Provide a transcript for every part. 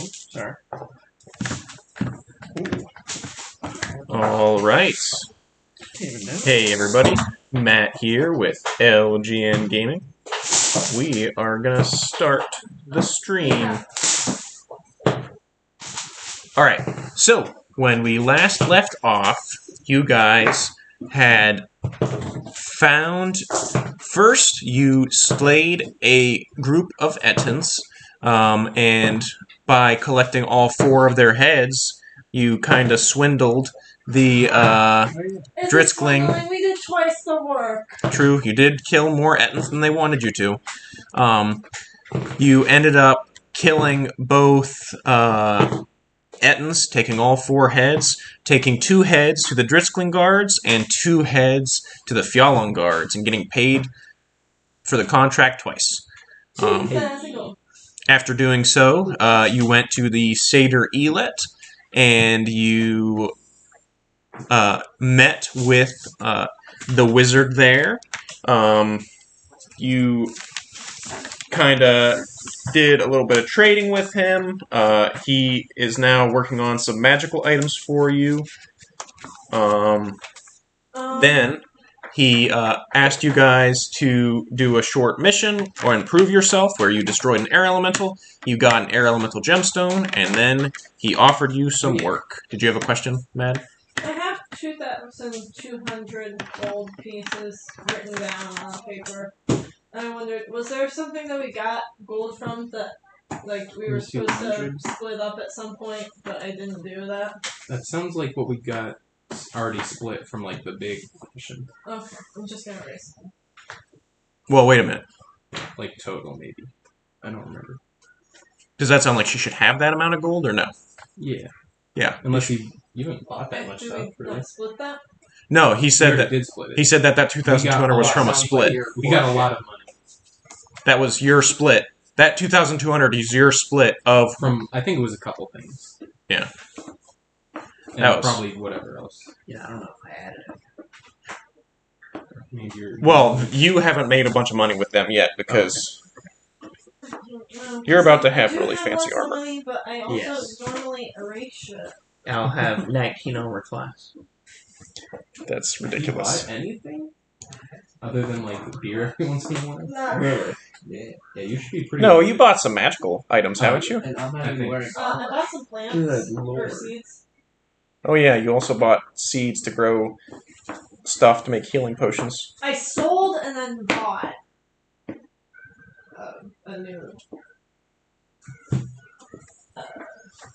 Sorry. All right. Hey everybody, Matt here with LGN Gaming. We are gonna start the stream. Alright, so when we last left off, you guys had found... First, you slayed a group of Ettins, and by collecting all 4 of their heads, you kind of swindled the Dritzkling. We did twice the work. True, you did kill more Ettins than they wanted you to. You ended up killing both Ettins, taking all 4 heads, taking 2 heads to the Dritzkling guards and 2 heads to the Fjallon guards, and getting paid for the contract twice. After doing so, you went to the Seder Elet, and you met with the wizard there. You kind of did a little bit of trading with him. He is now working on some magical items for you. Then he asked you guys to do a short mission or improve yourself where you destroyed an air elemental. You got an air elemental gemstone, and then he offered you some work. Did you have a question, Mad? I have 2,200 gold pieces written down on paper. And I wondered, was there something that we got gold from that, like, we were supposed to split up at some point, but I didn't do that? That sounds like what we got already split from, like, the big mission. Okay, I'm just gonna erase them. Well, wait a minute. Like, total, maybe. I don't remember. Does that sound like she should have that amount of gold, or no? Yeah. Yeah. Unless you haven't bought that much Do stuff, we really. not split that? No, he said We that did split it. he said that 2,200 was from a split. We got a lot of money. That was your split. That 2,200 is your split of... From, I think it was a couple things. Yeah. And That was... probably whatever else. Yeah, I don't know if I added it. Maybe you're... Well, you haven't made a bunch of money with them yet, because you're about to have really fancy armor. Money, but I also Yes. normally erase it. I'll have 19 armor class. That's You ridiculous. bought anything? Other than, like, beer every once in a while? Not Really? Yeah. Yeah, you should be pretty... No, you bought some magical items, haven't you? And I'm not I even think- wearing I bought some plants Good or lord. seeds. Oh yeah, you also bought seeds to grow stuff to make healing potions. I sold and then bought a new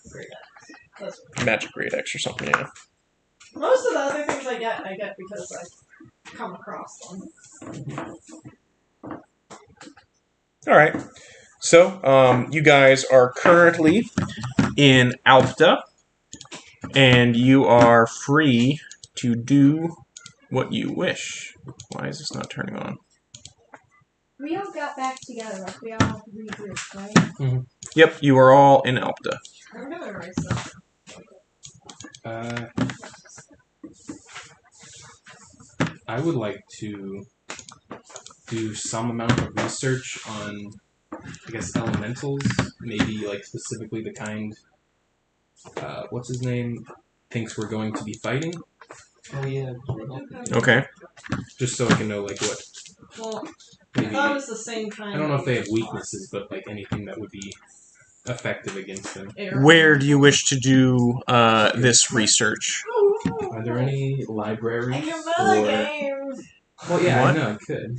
great axe. That's what- Magic Great X or something, yeah. Most of the other things I get because I come across them. Alright. So, you guys are currently in Alpta, and you are free to do what you wish. Why is this not turning on? We all got back together, like we all regrouped, right? Yep, you are all in Alpta. I'm gonna erase that. I would like to do some amount of research on, I guess, elementals. Maybe, like, specifically the kind, what's his name, thinks we're going to be fighting. Oh, yeah. Okay. Just so I can know, like, what, Well, I maybe, thought it was the same kind. I don't know if they have weaknesses, but, like, anything that would be effective against them. Where do you wish to do this research? Are there any libraries? I can build a or... game. Well, yeah, What? I know, I could.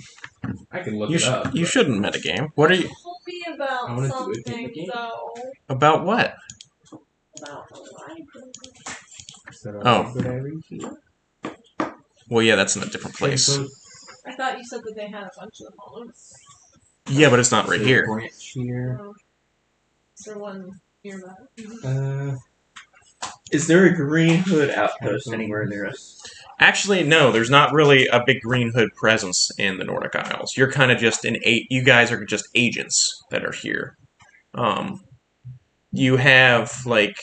I can look You, it up. you but- shouldn't metagame. What are you... Told me I about wanna do it in the something game. though. About what? About the library. Is there a Oh. library here? Well, yeah, that's in a different place. I thought you said that they had a bunch of them all over. Yeah, but it's not right Is there a here. branch here. Is there one nearby? Is there a green hood outpost anywhere near us? Actually, no, there's not really a big Green Hood presence in the Nordic Isles. You're kind of just you guys are just agents that are here. You have, like,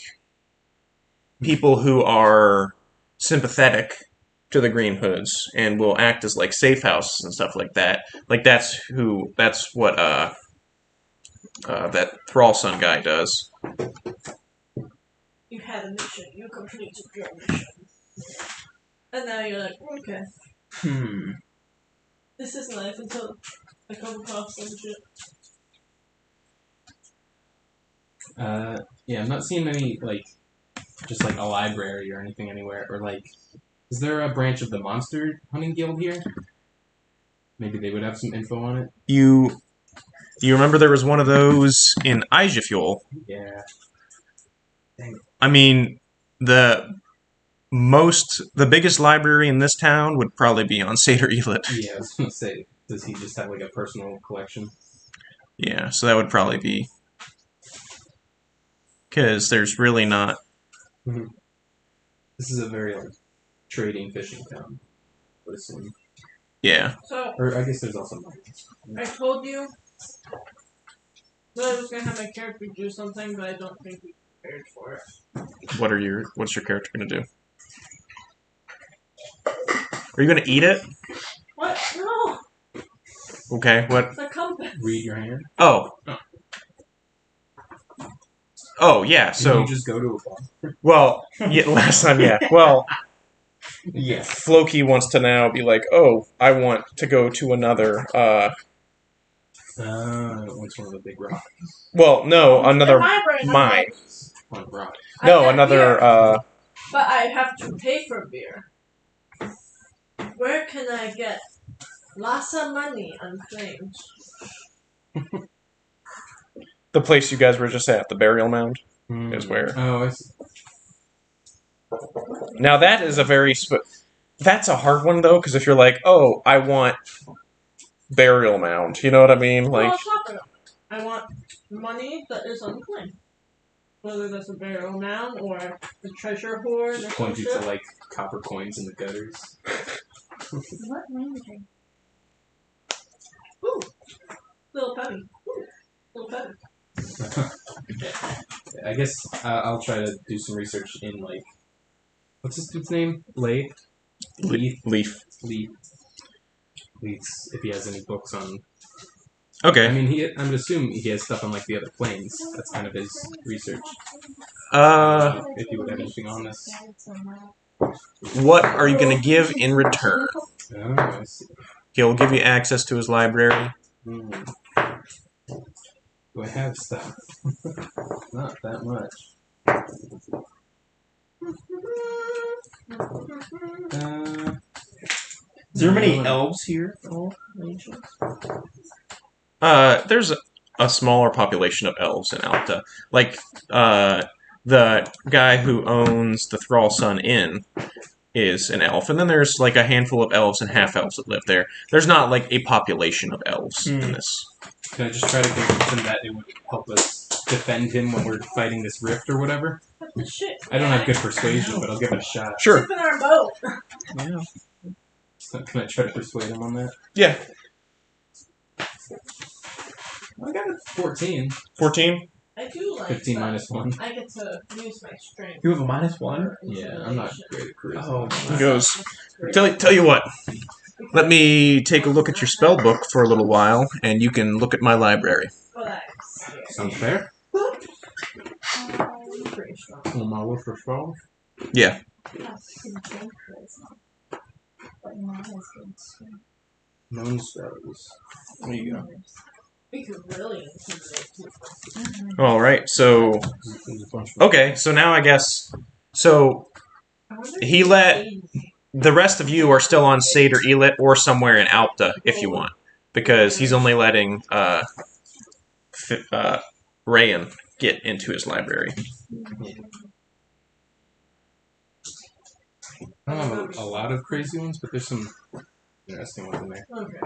people who are sympathetic to the Green Hoods and will act as, like, safe houses and stuff like that. Like, that's what, that Thrall Sun guy does. had a mission. You completed your mission. And now you're like, okay, this is life until I come across some shit. Yeah, I'm not seeing any, like, just, like, a library or anything anywhere. Or, like, is there a branch of the Monster Hunting Guild here? Maybe they would have some info on it. You remember there was one of those in Ijefjol? Yeah. I mean, the biggest library in this town would probably be on Seder Elit. Yeah, I was gonna say, does he just have, like, a personal collection? Yeah, so that would probably be... Because there's really not... This is a very, like, trading fishing town, I would assume. Yeah. So, Or I guess there's also I told you that I was gonna have my character do something, but I don't think we prepared for it. What's your character gonna do? Are you gonna eat it? What? No! Okay, what? It's a compass. read your hand. Oh. Oh, yeah, So so... you just go to a bar. Well, yeah, last time, yeah. Well, Yes. Floki wants to now be like, oh, I want to go to another, What's one of the big rocks? well, no, another In my brain, I'm mine. like, One rock. I No, get another, beer, but I have to pay for beer. Where can I get lots of money unclaimed? the place you guys were just at, the burial mound, is where. Oh, I see. Now that is a very that's a hard one though, because if you're like, oh, I want burial mound, you know what I mean? Well, Like, I'll talk about it. I want money that is unclaimed. Whether that's a burial mound or a treasure hoard or some Point you shit. to, like, copper coins in the gutters. What language? Ooh, little penny. Ooh, little penny. I guess I'll try to do some research in, like, what's this dude's name? Leith? Leaf. Leith's, if he has any books on... Okay. I mean, I'm assuming he has stuff on, like, the other planes. That's kind of his research. If he would have anything on this. What are you gonna give in return? Oh, I see. He'll give you access to his library. Do I have stuff? Not that much. Is there many elves here at all? There's a smaller population of elves in Alta. Like, the guy who owns the Thrallsun Inn is an elf, and then there's like a handful of elves and half-elves that live there. There's not like a population of elves in this. Can I just try to convince him that it would help us defend him when we're fighting this rift or whatever? What the shit? I don't have good persuasion, but I'll give it a shot. Sure. Ship in our boat. Yeah. So can I try to persuade him on that? Yeah. I got a 14. 14? I do like 15 that. minus 1. I get to use my strength. You have a -1? Yeah, I'm not great at charisma. Oh, He goes, tell you what. Let me take a look at your spell book for a little while, and you can look at my library. Relax. Sounds fair. Pretty strong. On my list for spells. Yeah. Known spells. There you go. We could really intimidate people. All right, so... There's a bunch of Okay, so now I guess... So, I wonder he if let... they- The rest of you are still on Seder Elit or somewhere in Alta, if you want. Because he's only letting Rayan get into his library. I don't have a lot of crazy ones, but there's some interesting ones in there. Okay.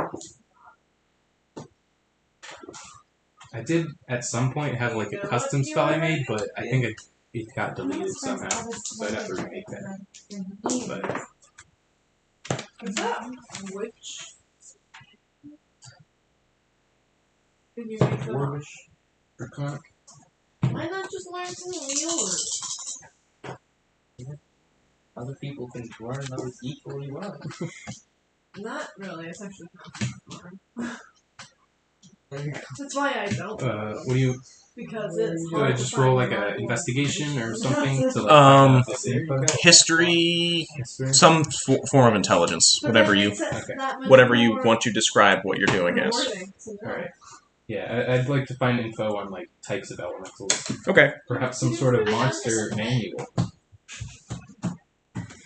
I did at some point have like a custom spell I made, but I think it got deleted somehow, so I'd have to remake that. But Is that witch? Did you make them up? Warwish, Draconic. Why not just learn some yours? Other people can learn those equally well. Not really. It's actually kind of fun. That's why I don't. What do you? because it's Do I hard to just roll find like an reliable investigation or something to like Um, find out this info? History, History? some form of intelligence, But whatever that you makes it Okay. that much whatever you more want to describe what you're doing as. rewarding to know. Alright. Yeah, I'd like to find info on like types of elementals. Okay. Perhaps some sort of monster manual.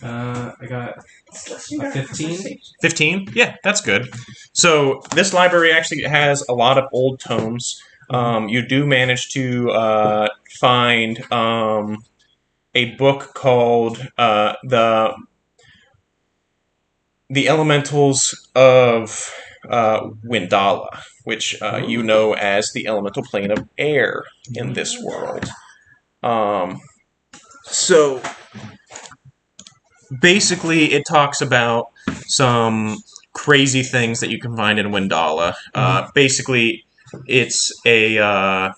I got a 15. 15? Yeah, that's good. So this library actually has a lot of old tomes. You do manage to find a book called the Elementals of Windala, which you know as the elemental plane of air in this world. So basically, it talks about some crazy things that you can find in Windala. Basically, it's a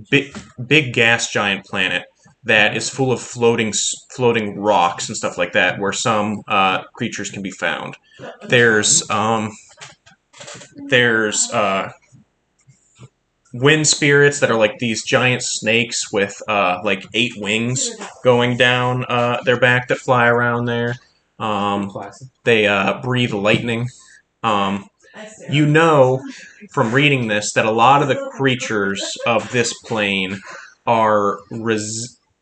big gas giant planet that is full of floating rocks and stuff like that, where some creatures can be found. There's wind spirits that are like these giant snakes with like 8 wings going down their back that fly around there. Classic. They breathe lightning. I see. You know from reading this that a lot of the creatures of this plane are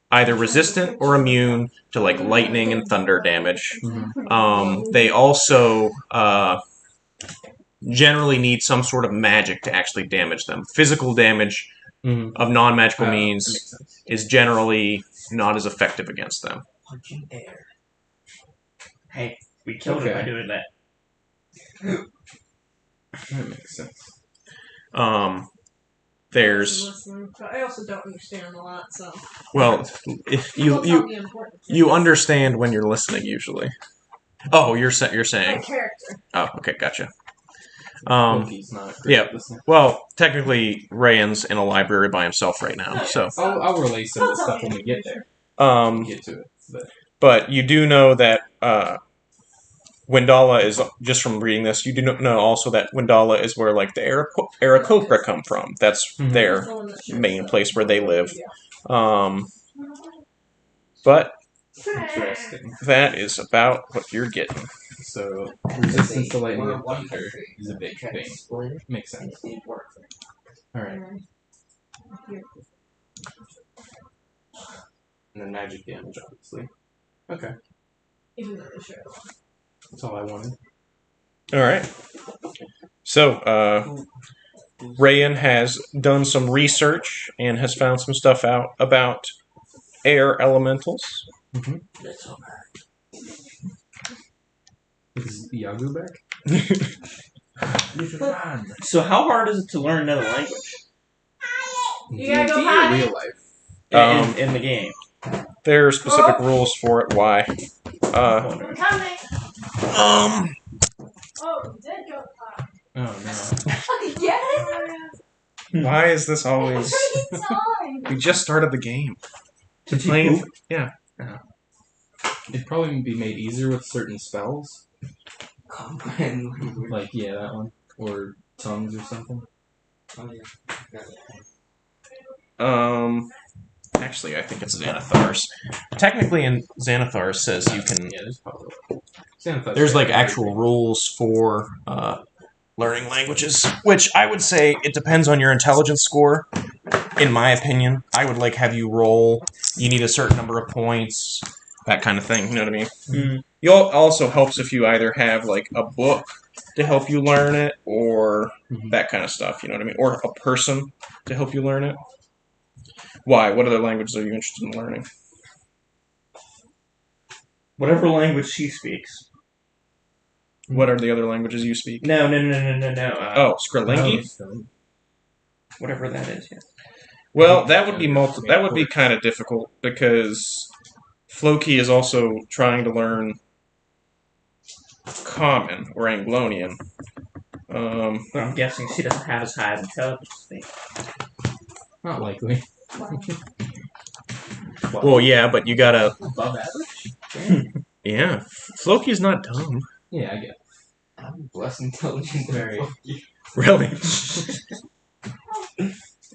either resistant or immune to like lightning and thunder damage. They also generally need some sort of magic to actually damage them. Physical damage of non-magical means Makes sense. is generally not as effective against them. Punching air. Hey, we killed it by doing that. That makes sense. There's Listening, but I also don't understand a lot, so well, if Don't tell you me important things. you understand when you're listening usually. Oh, you're My saying. character. Oh, okay, gotcha. Loki's not great yeah. at listening. Well, technically, Rayan's in a library by himself right now, so I'll relay some of the stuff when we get there. Get to it. But you do know that Windala is, just from reading this, you do know also that Windala is where like the Aarakocra come from. That's their main place where they live. But Interesting. that is about what you're getting. So resistance to lightning and thunder is a big thing. Makes sense. Alright. And then magic damage, obviously. Okay. Even though they share. That's all I wanted. All right. So, Rayan has done some research and has found some stuff out about air elementals. That's all right. Is Yagu back? So how hard is it to learn another language? You gotta go D&D or potty? real life? In the game? There are specific rules for it. Why? I'm coming! Oh, you did go potty. Oh no. Yes! Why is this always? We just started the game. To play. Yeah. It'd probably be made easier with certain spells. Comprehend. Like, yeah, that one. Or tongues or something. Actually, I think it's Xanathar's. Technically, in Xanathar's says you can. Yeah, there's probably. There's like actual rules for learning languages, which I would say it depends on your intelligence score. In my opinion, I would like have you roll. You need a certain number of points, that kind of thing. You know what I mean? It also helps if you either have like a book to help you learn it, or that kind of stuff. You know what I mean? Or a person to help you learn it. Why? What other languages are you interested in learning? Whatever language she speaks. What are the other languages you speak? No. Oh, Skrilingi? Whatever that is, yeah. Well, that would be That would be kind of difficult because Floki is also trying to learn Common or Anglonian. But I'm guessing she doesn't have as high of intelligence as me. Not likely. Well, yeah, but you gotta. Above average? Yeah, Floki's not dumb. Yeah, I get it. I'm less intelligent than Very. Floki. Really?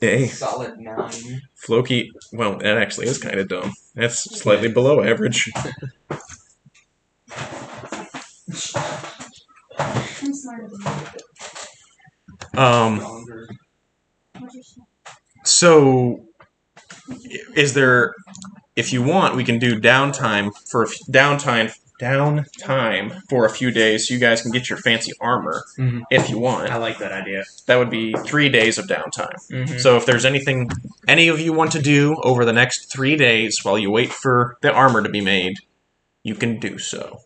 Hey, Solid 9. Floki. Well, that actually is kind of dumb. That's slightly below average. I'm smarter than you. Stronger. What's your snack? So, is there? If you want, we can do downtime for downtime for a few days, so you guys can get your fancy armor Mhm. if you want. I like that idea. That would be 3 days of downtime. Mm-hmm. So if there's anything any of you want to do over the next 3 days while you wait for the armor to be made, you can do so.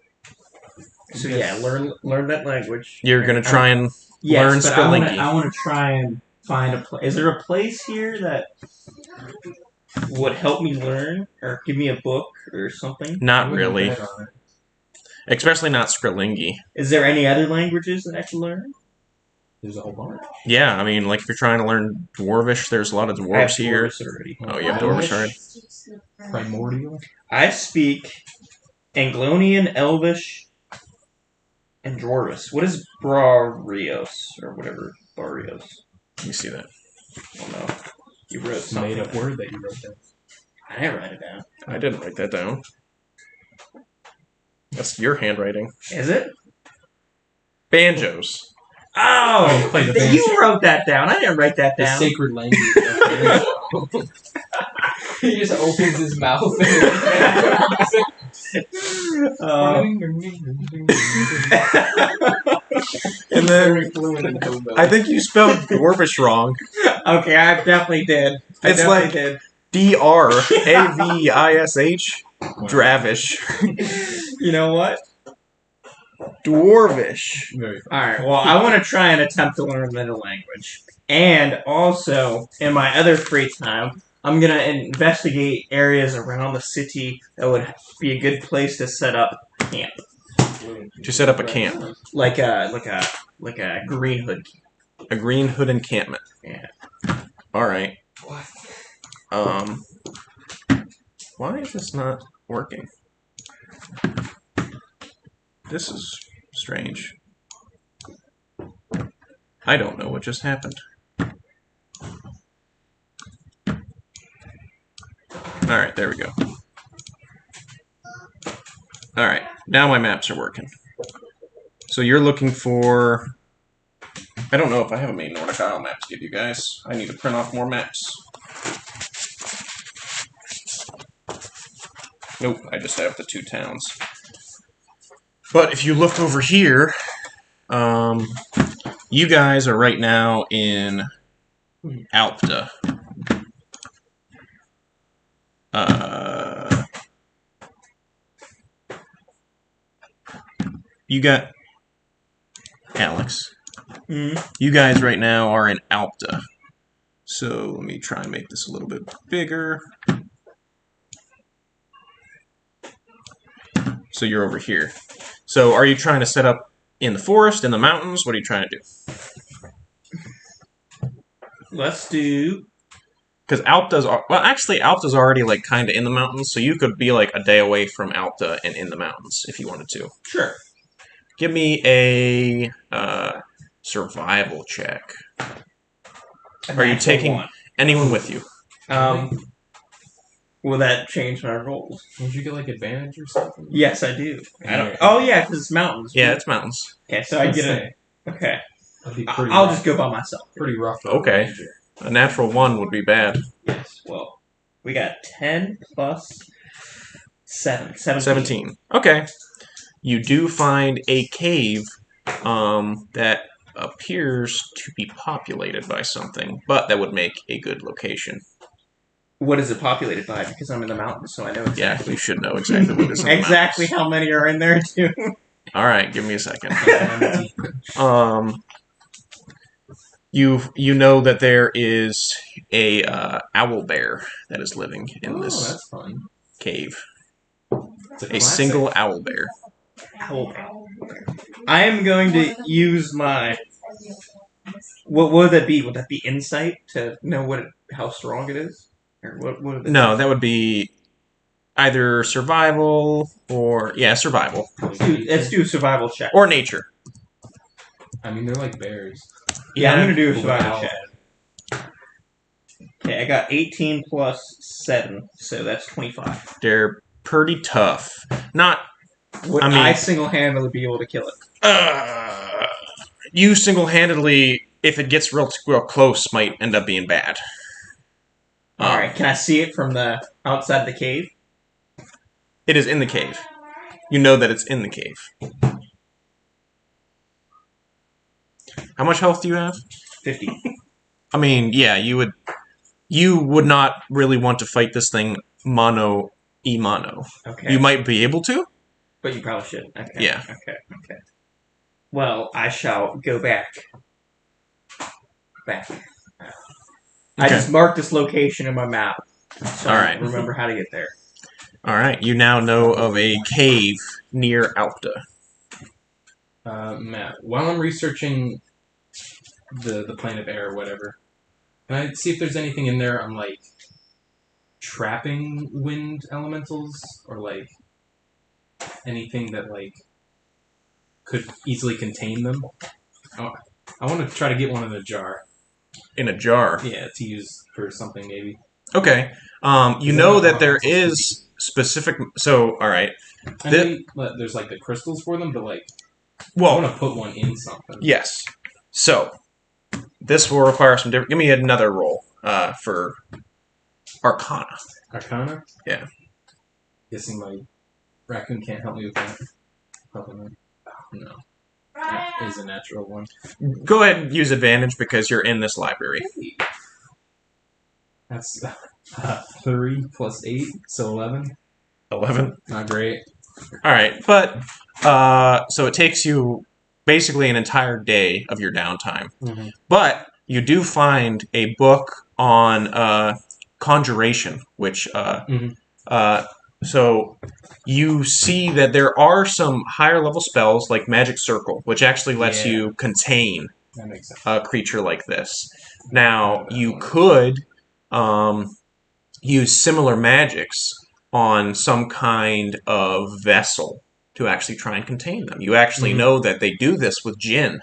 So yeah, learn that language. You're gonna try and Yes, learn but Spelunky. I want to try and find a place. Is there a place here that would help me learn, or give me a book or something? Not I wouldn't really. bet on it. Especially not Skrilingi. Is there any other languages that I can learn? There's a whole bunch. Yeah, I mean, like if you're trying to learn Dwarvish, there's a lot of I have dwarves here. Dwarvish already. Oh, you have Dwarvish already? Primordial. I speak Anglonian, Elvish, and Dwarvish. What is Barrios or whatever? Barrios. Let me see that. I don't know. You wrote It's a something. made up word that you wrote down. I didn't write it down. I didn't write that down. That's your handwriting. Is it? Banjos. Oh, you played the you banjo. wrote that down. I didn't write that The down. sacred language. He just opens his mouth. And then Very fluent in Hillbilly. I think you spelled Dwarvish wrong. Okay, I definitely did. It's like Dravish. Dravish. You know what? Dwarvish. Very fun. Alright, well, I want to try and attempt to learn another language. And also, in my other free time, I'm going to investigate areas around the city that would be a good place to set up camp. To set up a camp. Like a green hood camp. A green hood encampment. Yeah. Alright. What? Why is this not working? This is strange. I don't know what just happened. Alright, there we go. Alright, now my maps are working. So you're looking for... I don't know if I have a main Nordic Isle map to give you guys. I need to print off more maps. Nope, I just have the 2 towns. But if you look over here, you guys are right now in Alpta. You got Alex. You guys right now are in Alpta. So let me try and make this a little bit bigger. So you're over here. So are you trying to set up in the forest, in the mountains? What are you trying to do? Let's do... Because Alpta's... Well, actually, Alpta's already, like, kind of in the mountains, so you could be, like, a day away from Alpta and in the mountains if you wanted to. Sure. Give me a survival check. Are you taking anyone with you? Will that change my rolls? Would you get like advantage or something? Yes, I do. I don't... Oh, yeah, because it's mountains. Yeah, it's mountains. Okay, so I get a... Okay. That'd be pretty I'll rough. just go by myself. Pretty rough. Okay. A natural 1 would be bad. Yes, well, we got 10 plus 7. 17. Okay. You do find a cave that appears to be populated by something, but that would make a good location. What is it populated by? Because I'm in the mountains, so I know Yeah, exactly. you should know exactly what is in the Exactly mountains. how many are in there, too. All right, give me a second. You know that there is a owl bear that is living in this that's fun. cave. It's A classic. single owl bear. I am going to use my... What would that be? Would that be insight to know how strong it is? Or what would it No, that would be either survival or survival Let's do a survival check. or nature. I mean, they're like bears. Yeah, I'm going to do a Well, survival owl. check. Okay, I got 18 plus 7, so that's 25. They're pretty tough. Not Would I I, mean- single-handedly be able to kill it? You single-handedly, if it gets real close, might end up being bad. Alright, can I see it from the outside the cave? It is in the cave. You know that it's in the cave. How much health do you have? 50. I mean, yeah, you would not really want to fight this thing mano e mano. Okay. You might be able to. But you probably should. Okay. Yeah. Okay. Well, I shall go back. I Okay. just marked this location in my map. So All I right. remember how to get there. All right. You now know of a cave near Alpta. Matt, while I'm researching the plane of air or whatever, can I see if there's anything in there on like trapping wind elementals or like anything that like could easily contain them? I want to try to get one in a jar. In a jar. Yeah, to use for something maybe. Okay. You know that there is specific. So, all right. I know there's like the crystals for them, but like I Well, want to put one in something. yes. So, this will require some different. Give me another roll for Arcana. Arcana? Yeah. Guessing my raccoon can't help me with that. Probably not. Oh, no. That is a natural one. Go ahead and use advantage because you're in this library. That's 3 plus 8, so 11. 11. Not great. All right, but so it takes you basically an entire day of your downtime. Mm-hmm. But you do find a book on conjuration, which so you see that there are some higher level spells like Magic Circle, which actually lets Yeah. you contain That makes sense. a creature like this. Now, you could use similar magics on some kind of vessel to actually try and contain them. You actually Mhm. know that they do this with Jinn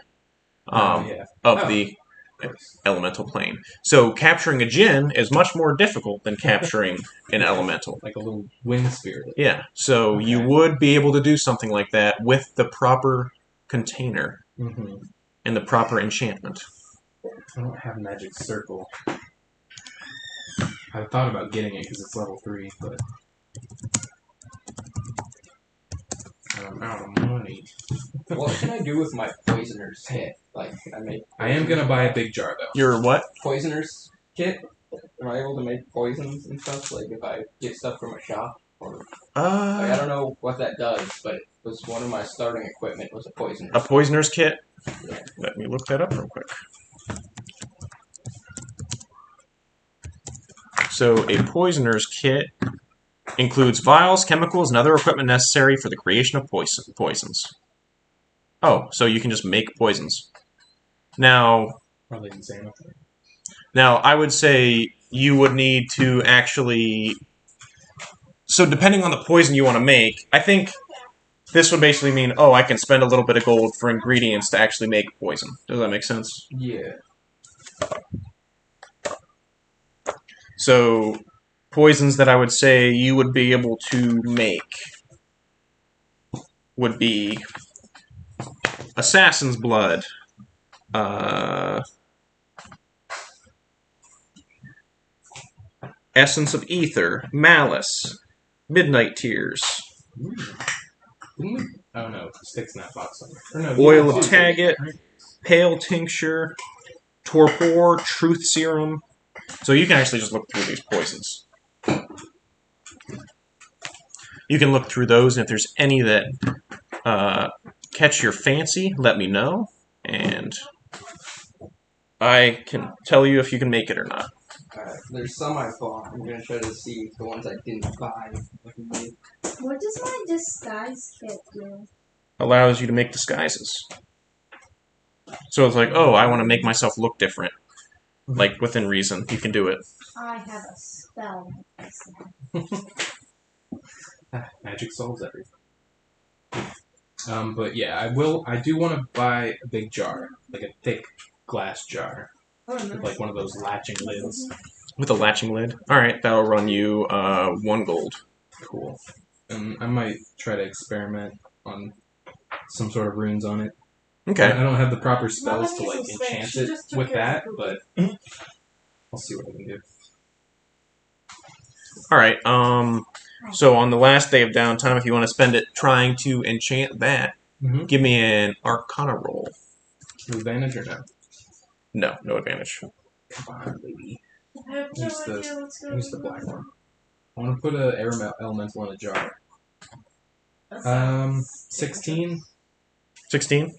Yeah. of Oh. the Of course. elemental plane. So capturing a Jinn is much more difficult than capturing an elemental. Like a little wind spirit. Yeah, so you Okay. would be able to do something like that with the proper container Mm-hmm. and the proper enchantment. I don't have Magic Circle. I thought about getting it because it's level 3, but I'm out of money. What can I do with my poisoner's kit? Like, I make. I am gonna buy a big jar though. Your what? Poisoner's kit. Am I able to make poisons and stuff? Like, if I get stuff from a shop, or like, I don't know what that does, but it was one of my starting equipment was a poisoner's. A poisoner's kit? Yeah. Let me look that up real quick. So a poisoner's kit includes vials, chemicals, and other equipment necessary for the creation of poisons. Oh, so you can just make poisons. Now, Probably didn't say anything. I would say you would need to actually... So depending on the poison you want to make, I think this would basically mean, oh, I can spend a little bit of gold for ingredients to actually make poison. Does that make sense? Yeah. So, poisons that I would say you would be able to make would be Assassin's Blood, Essence of Ether, Malice, Midnight Tears, Didn't we? Oh no, stick's in that box somewhere. Or no, Oil yeah, of Taggart, Pale Tincture, Torpor, Truth Serum. So you can actually just look through these poisons. You can look through those, and if there's any that catch your fancy, let me know, and I can tell you if you can make it or not. There's some I bought. I'm gonna try to see the ones I didn't buy. What does my disguise kit do? Allows you to make disguises. So it's like, oh, I want to make myself look different. Like, within reason. You can do it. I have a spell. Magic solves everything. But yeah, I do want to buy a big jar, like a thick glass jar, Oh, with nice. like one of those latching lids. With a latching lid. Alright, that'll run you 1 gold. Cool. And I might try to experiment on some sort of runes on it. Okay. I don't have the proper spells to Mama like needs some space. enchant She it just took with care that, of but I'll see what I can do. Alright, so on the last day of downtime, if you want to spend it trying to enchant that, Mm-hmm. give me an Arcana roll. Advantage or no? No, no advantage. Come on, baby. I have no Use the- idea what's going Use the on. black one. I want to put a air elemental in a jar. That's 16. 16?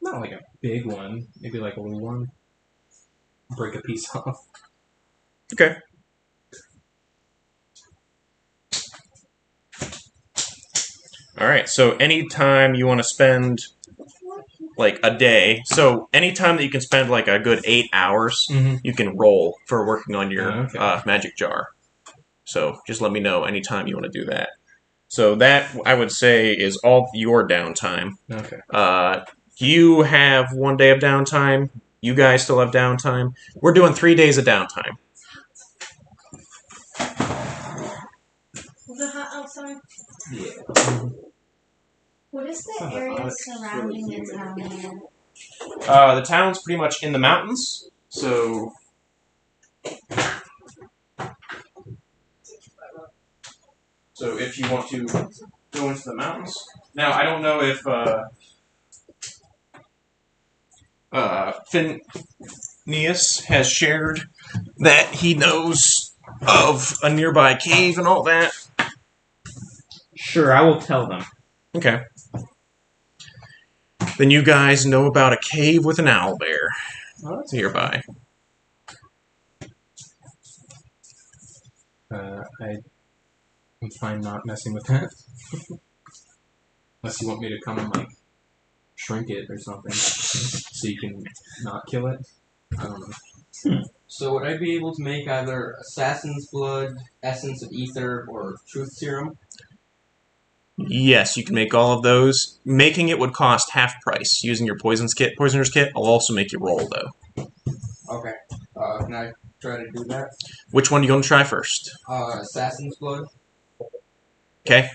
Not like a big one. Maybe like a little one. Break a piece off. Okay. Alright, so anytime you want to spend like a day, so anytime that you can spend like a good 8 hours, Mm-hmm. you can roll for working on your Okay. magic jar. So just let me know anytime you want to do that. So that, I would say, is all your downtime. Okay. You have 1 day of downtime. You guys still have downtime. We're doing 3 days of downtime. Is it hot outside? Yeah. What is the Sounds area odd. surrounding the town here? The town's pretty much in the mountains, so... So if you want to go into the mountains... Now, I don't know if Phineas has shared that he knows of a nearby cave and all that. Sure, I will tell them. Okay. Then you guys know about a cave with an owl bear nearby. I'm fine not messing with that. Unless you want me to come and like shrink it or something, so you can not kill it. I don't know. So would I be able to make either Assassin's Blood, Essence of Ether, or Truth Serum? Yes, you can make all of those. Making it would cost half price. Using your poisoner's kit, I'll also make you roll, though. Okay. Can I try to do that? Which one do you want to try first? Assassin's Blood. Okay.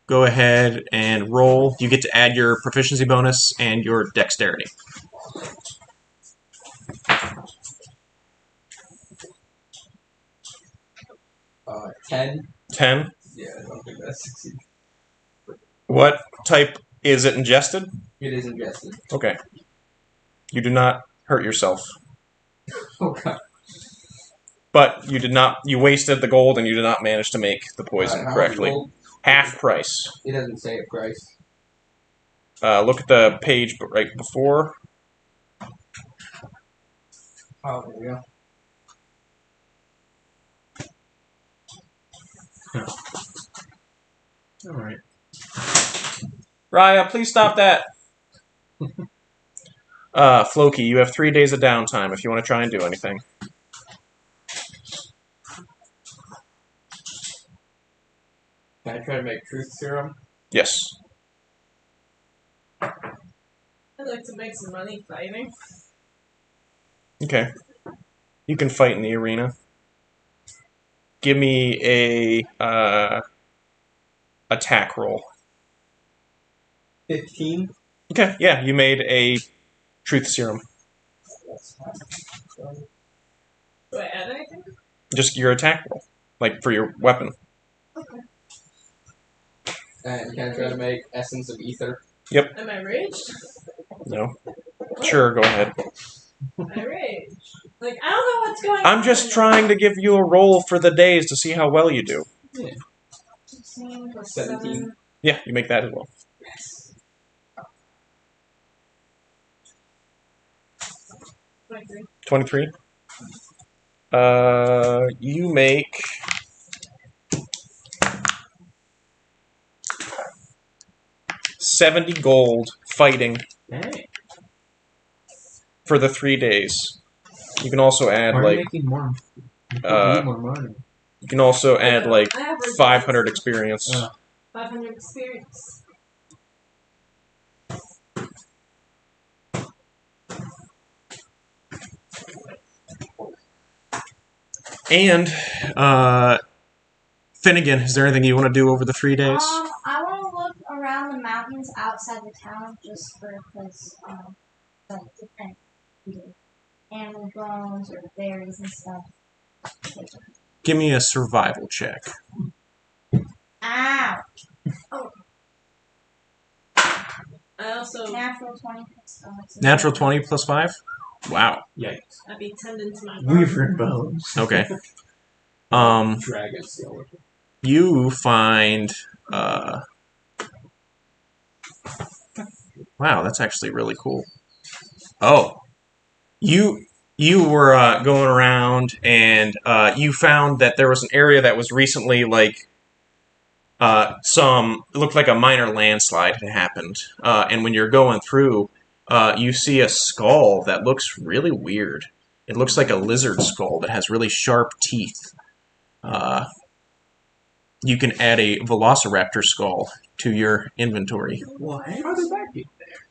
Go ahead and roll. You get to add your proficiency bonus and your dexterity. 10. 10. Yeah, I don't think that succeeds. What type is it ingested? It is ingested. Okay. You do not hurt yourself. Oh god. But you did not. You wasted the gold and you did not manage to make the poison How correctly. old? Half price. It doesn't say a price. Look at the page right before. Oh, there we go. Alright. Raya, please stop that. Floki, you have 3 days of downtime if you want to try and do anything. Can I try to make Truth Serum? Yes. I'd like to make some money fighting. Okay. You can fight in the arena. Give me a attack roll. 15. Okay, yeah, you made a truth serum. Do I add anything? Just your attack roll, like for your weapon. Okay. And can I try to make Essence of Ether? Am I raged? No. Sure, go ahead. I rage. Like, I don't know what's going on. I'm just trying to give you a roll for the days to see how well you do. 16 plus 17. 7. Yeah, you make that as well. Yes. 23. 23. You make 70 gold fighting Hey. for the 3 days. You can also add Why are you like making more? You uh, need more money. you can also add like I average 500 experience. 500 experience. And Finnegan, is there anything you want to do over the 3 days? I want to look around the mountains outside the town just for because like different animal bones or berries and stuff. Give me a survival check. Ow! I also Natural 20. Natural 20 plus 5? Wow. Yikes. I'd be tending to my Wyvern bones. Okay. Dragon skeleton. You find wow, that's actually really cool. Oh. You were going around and you found that there was an area that was recently like it looked like a minor landslide had happened. And when you're going through, you see a skull that looks really weird. It looks like a lizard skull that has really sharp teeth. You can add a velociraptor skull to your inventory. What? How did that get there?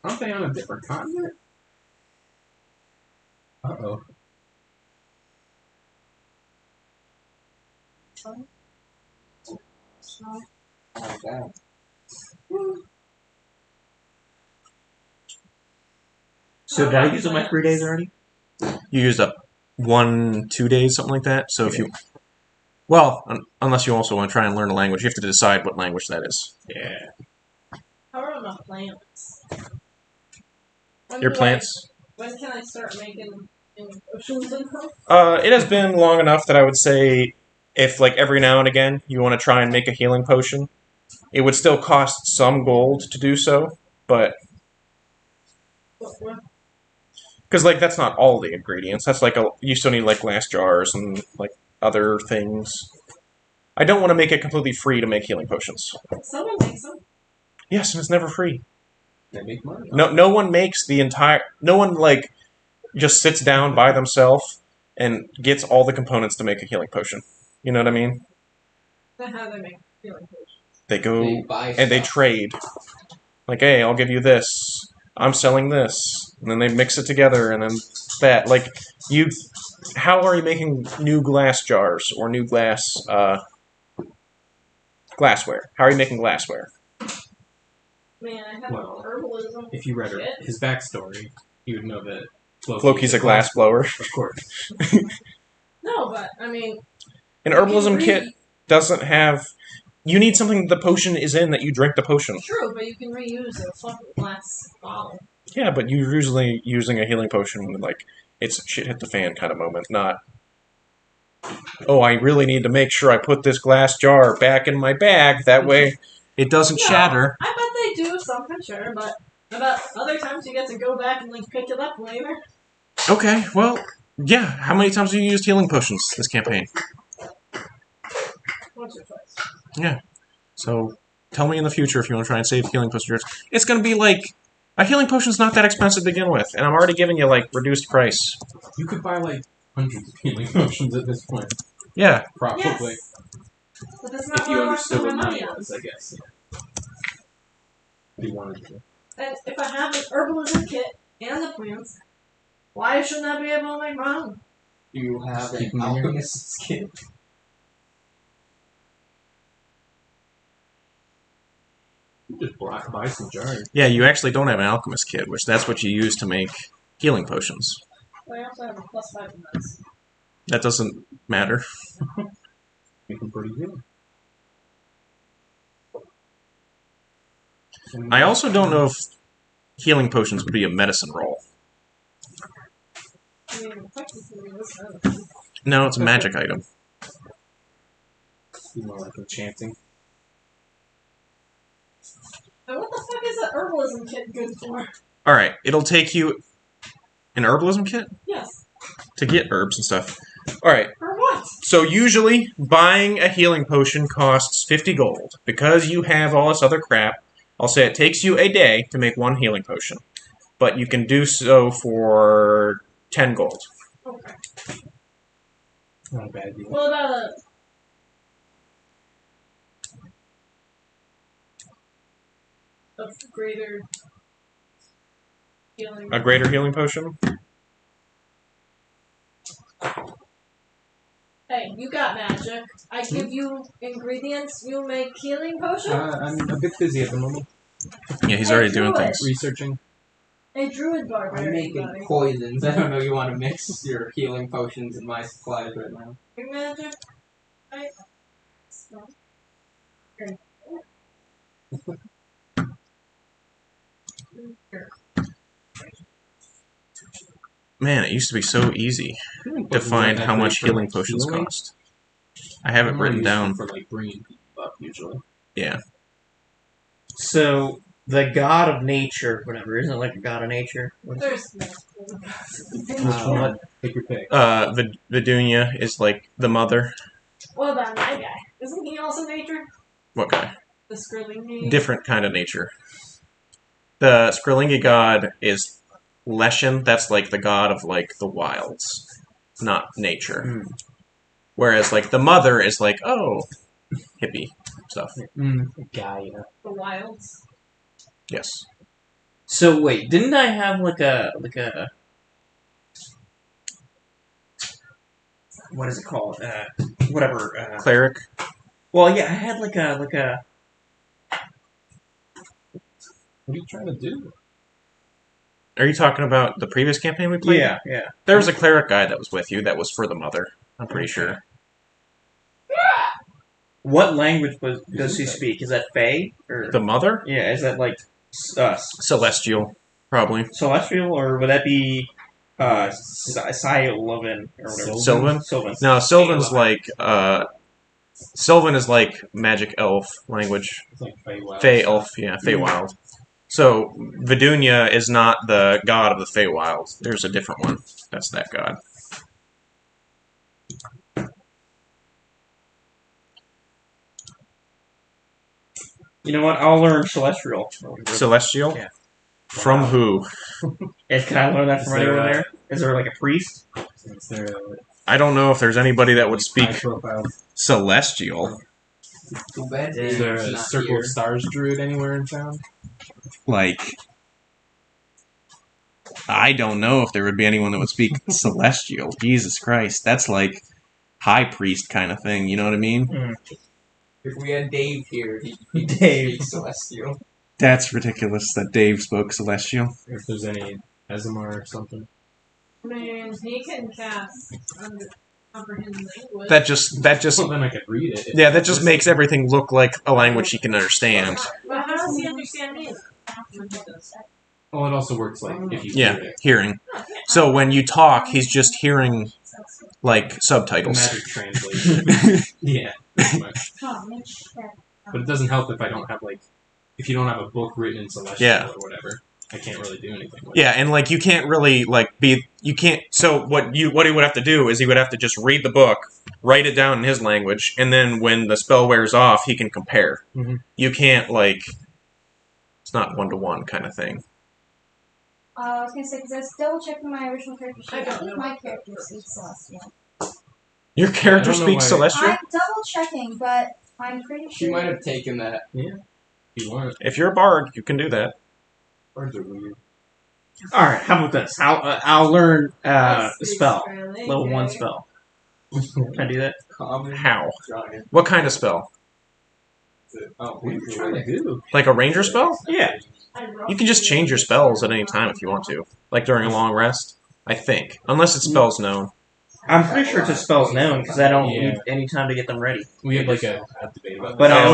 Aren't they on a different continent? Uh-oh. Oh, damn. So did I use up my 3 days already? You used up 1, 2 days, something like that. So if you, well, unless you also want to try and learn a language, you have to decide what language that is. Yeah. How are my plants? When Your do plants. when can I start making potions and stuff? It has been long enough that I would say, if like every now and again you want to try and make a healing potion, it would still cost some gold to do so, but because like that's not all the ingredients. That's like you still need like glass jars and like other things. I don't want to make it completely free to make healing potions. Someone makes them. Yes, and it's never free. They make money. No one makes the entire. No one like just sits down by themselves and gets all the components to make a healing potion. You know what I mean? Then how do they make healing potions? They go They buy and they stuff. trade. Like, hey, I'll give you this. I'm selling this, and then they mix it together, and then that. Like, you. How are you making new glass jars or new glassware? How are you making glassware? Man, I have Well, herbalism. If you read Shit. his backstory, you would know that Floki's a glass blower. Of course. No, but I mean, An you can herbalism kit doesn't have. You need something the potion is in that you drink the potion. true, but you can reuse a fucking glass bottle. Yeah, but you're usually using a healing potion when, like, it's shit hit the fan kind of moment, not, oh, I really need to make sure I put this glass jar back in my bag, that way it doesn't No, shatter. I bet they do some for sure, but about other times you get to go back and like pick it up later. Okay, well, yeah, how many times have you used healing potions this campaign? Once or twice. So, tell me in the future if you want to try and save healing potions. It's going to be like, a healing potion's not that expensive to begin with, and I'm already giving you, like, reduced price. You could buy like hundreds of healing potions at this point. Yeah, Probably. Yes. But that's not If you what I want to understood spend what my money money on. was, I guess. Yeah. If you wanted to. And if I have an herbalism kit and the plants, why shouldn't I be able to make my own? You have an Keep them in your- alchemist's kit. You just buy some jars. yeah, you actually don't have an alchemist kit, which that's what you use to make healing potions. But I also have a +5 in this. That doesn't matter. Make them pretty good. I also don't know if healing potions would be a medicine roll. I mean, technically, this is. No, it's a magic item. You know, like enchanting. And what the fuck is an herbalism kit good for? Alright, it'll take you an herbalism kit Yes. to get herbs and stuff. Alright, For what? so usually buying a healing potion costs 50 gold. Because you have all this other crap, I'll say it takes you a day to make one healing potion. But you can do so for 10 gold. Okay. Not a bad deal. What about a greater healing? A greater healing potion? you got magic. I give you ingredients. You make healing potions. I'm a bit busy at the moment. Yeah, he's Hey, already doing Druid. things. Researching. A druid I'm barbarian. making buddy. poisons. I don't know. You want to mix your healing potions and my supplies right now? Your magic. I... Man, it used to be so easy to find how much healing potions cost. I have it written down. For like bringing people up usually. Yeah. So the god of nature, whatever, isn't it like a god of nature? There's no. Which one? Pick your pick. Vidunia is like the mother. What about my guy? Isn't he also nature? What guy? The Skrillingi? Different kind of nature. The Skrillingi god is Leshen. That's like the god of like the wilds, not nature. Whereas like the mother is like, oh, hippie stuff. Gaia. The wilds. Yes. So wait, didn't I have like a what is it called? Whatever. Cleric. Well, yeah, I had like a What are you trying to do? Are you talking about the previous campaign we played? yeah. There was a cleric guy that was with you that was for the mother. I'm pretty sure. What language does he speak? Is that Fae or The mother? yeah? Is that like Celestial, probably. celestial or would that be Sylvan or whatever? Sylvan? Sylvan. No, Sylvan's like Sylvan is like magic elf language. It's like Feywild. Fey elf, yeah, Feywild. So Vidunia is not the god of the Feywild. There's a different one. That's that god. You know what? I'll learn celestial. Celestial? Yeah. From Wow. who? Can I learn that Is from there anyone a- there? Is there like a priest? Is there a I don't know if there's anybody that would speak high profile? Celestial. Too bad Is Dave's there a not Circle here. of Stars druid anywhere in town? Like, I don't know if there would be anyone that would speak Celestial. Jesus Christ. That's like high priest kind of thing, you know what I mean? If we had Dave here, he'd Dave. speak Celestial. That's ridiculous that Dave spoke Celestial. Or if there's any Azamar or something? I mean, he can cast comprehend language. That just Well, then I could read it. yeah, that just makes everything look like a language he can understand. But how does he understand me? Well, it also works like if you Yeah, hear it. hearing. So when you talk, he's just hearing like subtitles. Magic translation. Yeah, pretty much. Oh, make sure. But it doesn't help if I don't have like, if you don't have a book written in Celestial Yeah. or whatever. I can't really do anything with Yeah, and like you can't really like be you can't. So what he would have to do is he would have to just read the book, write it down in his language, and then when the spell wears off, he can compare. Mhm. You can't like it's not 1-to-1 kind of thing. I was gonna say because I was double checking my original character sheet. I I don't think know. my character speaks celestial. Your character I don't know speaks why- celestial. I'm double checking, but I'm pretty She sure. might have taken that. if you want. If you're a bard, you can do that. Words are weird. All right. How about this? I'll learn a Speaks spell, Skrillingi. level 1 spell. Can I do that? Common How? giant. What kind of spell? Oh, What are you trying to do? Like a ranger spell? Yeah. I wrote You can just change your spells at any time if you want to, like during a long rest. I think, unless it's spells known. I'm pretty sure it's a spell's known because I don't Yeah. need any time to get them ready. We had like a debate about But that. I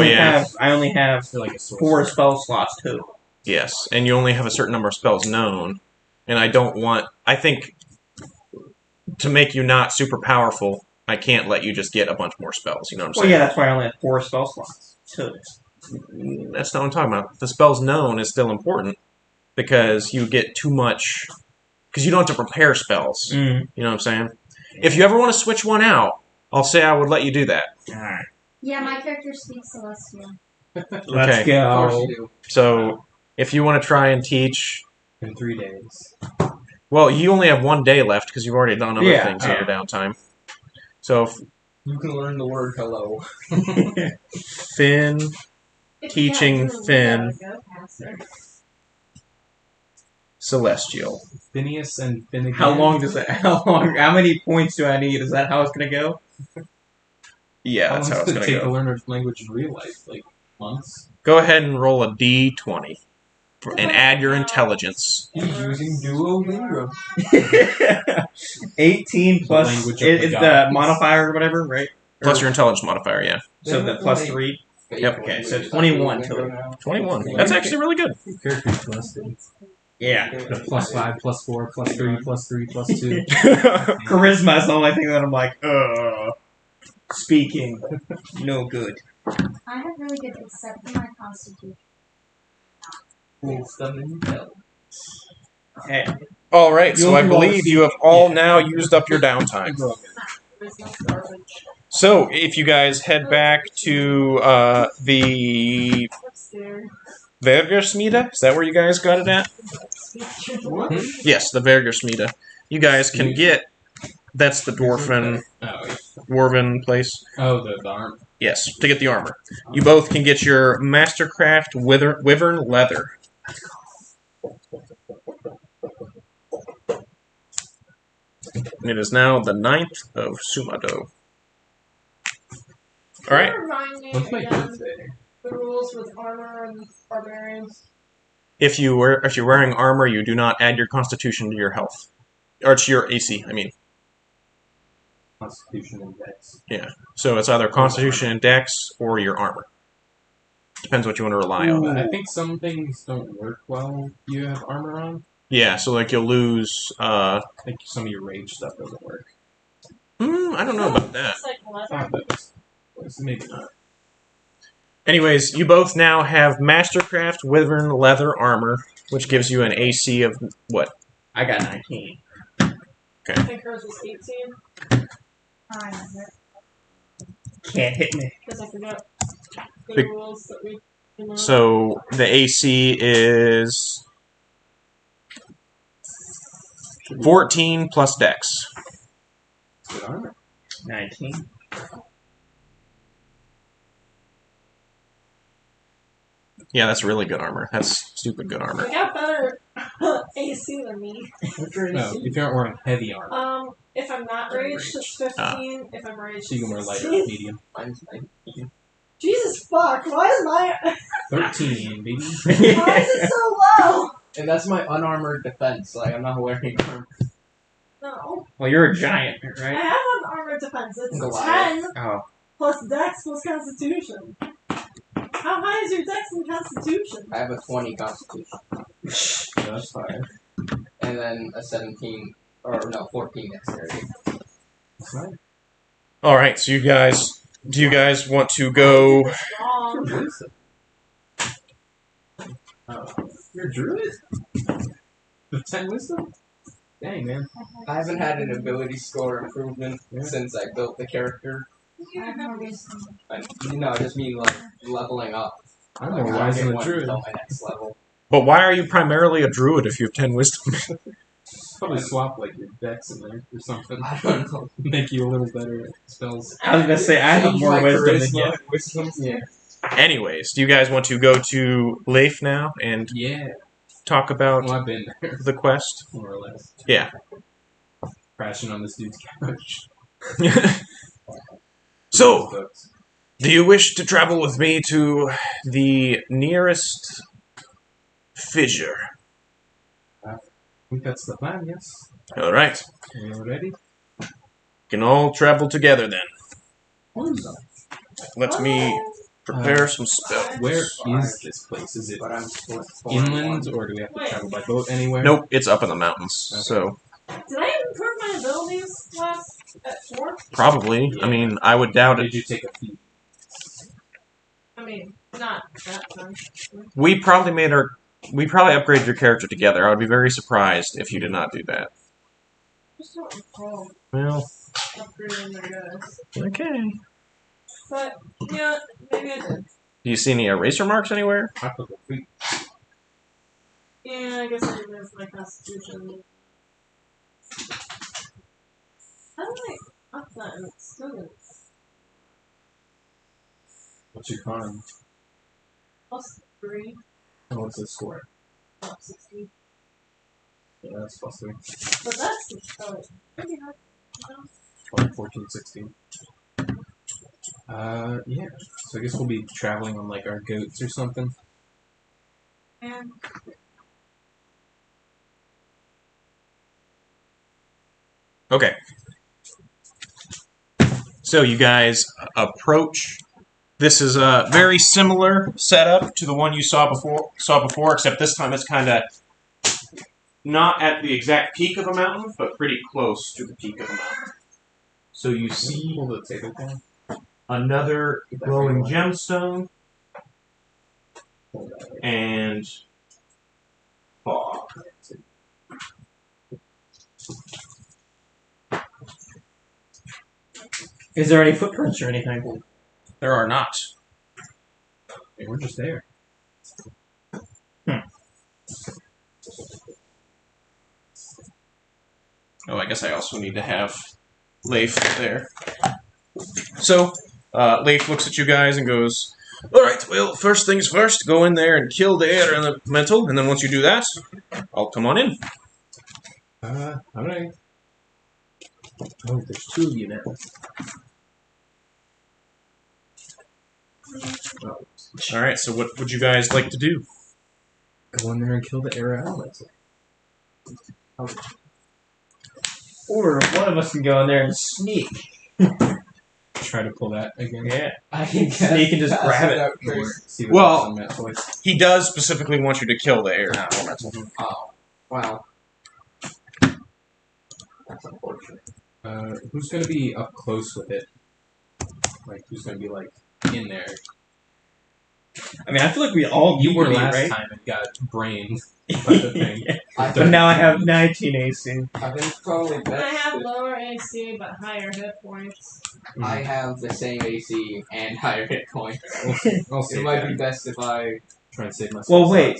only have They're like a source. 4 spell slots too. Yes, and you only have a certain number of spells known, and I don't want. I think to make you not super powerful, I can't let you just get a bunch more spells. You know what I'm Well, saying? yeah, that's why I only have 4 spell slots. So That's not what I'm talking about. The spells known is still important because you get too much. Because you don't have to prepare spells. You know what I'm saying? If you ever want to switch one out, I'll say I would let you do that. Alright. Yeah, my character speaks celestial. Let's Okay. Of course go. you do. So if you want to try and teach, In 3 days. well, you only have 1 day left because you've already done other Yeah. things in your downtime. So You can learn the word hello. Finn, If Teaching you got Finn. Druid, that would go faster. Celestial. Phineas and Finnegan. How long does that? How many points do I need? Is that how it's gonna go? Yeah, that's long how does it's it going take to to go. learn a language in real life? Like months? Go ahead and roll a d20 and add your intelligence. He's using Duolingo. 18 plus language of the is the gods. modifier or whatever, right? Plus Or- your intelligence modifier, yeah. so the plus 3. Yep. Okay, so 21 to 21. That's actually really good. Character's busted. Yeah. The +5, +4, +3, +3, +2. Charisma is the only thing that I'm like, speaking. No good. I have really good except for my constitution. Hey, All right, so You'll I do all the believe you have all yeah. now used up your downtime. Business garbage. So, if you guys head back to the Upstairs. Vergersmide, is that where you guys got it at? What? Yes, the Vergersmide. You guys can get. That's the dwarven, Oh, yeah. dwarven place. Oh, the arm. Yes, to get the armor. You both can get your Mastercraft Wyvern leather. It is now the 9th of Sumado. All right. Remind me What's my again birthday? the rules with armor and barbarians. If you're wearing armor, you do not add your Constitution to your health, or to your AC. I mean, Constitution index. so it's either Constitution and Dex or your armor. Depends what you want to rely on. I think some things don't work well if you have armor on. Yeah, so like you'll lose. I think some of your rage stuff doesn't work. I don't know about that. It's like leather. Maybe not. Anyways, you both now have Mastercraft Wyvern leather armor, which gives you an AC of what? I got 19. I think hers was 18 I remember. Can't hit me. because I forgot the Big- rules that we. So the AC is 14 plus Dex. Good armor. 19. Yeah, that's really good armor. That's stupid good armor. They got better AC than me. No, if you aren't wearing heavy armor, If I'm not raged, it's 15. If I'm raged, so you can wear it's lighter 16. medium. Mine's 19. Jesus fuck! Why is my 13, baby. why is it so low? And that's my unarmored defense. Like, I'm not wearing armor. No, Well, you're a giant, I right? have an armored defense. It's Goliath. 10 Oh. plus Dex plus Constitution. How high is your Dex and Constitution? I have a 20 constitution. That's fine. And then a 17, or no, 14 dexterity. That's fine. All right, so do you guys want to go? Wrong. You're a druid? With 10 wisdom? Dang, man. I haven't had an ability score improvement Yeah. since I built the character. I have more wisdom. I just mean like leveling up. I'm Like, more I wise get than a one druid. until my next level. But why are you primarily a druid if you have 10 wisdom? Probably swap like your decks in there or something. I don't know. Make you a little better at spells. I was gonna say I have Change more my wisdom than charisma, you. wisdom. Yeah. Anyways, do you guys want to go to Leif now and Yeah. talk about Well, I've been there, the quest? more or less. Yeah. Crashing on this dude's couch. So, do you wish to travel with me to the nearest fissure? I think that's the plan, yes. All right. Are you ready? Can all travel together then. Let me prepare some spells. Where is this place? Is it But I'm inland, or do we have to travel by boat anywhere? Nope, it's up in the mountains. Okay. So Did I improve my abilities last at 4? probably. Yeah. I mean, I would doubt Or it. did you take a feat? I mean, not that time. We probably upgraded your character together. I would be very surprised if you did not do that. Just don't recall Well, upgrading my guys. okay. But, yeah, maybe I did. Do you see any eraser marks anywhere? I took a feat. Yeah, I guess I did miss my constitution. How do I up that in students? What's your con? Plus 3, And what's the score? not 60. Yeah, that's plus 3. But that's pretty hard. You know? 12, 14, 16. Yeah. So I guess we'll be traveling on like our goats or something. And Okay. So you guys approach. This is a very similar setup to the one you saw before, except this time it's kind of not at the exact peak of a mountain, but pretty close to the peak of a mountain. So you see Pull the table down. another glowing gemstone and fog. Is there any footprints or anything? There are not. Hey, we're just there. Oh, I guess I also need to have Leif there. So, Leif looks at you guys and goes, "Alright, well, first things first, go in there and kill the air elemental, and then once you do that, I'll come on in." Alright. Oh, there's two of you now. Oh, Alright, so what would you guys like to do? go in there and kill the air elemental. Or one of us can go in there and sneak. Try to pull that again. Yeah. I can Sneak and just grab it. See what Well- else on that choice. He does specifically want you to kill the air elemental. Oh, wow. That's unfortunate. Who's gonna be up close with it? Like, who's gonna be like in there? I mean, I feel like we all You need were to be, last right? time and got brained by the thing. But now I have 19 AC. I think it's probably I best. have lower AC but higher hit points. I have the same AC and higher hit points. I'll It save might that. be best if I. Try and save myself. Well, wait.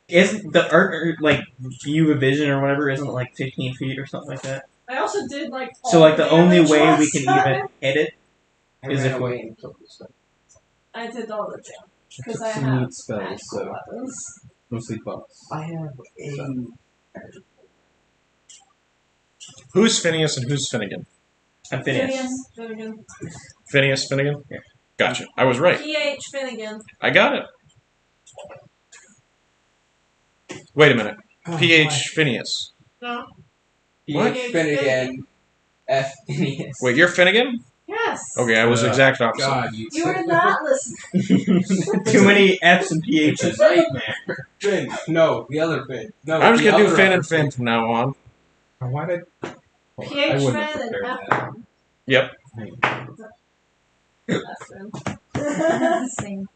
Isn't the like view of vision or whatever isn't it like 15 feet or something like that? I also did like. So all like the only damage way we last can time. even hit it I Is ran it- away and killed this thing. I did all the damage I because took I some have neat spells, magical so weapons. mostly buffs. I have a. Who's Phineas and who's Finnegan? I'm finished. Finnegan. Phineas Finnegan? Yeah. Gotcha. I was right. PH Finnegan. I got it. Wait a minute. PH Phineas. No. What? PH Finnegan. F Phineas. Wait, you're Finnegan? Yes. Okay, I was the exact opposite. God, you You were not listening. Too many F's and It's a PH's. nightmare. Finn. No, the other Finn. No, I'm just the gonna do other Finn other and Finn from now on. Why did? Oh, I PH wouldn't Finn have and prepared F that. Yep. That's Finn. Same.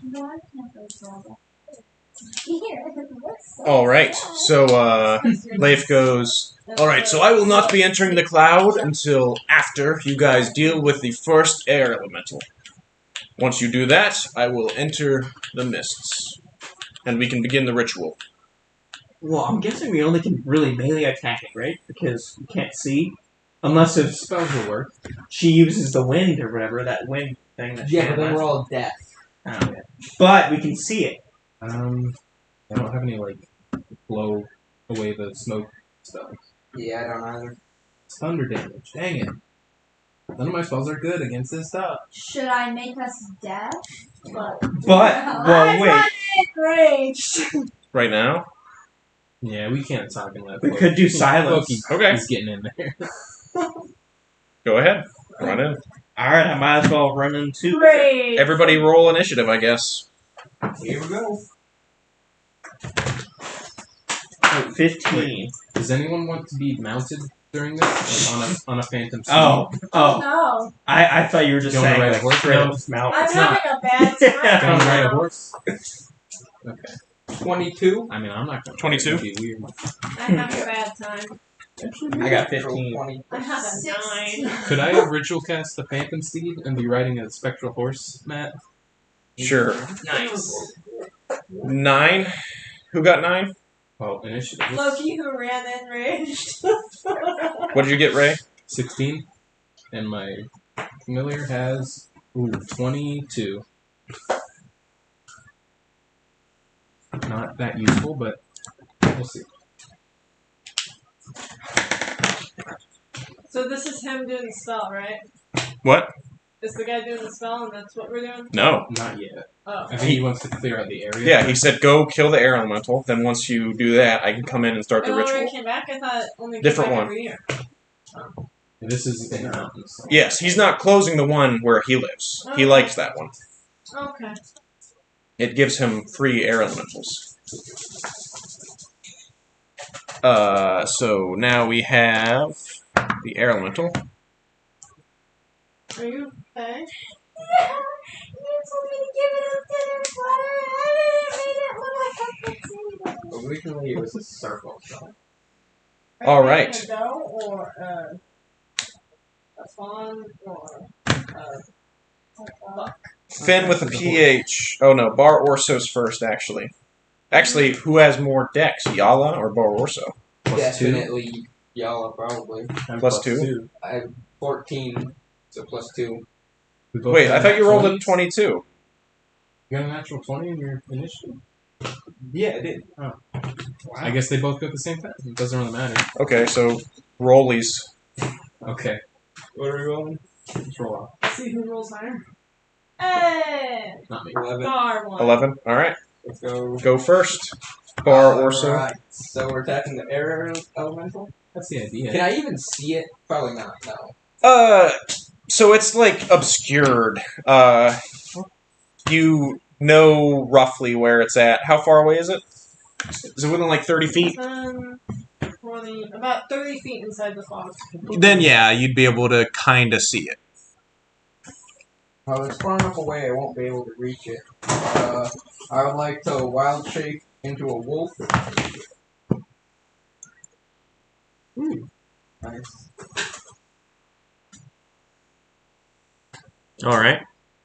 No, I can't go grab it. Here, what's that? Alright, so Leif goes, "Alright, so I will not be entering the cloud until after you guys deal with the first air elemental. Once you do that, I will enter the mists, and we can begin the ritual." Well, I'm guessing we only can really melee attack it, right? Because we can't see. Unless if Spells will work. she uses the wind or whatever, that wind thing that she Yeah, had but then we're last all deaf. time. But we can see it. I don't have any like blow away the smoke spells. Yeah, I don't either. It's thunder damage. Dang it. None of my spells are good against this stuff. Should I make us deaf? But, well, wait. Enraged. Right now? Yeah, we can't talk in that. We could do silence. Okay. He's getting in there. Go ahead. Run in. Alright, I might as well run into. Rage. Everybody roll initiative, I guess. Here we go. 15. Does anyone want to be mounted during this? Like on a phantom steed? Oh. No. I thought you were just You wanna saying ride a like, horse? straight No. up just mount. I'm It's having a bad time. Yeah. Can I ride a now. horse? Okay. 22. I mean, I'm not gonna. 22? It'd be weird. I'm having a bad time. I got 15. 20. I have a 16. 9. Could I ritual cast the phantom steed and be riding a spectral horse, Matt? Sure. Nice. 9? Who got 9? Well, initiative. Loki who ran enraged. What did you get, Ray? 16, and my familiar has 22. Not that useful, but we'll see. So this is him doing the spell, right? What? Is the guy doing the spell and that's what we're doing? No. Not yet. Oh. I think he wants to clear out the area. Yeah, he said go kill the air elemental. Then once you do that, I can come in and start the It already ritual. came back? I thought it only came Different back one. every year. This is in the mountains. So. Yes, he's not closing the one where he lives. He likes that one. Okay. It gives him free air elementals. So now we have the air elemental. Are you okay? You told me to give it up to their water. I didn't make it look like a Originally, it was a circle, so. Are All you right. making a doe or a fawn or a buck? Finn with a PH. Oh no, Bar Orso's first actually. Actually, who has more decks, Yala or Bar Orso? Definitely Yala, probably. Plus two? I have 14, so +2. We both Wait, got I thought you rolled a 20s? 22. You got a natural 20 in your initiative? Yeah, I did. Oh. I guess they both go at the same time. It doesn't really matter. Okay, so rollies. Okay. What are we rolling? Let's roll off. Let's see who rolls higher. Hey! Not me. 11. Bar one. 11. All right, Let's go. go first. Bar Orso. Alright, so we're attacking the air elemental. That's the idea. Can I even see it? Probably not, no. So it's like obscured. You know roughly where it's at. How far away is it? Is it within like 30 feet? 20, about 30 feet inside the fog. Then yeah, you'd be able to kind of see it. Well, it's far enough away I won't be able to reach it. I would like to wild shape into a wolf. Nice. All right.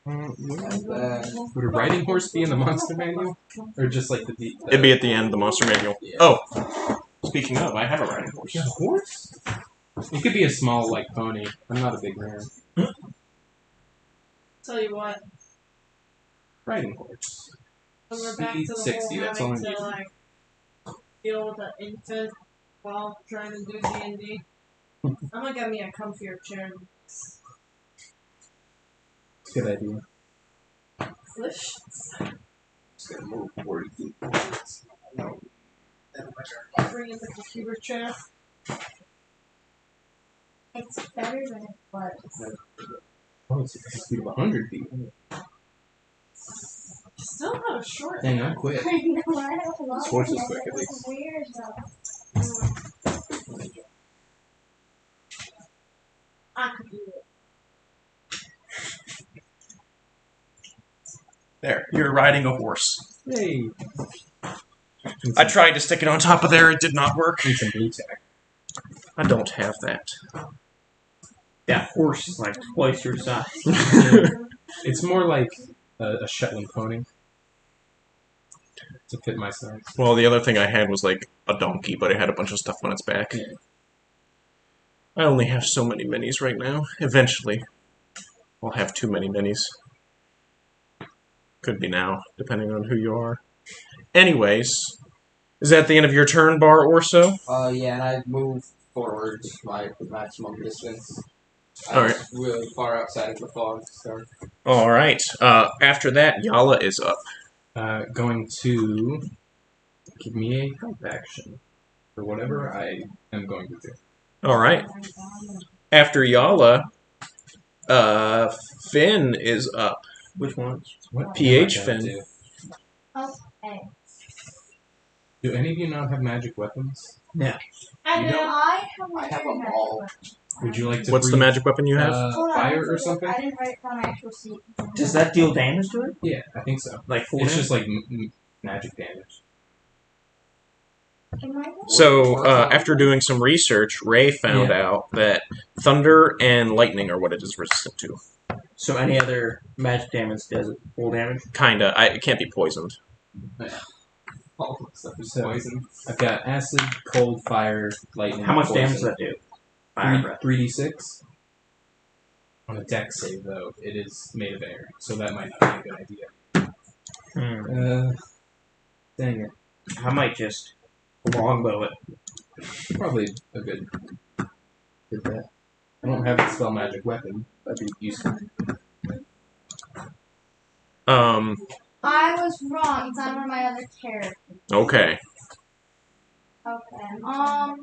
And Would a riding horse be in the monster manual? Or just like the It'd be at the end of the monster manual. Yeah. Oh, speaking of, I have a riding horse. You have a horse? It could be a small, like, pony. I'm not a big man. Tell you what, Riding horse. when we're back to the 60, whole that's all having I need. to like deal with an infant while trying to do D&D, I'm gonna get me a comfier chair. Good idea. Delicious. just gonna move 40 feet. No. Bring in the computer chair. It's better than it was. Oh, it's a speed of 100 feet. Still not a short. Dang, I'm quick. I know, I don't love This horse is it. quick, at It's least. weird though. I could do it. There, you're riding a horse. Yay! I tried to stick it on top of there. It did not work. Need some blue tack. I don't have that. That horse is like twice your size. It's more like a Shetland pony. To fit my size. Well, the other thing I had was like a donkey, but it had a bunch of stuff on its back. Yeah. I only have so many minis right now. Eventually, I'll have too many minis. Could be now, depending on who you are. Anyways, is that the end of your turn, Bar Orso? Yeah, and I moved forward my maximum distance. I Alright. was really far outside of the fog, so. All right. After that, Yala is up. Going to give me a help action for whatever I am going to do. All right. After Yala, Finn is up. Which ones? What PH am I gonna Finn. do? Okay. Do any of you not have magic weapons? I You know. I have I have a them all. Would you like to? What's the breathe, magic weapon you have? Hold on, fire I or something? I didn't write it down my actual seat. Does that deal damage to it? Yeah, I think so. Like full It's damage? just like magic damage. Am I So, after doing some research, Ray found out that thunder and lightning are what it is resistant to. So any other magic damage does it full damage? Kinda. It can't be poisoned. All the stuff is So- poison. I've got acid, cold, fire, lightning. How much poison. damage does that do? Fire breath. 3d6. On a dex save, though, it is made of air, so that might not be a good idea. Dang it. I might just longbow it. Probably a good bet. I don't have the spell magic weapon. That'd be useful. I was wrong. It's under my other character. Okay. Okay.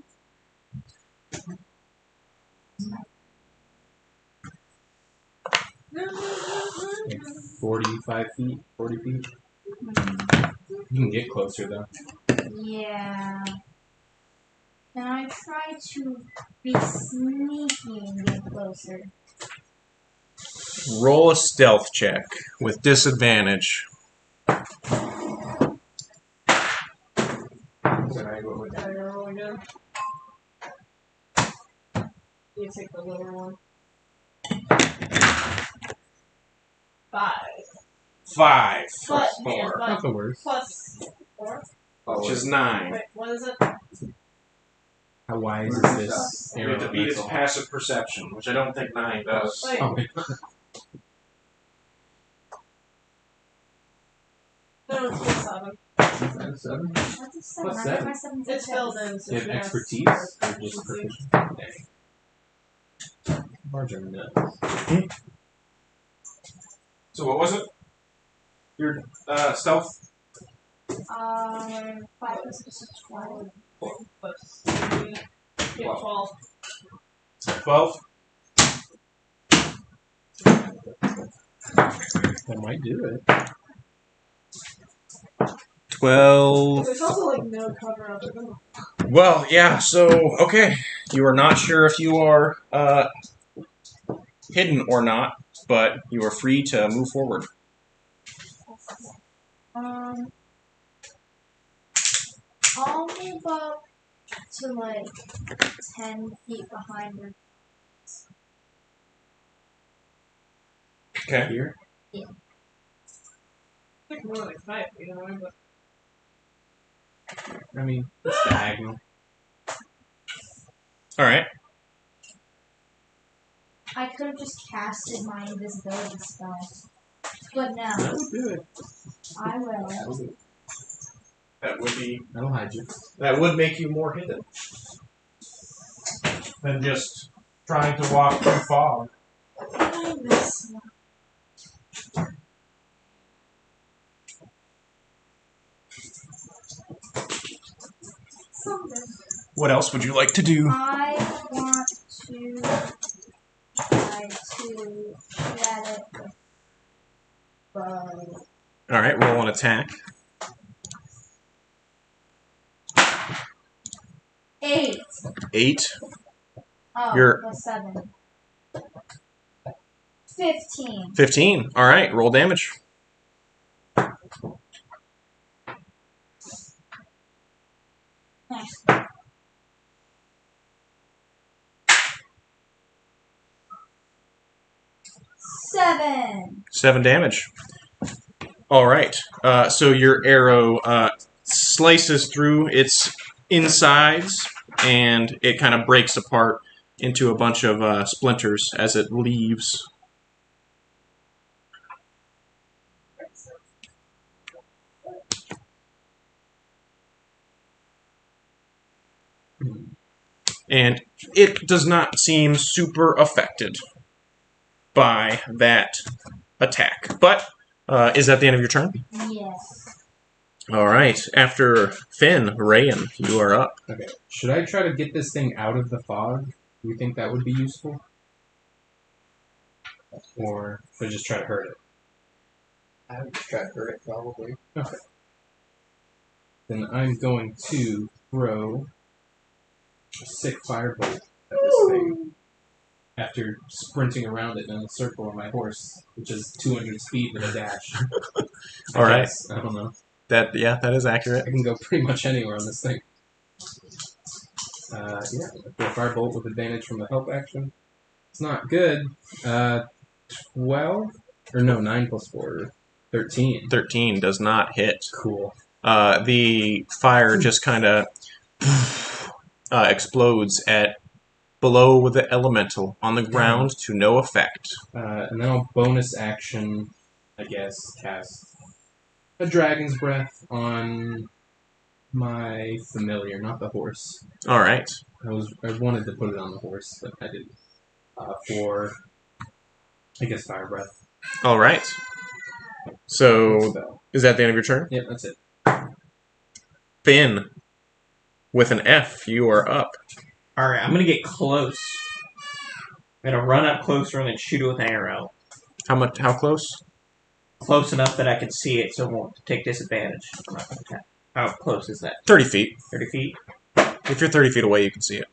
Like 45 feet, 40 feet. You can get closer though. Yeah. Can I try to be sneaky and get closer? Roll a stealth check with disadvantage. Gotta roll again. You take the lower one. 5. 5 for But, Thor, but Not the worst. plus 4. which is 9. Wait, what is it? How wise is this We have to arrow? beat its That's all. passive perception, which I don't think 9 does. Wait, Oh, no, it's plus 7. That's a 7. What's I got that? my 7 It's filled in. So you have she has expertise or just proficiency. proficiency? Dang. Larger nuts. So what was it? Your stealth? 5 plus 12. Plus 3. Yeah, 12. 12? That might do it. 12. There's also like no cover other than Well, yeah, so, okay. You are not sure if you are hidden or not, but you are free to move forward. I'll move up to like 10 feet behind her. Okay. Here? I think more like 5 feet away, but I mean, it's diagonal. Alright. I could have just casted my invisibility spell. But That no, would do it. I will. That'll do it. That would be. That'll hide you. That would make you more hidden than just trying to walk through fog. This something. What else would you like to do? I want to try to shoot at it with bow. Alright, roll an attack. 8. 8. Oh, You're- plus 7. 15. 15. Alright, roll damage. Nice. Seven. 7 damage. Alright, so your arrow slices through its insides, and it kind of breaks apart into a bunch of splinters as it leaves. And it does not seem super affected by that attack. But is that the end of your turn? Yes. All right. After Finn, Rayan, you are up. Okay. Should I try to get this thing out of the fog? Do you think that would be useful? Or should I just try to hurt it? I would try to hurt it, probably. Okay. Then I'm going to throw a sick firebolt at this thing. After sprinting around it in a circle on my horse, which is 200 speed with a dash. All right. I don't know. That is accurate. I can go pretty much anywhere on this thing. Yeah, I throw a firebolt with advantage from the help action. It's not good. 12? Or no, 9 plus 4. 13. 13 does not hit. Cool. The fire just kind of explodes at below the elemental on the ground to no effect. And then I'll bonus action, I guess, cast a Dragon's Breath on my familiar, not the horse. All right. I wanted to put it on the horse, but I didn't. For I guess fire breath. All right. So, is that the end of your turn? Yep, that's it. Finn, with an F, you are up. Alright, I'm gonna get close. I'm gonna run up closer and then shoot it with an arrow. How close? Close enough that I can see it so it won't take disadvantage. I'm not gonna attack. How close is that? 30 feet. 30 feet? If you're 30 feet away, you can see it.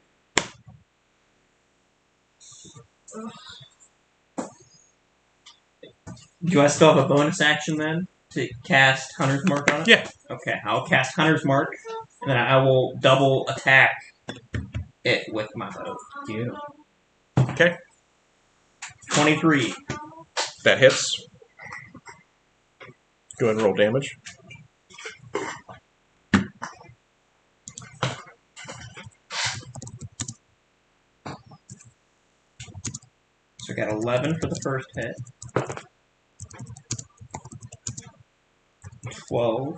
Do I still have a bonus action then to cast Hunter's Mark on it? Yeah. Okay, I'll cast Hunter's Mark, and then I will double attack it with my bow. Yeah. Okay. 23. That hits. Go ahead and roll damage. So I got 11 for the first hit. 12.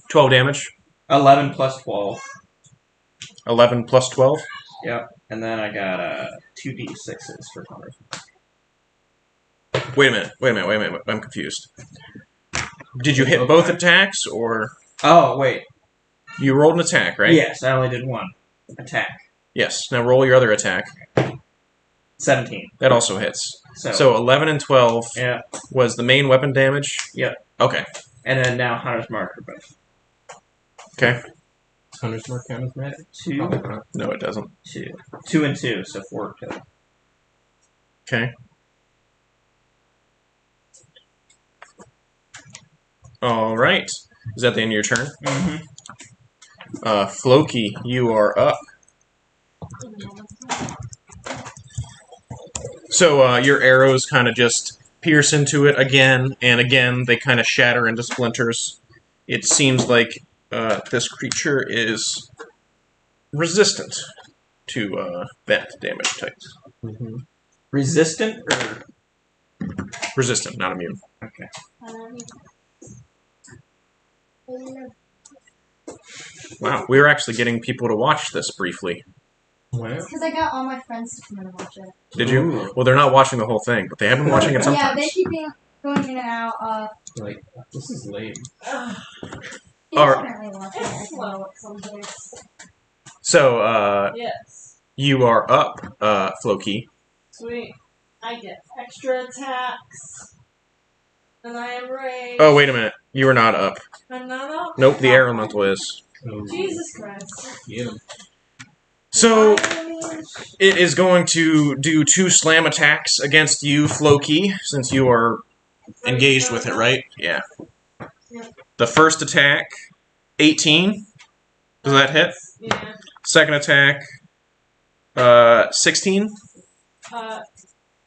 12 damage. 11 plus 12. 11 plus 12. Yep. And then I got 2d6s for Hunter's Mark. Wait a minute. I'm confused. Did you hit both attacks, or Oh, wait. you rolled an attack, right? Yes, I only did one attack. Yes. Now roll your other attack. 17. That also hits. So, So 11 and 12 yeah. was the main weapon damage? Yep. Okay. And then now Hunter's Mark for both. Okay. Hunter's Mark count as magic? 2, Probably not. No, it doesn't. 2. 2 and 2, so 4 total. Okay. All right. Is that the end of your turn? Mm-hmm. Floki, you are up. So your arrows kind of just pierce into it again and again. They kind of shatter into splinters. It seems like this creature is resistant to that damage type. Mm-hmm. Resistant or Resistant, not immune. okay? Wow, we were actually getting people to watch this briefly. Well, Because I got all my friends to come and watch it. Did you? Well, they're not watching the whole thing, but they have been watching it Yeah, sometimes. they keep going in and out. like, this is lame. He's Alright. apparently watching It's it. slow at some points. So, Yes. you are up, Floki. Sweet. I get extra attacks. And I am raged. Oh, wait a minute. You are not up. I'm not up. Nope, the elemental is. Oh, Jesus Christ. yeah. So, I mean, it is going to do 2 slam attacks against you, Floki, since you are engaged with it, right? Yeah. Yeah. The first attack, 18. Does that hit? Yeah. Second attack, 16.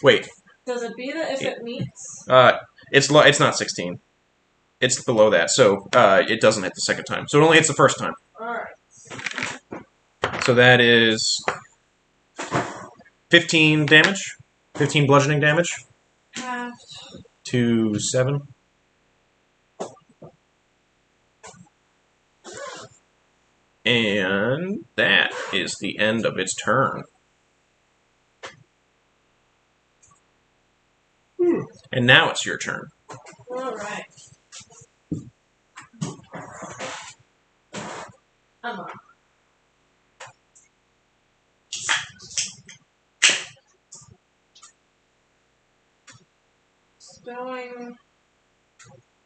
Wait, Does it beat it if it meets? it's not 16. It's below that, so it doesn't hit the second time. So it only hits the first time. Alright. So that is 15 damage, 15 bludgeoning damage Half. to 7. And that is the end of its turn. And now it's your turn. Alright. I'm up. Stowing.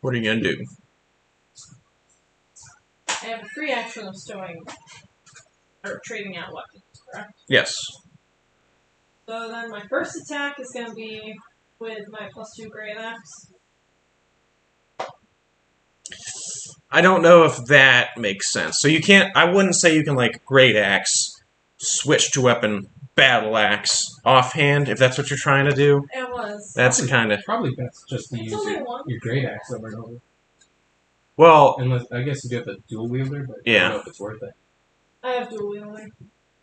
What are you going to do? I have a free action of stowing. Or trading out weapons, correct? Yes. So then my first attack is going to be with my +2 great axe. I don't know if that makes sense. So you can't, I wouldn't say you can, like, great axe, switch to weapon, battle axe, offhand, if that's what you're trying to do. It was. That's kind of, Probably best just to It's use only your, one. your great axe over and over. well, Unless, I guess you have the dual wielder, but I Yeah. don't know if it's worth it. I have dual wielding.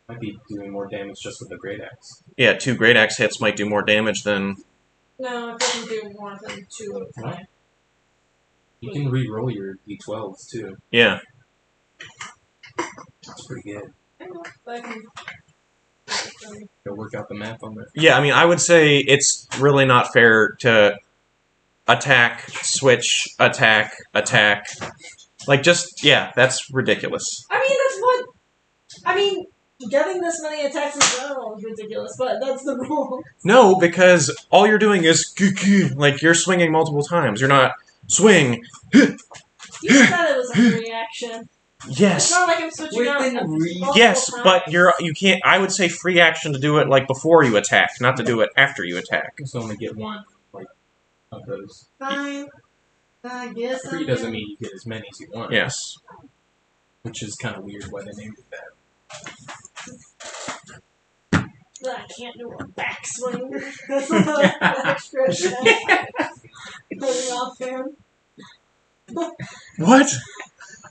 Might be doing more damage just with the great axe. yeah, 2 great axe hits might do more damage than, No, it doesn't do more than 2 at a time. You can re-roll your d12s too. yeah. That's pretty good. I know, but I can Go work out the math on that. Yeah, I mean, I would say it's really not fair to attack, switch, attack, attack. Like, just, yeah, that's ridiculous. I mean, that's what. I mean, getting this many attacks in general is ridiculous, but that's the rule. No, because all you're doing is, like, you're swinging multiple times. You're not swing. You said it was a reaction. It's Yes. not like I'm switching out. multiple Yes, times. but you can't. I would say free action to do it like before you attack, not to do it after you attack. Just only get one, like, of those. Fine. I guess. Free doesn't mean you get as many as you want. Yes. Which is kind of weird why they named it that. But I can't do a backswing. That's another extra attack. Putting off him. What?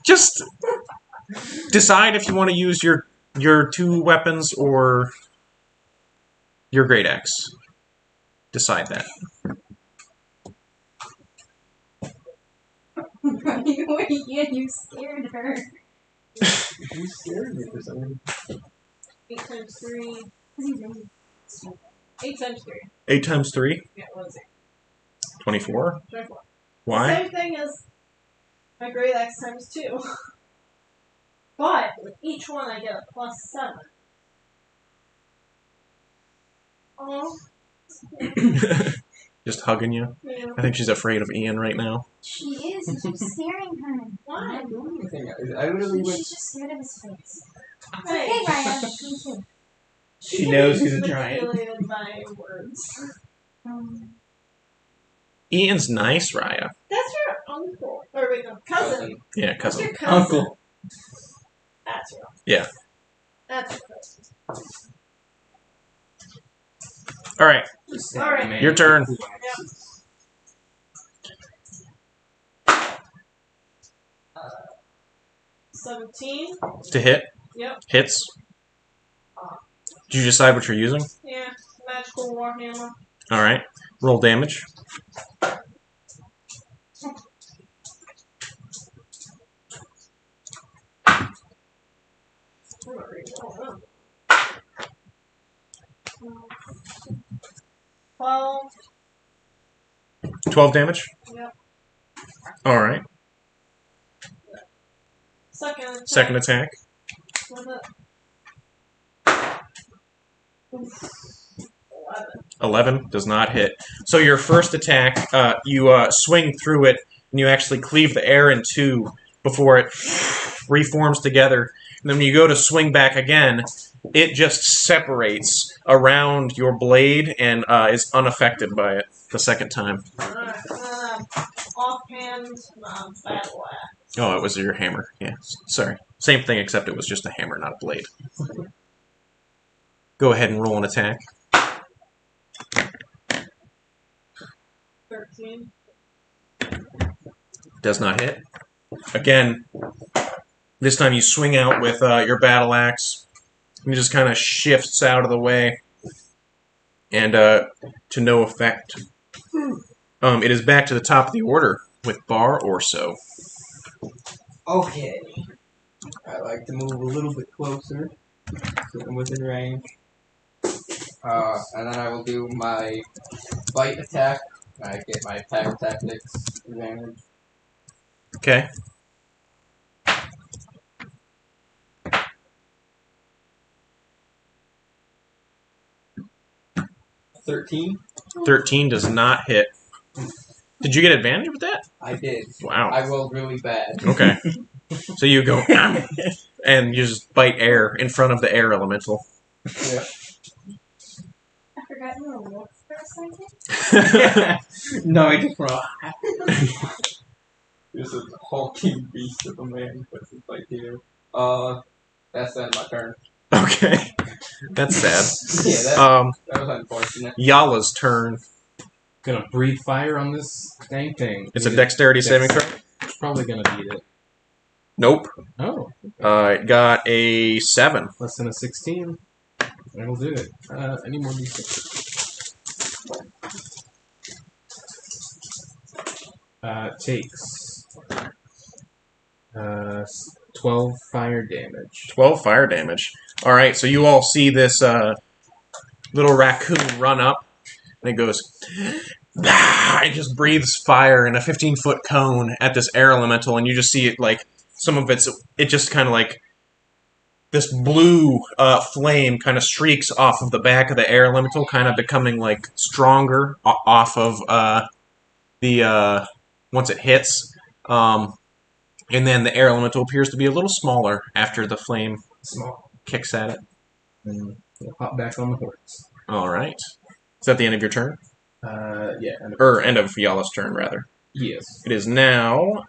Just decide if you want to use your 2 weapons or your great axe. Decide that. You scared her. You scared me for some reason. 8 times 3. 8 times 3. 8 times 3? Yeah, what is it? 24? 24. Why? Same thing as my great axe times 2. But with each one I get a +7. Oh. Just hugging you. Yeah. I think she's afraid of Ian right now. She is. And she's scaring her. I'm Why? not doing anything. I literally went. She's just scared of his face. It's Hey. okay, Ryan. Me too. She knows he's a giant. Manipulated by words. Ian's nice, Raya. That's your uncle. Or wait, no, cousin. Yeah, That's cousin. your cousin. Uncle. That's your uncle. Yeah. That's your cousin. All right, Alright. Man, your turn. Yep. 17. To hit. Yep. Hits. Did you decide what you're using? Yeah. Magical Warhammer. All right. Roll damage. I'm not reading all of them. 12. 12 damage. Yep. All right. Second attack. Second attack. With it. Oof. 11. 11 does not hit. So your first attack, you swing through it, and you actually cleave the air in two before it reforms together. And then when you go to swing back again, it just separates around your blade and is unaffected by it the second time. Alright. Offhand battle axe. Oh, it was your hammer. Yeah, sorry. Same thing, except it was just a hammer, not a blade. Go ahead and roll an attack. 13. Does not hit. Again, this time you swing out with your battle axe. And it just kind of shifts out of the way. And to no effect. It is back to the top of the order with Bar Orso. Okay. I like to move a little bit closer, so I'm within range. And then I will do my bite attack. I get my attack tactics advantage. Okay. 13. 13 does not hit. Did you get advantage with that? I did. Wow. I rolled really bad. Okay. So you go, and you just bite air in front of the air elemental. Yeah. I forgot you were a wolf for a second. No, I just roll. This is a hulking beast of a man, but it's like here. That's the end of my turn. Okay. That's sad. Yeah, that was unfortunate. Yala's turn. Gonna breathe fire on this dang thing. It's a dexterity saving throw. Probably gonna beat it. Nope. Oh, It got a 7. less than a 16. That'll do it. I need more d6. Takes 12 fire damage. 12 fire damage. All right, so you all see this little raccoon run up, and it goes, "Ah!" It just breathes fire in a 15-foot cone at this air elemental, and you just see it like some of it just kind of like this blue flame kind of streaks off of the back of the air elemental, kind of becoming like stronger off of the once it hits. And then the air elemental appears to be a little smaller after the flame Small. kicks at it. And we'll hop back on the horse. All right. Is that the end of your turn? Yeah. Or end of Yala's turn, rather. Yes. It is now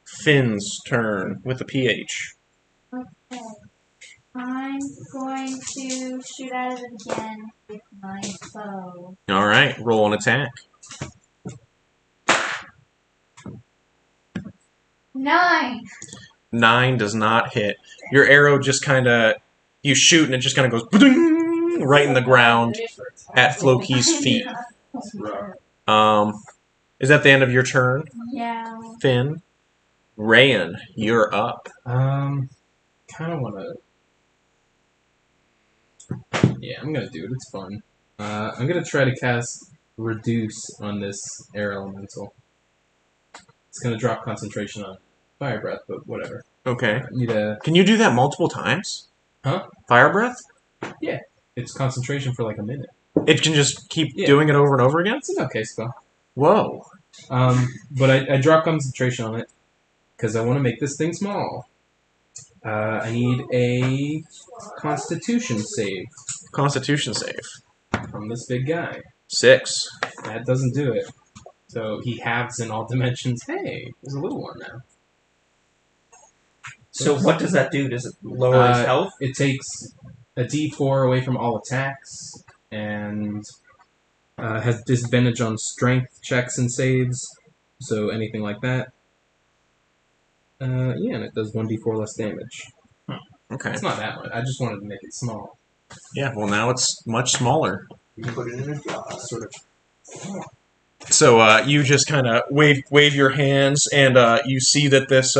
Finn's turn with the PH. Okay. I'm going to shoot at it again with my bow. All right. Roll an attack. 9! 9 does not hit. Your arrow just kind of... You shoot, and it just kind of goes ba-ding, right in the ground at Floki's feet. Is that the end of your turn, Yeah. Finn? Rayan, you're up. Kind of want to... Yeah, I'm going to do it. It's fun. I'm going to try to cast Reduce on this air elemental. It's going to drop concentration on Fire Breath, but whatever. Okay. Need a... Can you do that multiple times? Huh? Fire breath? It's concentration for like a minute. It can just keep Yeah. doing it over and over again? It's an okay spell. Whoa. But I drop concentration on it because I want to make this thing small. I need a Constitution save Constitution save. from this big guy. 6. That doesn't do it. So he halves in all dimensions. Hey, there's a little one now. So what does that do? Does it lower his health? It takes a D4 away from all attacks and has disadvantage on strength checks and saves. So anything like that. Yeah, and it does 1d4 less damage. Okay. It's not that much. I just wanted to make it small. Yeah, well now it's much smaller. You can put it in a jar. Sort of. So you just kind of wave your hands, and you see that this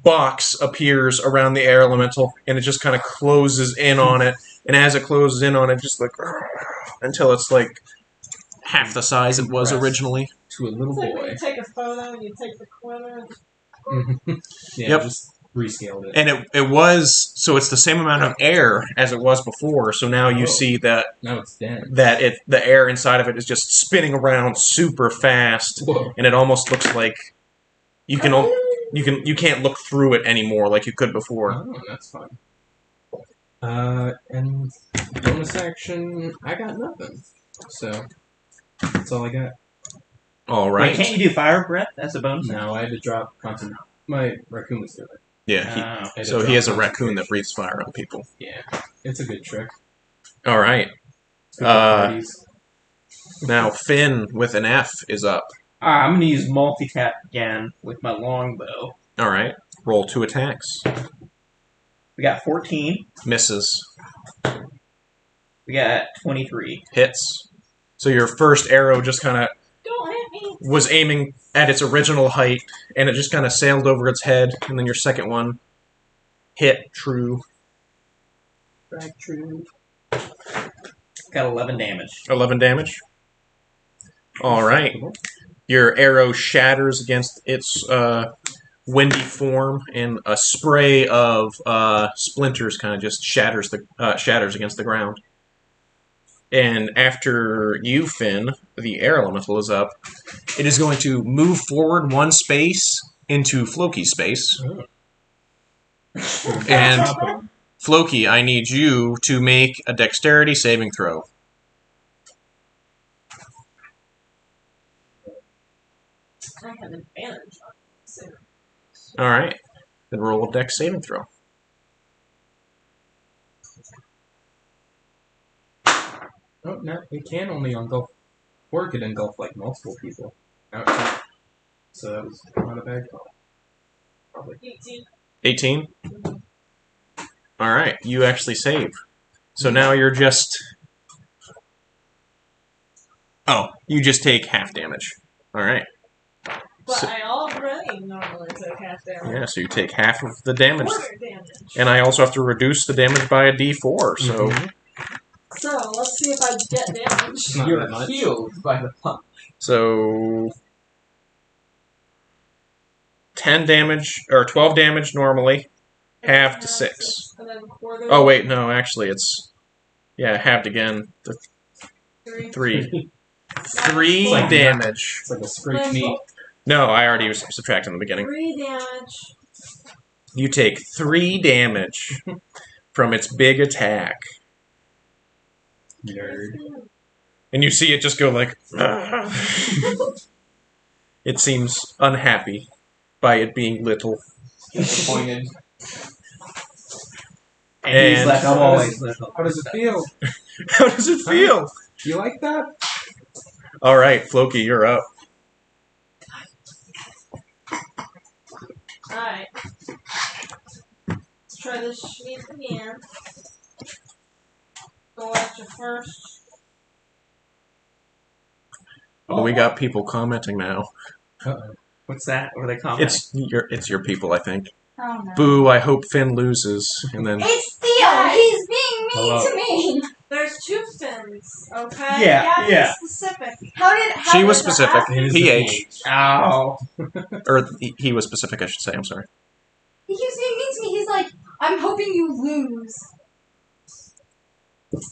box appears around the air elemental, and it just kind of closes in on it. And as it closes in on it, just like until it's like half the size it was originally. To a little It's like when boy. you take a photo and you take the corner. Yeah, Yep. just rescaled it. And it was so it's the same amount of air as it was before. So now you see that Now it's dead. the air inside of it is just spinning around super fast, Whoa. and it almost looks like you can't look through it anymore like you could before. Oh, that's fun. And bonus action, I got nothing. So that's all I got. All Wait, right. can't you do fire breath as a bonus? Now I had to drop concentration. My raccoon was doing it. Yeah. Oh. I had to So he drop has a raccoon concentration. that breathes fire on people. Yeah, it's a good trick. All right. It's good for parties. Now Finn with an F is up. I'm gonna use multi-tap again with my longbow. All right. Roll 2 attacks. We got 14. Misses. We got 23. Hits. So your first arrow just kind of Don't hit me! was aiming at its original height, and it just kind of sailed over its head, and then your second one hit true. Back true. Got 11 damage. 11 damage. All right. Your arrow shatters against its windy form, and a spray of splinters kind of just shatters against the ground. And after you, Finn, the air elemental is up. It is going to move forward 1 space into Floki's space. And Floki, I need you to make a dexterity saving throw. I have advantage on this. All right. Then roll a dex saving throw. Oh, no, it can only engulf, or it could engulf like multiple people. Outside. So that was not a bad call. Probably. 18. 18? All right. You actually save. So now you're just... Oh, you just take half damage. All right. But So- I already normally took half half damage. Yeah, so you take half of the damage. Quarter damage. And I also have to reduce the damage by a d4, so... So, let's see if I get damage. It's not that You're much. healed by the pump. So... 10 damage, or 12 damage normally, half to 6. And then quarter. Oh, wait, no, actually it's... Yeah, halved again. The 3. 3. It's 3 like damage. It's like a screech knee. No, I already was subtracting in the beginning. 3 damage. You take 3 damage from its big attack. Nerd. And you see it just go like... It seems unhappy by it being little. Disappointed. And he's And- like, I'm always little. How does it feel? How does it feel? You like that? All right, Floki, you're up. Alright. Let's try this sheet again. Go at you first. Oh, we got people commenting now. What's that? What are they commenting? It's your people, I think. Oh no. Boo! I hope Finn loses, and then It's Theo! He's being mean Hello. to me! There's 2 fins, okay? Yeah, You gotta yeah. be specific. How she did was that specific. happen? It is PH, Ow. or he was specific, I should say. I'm sorry. He keeps being mean to me. He's like, I'm hoping you lose.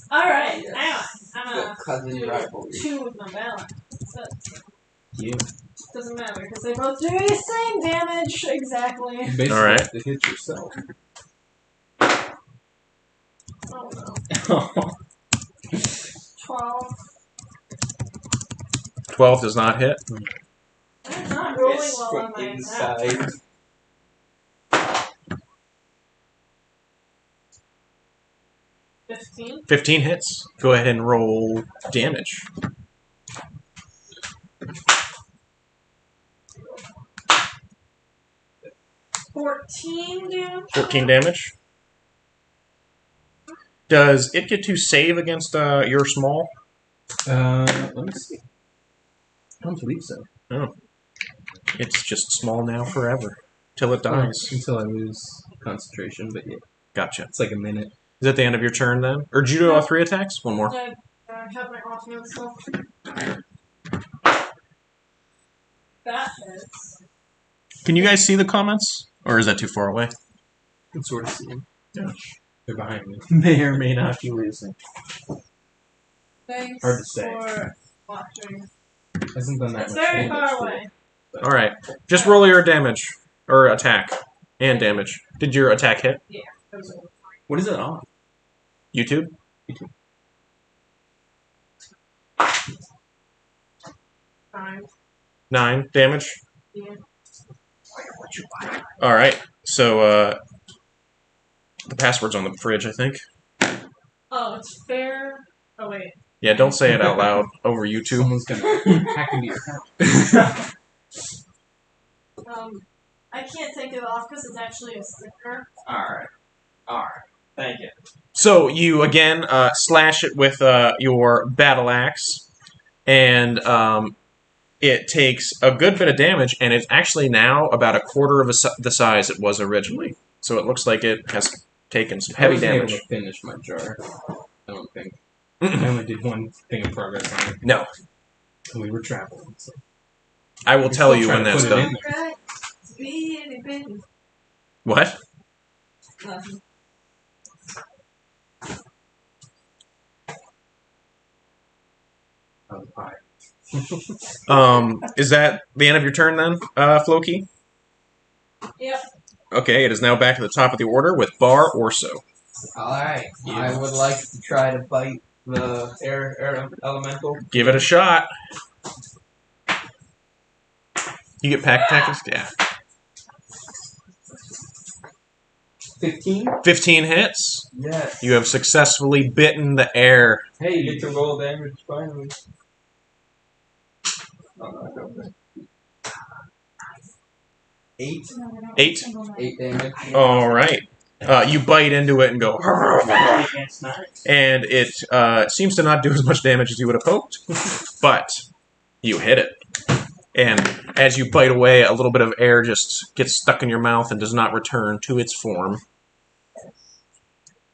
Alright, Yes. hang on. I'm The gonna cousin do rivalry. 2 with my balance. So, Yeah. doesn't matter, because they both do the same damage, exactly. You basically All right. have to hit yourself. Oh no. 12. 12 does not hit. I'm not rolling Miss well from on my inside. attack. 15. 15 hits. Go ahead and roll damage. 14 damage. 14 damage. Does it get to save against your small? Let me see. I don't believe so. It's just small now forever. Till it dies. Until I lose concentration, but yeah, Gotcha. it's like a minute. Is that the end of your turn then? Or did you do all 3 attacks? One more. I have my ultimate stuff. That hits. Can you guys see the comments? Or is that too far away? I can sort of see them. Yeah. They're behind me. May or may not be losing. Thanks Hard to say. for watching. Hasn't done that It's much very damage far to away. it. Alright. Just roll your damage. Or attack. And damage. Did your attack hit? What is it on? YouTube? 5. 9 damage. Yeah. Alright. So, the password's on the fridge, I think. Oh, it's fair. Oh, wait. Yeah, don't say it out loud over YouTube. Someone's gonna hack into your account. I can't take it off because it's actually a sticker. Alright. Alright. Thank you. So you again slash it with your battle axe, and it takes a good bit of damage, and it's actually now about a quarter of the size it was originally. So it looks like it has taken some I heavy wasn't able damage. to finish my jar. I don't think. I only did one thing of progress on it. No, And we were traveling. So. I will We're tell still you trying when to that's put it done. in there. Right. It's really big. What? Nothing. Hi. Is that the end of your turn then, Floki? Yep. Okay, it is now back to the top of the order with Bar Orso. Alright. I would like to try to bite the air elemental. Give it a shot. You get pack tactics? Yeah. 15? 15 hits. Yes. You have successfully bitten the air. Hey, you get to roll damage finally. Oh, no, I don't think. 8? 8. 8 damage. All right. You bite into it and go, and it seems to not do as much damage as you would have hoped, but you hit it. And as you bite away, a little bit of air just gets stuck in your mouth and does not return to its form.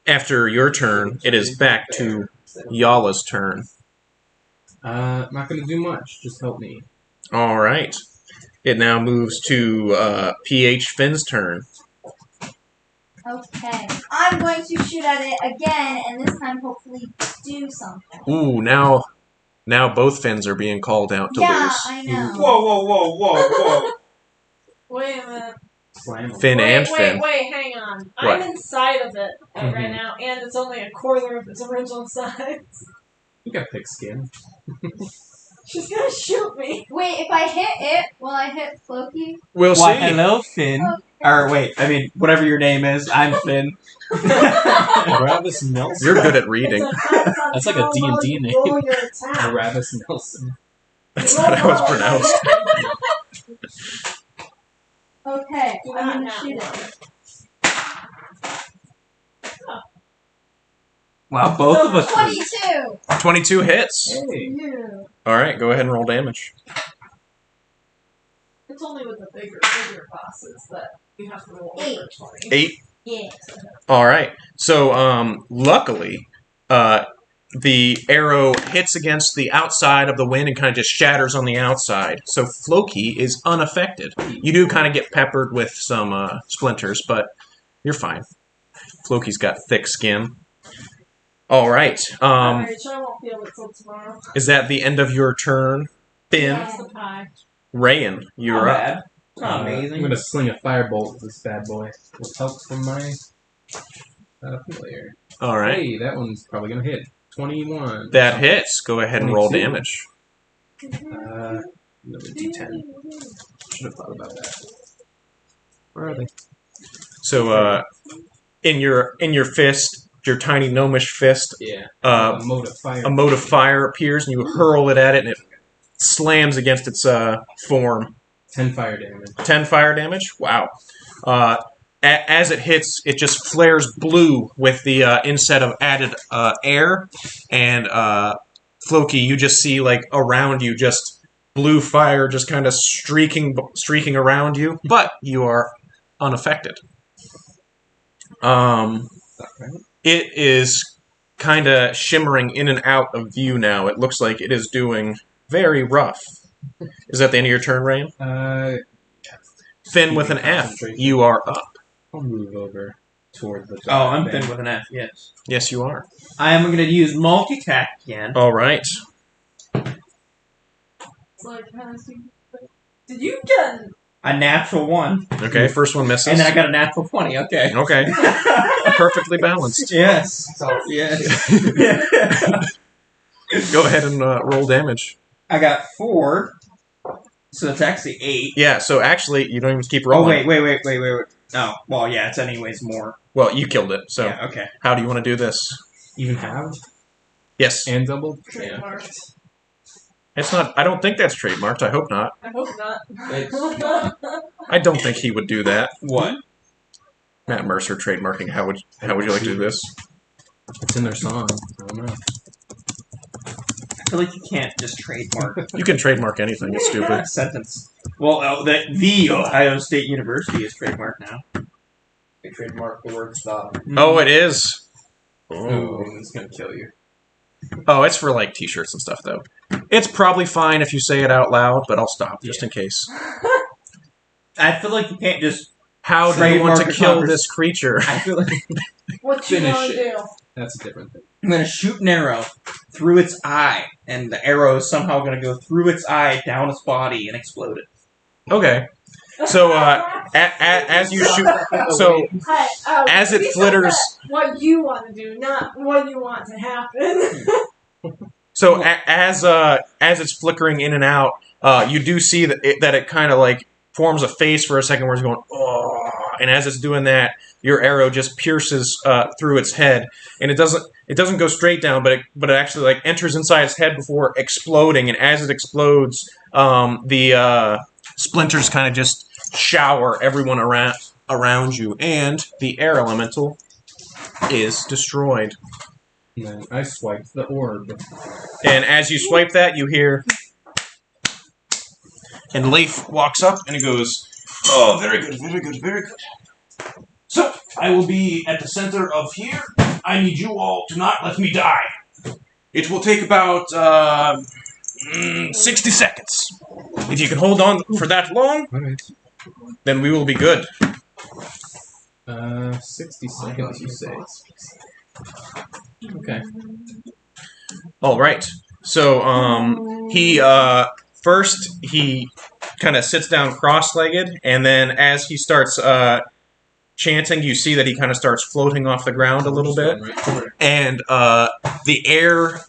After your turn, it is back to Yala's turn. Not gonna do much. Just help me. All right. It now moves to PH Finn's turn. Okay. I'm going to shoot at it again, and this time hopefully do something. Ooh, now both Finns are being called out to Yeah, lose. I know. Whoa. Wait a minute. Slam 'em. Finn and Finn. Wait, hang on. What? I'm inside of it Mhm. right now, and it's only a quarter of its original size. You got thick skin. She's gonna shoot me. Wait, if I hit it, will I hit Floki? We'll Why, see. hello, Finn. Okay. Or wait, I mean, whatever your name is, I'm Finn. Barabbas Nelson. You're good at reading. That's like a D&D name. Roll your attack. Barabbas Nelson. That's not how it's pronounced. Okay, Do I'm not gonna have shoot one. it. Wow, both of us. 22! 22 hits. Hey. Yeah. All right, go ahead and roll damage. It's only with the bigger bosses that you have to roll over 8. 20. 8. Yeah. All right. So, luckily, the arrow hits against the outside of the wind and kind of just shatters on the outside. So Floki is unaffected. You do kind of get peppered with some splinters, but you're fine. Floki's got thick skin. All right. Alright, so I won't feel it till tomorrow. Is that the end of your turn, Finn? That's the pie. Rayan, you're Not up. bad. Not amazing. I'm gonna sling a firebolt at this bad boy with help from my player. All right. Hey, that one's probably gonna hit. 21. That hits. Go ahead and roll 22. damage. Another D10. Should have thought about that. Where are they? So, in your fist, your tiny gnomish fist, Yeah. uh, A mode of fire. a mote of fire appears, and you hurl it at it, and it slams against its form. 10 fire damage. 10 fire damage? Wow. As it hits, it just flares blue with the inset of added air, and Floki, you just see, like, around you, just blue fire just kind of streaking around you, but you are unaffected. It is kind of shimmering in and out of view now. It looks like it is doing very rough. Is that the end of your turn, Rain? Finn with an F. You are up. I'll move over toward the Oh, I'm band. Finn with an F, yes. Yes, you are. I am going to use multi-attack again. All right. It's like, did you get A natural 1. Okay, first one misses. And then I got a natural 20, okay. Okay. Perfectly balanced. Yes. So, Yes. Go ahead and roll damage. I got 4. So that's actually 8. Yeah, so actually, you don't even keep Oh, rolling. wait. Oh, well, yeah, it's anyways more. Well, you killed it, so Yeah, okay. how do you want to do this? Even halved Yes. and doubled? Yeah. trademarked? It's not. I don't think that's trademarked. I hope not. I hope not. It's I don't think he would do that. What? Matt Mercer trademarking. How would you like to do this? It's in their song. I don't know. I feel like you can't just trademark You can trademark anything. It's stupid. that sentence. Well, the Ohio State University is trademarked now. they trademark the word stop. Oh, it is. Ooh, Oh. it's gonna kill you. Oh, it's for like t-shirts and stuff though. It's probably fine if you say it out loud, but I'll stop just in case. I feel like you can't just. How do you want to Trademark a kill convers- this creature? I feel like What you Finish want to it. do? That's a different thing. I'm gonna shoot an arrow through its eye, and the arrow is somehow gonna go through its eye, down its body, and explode it. Okay. So as you shoot, so Hey, as it we said flitters, that what you want to do, not what you want to happen. so as it's flickering in and out, you do see that it kind of like forms a face for a second where it's going, oh, and as it's doing that, your arrow just pierces through its head, and it doesn't go straight down, but it actually like enters inside its head before exploding, and as it explodes, the splinters kind of just shower everyone around you, and the air elemental is destroyed. And then I swiped the orb. And as you swipe that, you hear And Leif walks up and he goes, "Oh, very good, very good, very good. So, I will be at the center of here. I need you all to not let me die. It will take about 60 seconds. If you can hold on for that long, Alright. then we will be good." 60 seconds, you say? Okay. All right. So, he first he kind of sits down cross-legged, and then as he starts chanting, you see that he kind of starts floating off the ground a little bit, and the air,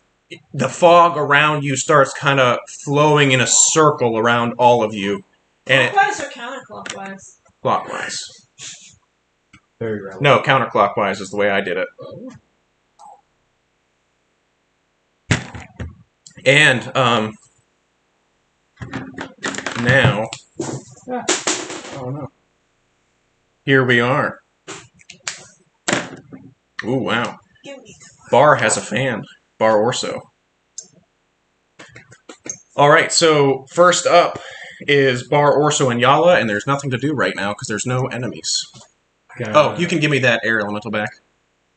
the fog around you starts kind of flowing in a circle around all of you, and it, Clockwise or counterclockwise? clockwise. Very relevant. No, counterclockwise is the way I did it. And now Oh no. here we are. Ooh, wow. Give me. Bar has a fan. Bar Orso. Alright, so first up is Bar Orso and Yala, and there's nothing to do right now because there's no enemies. Oh, you can give me that air elemental back.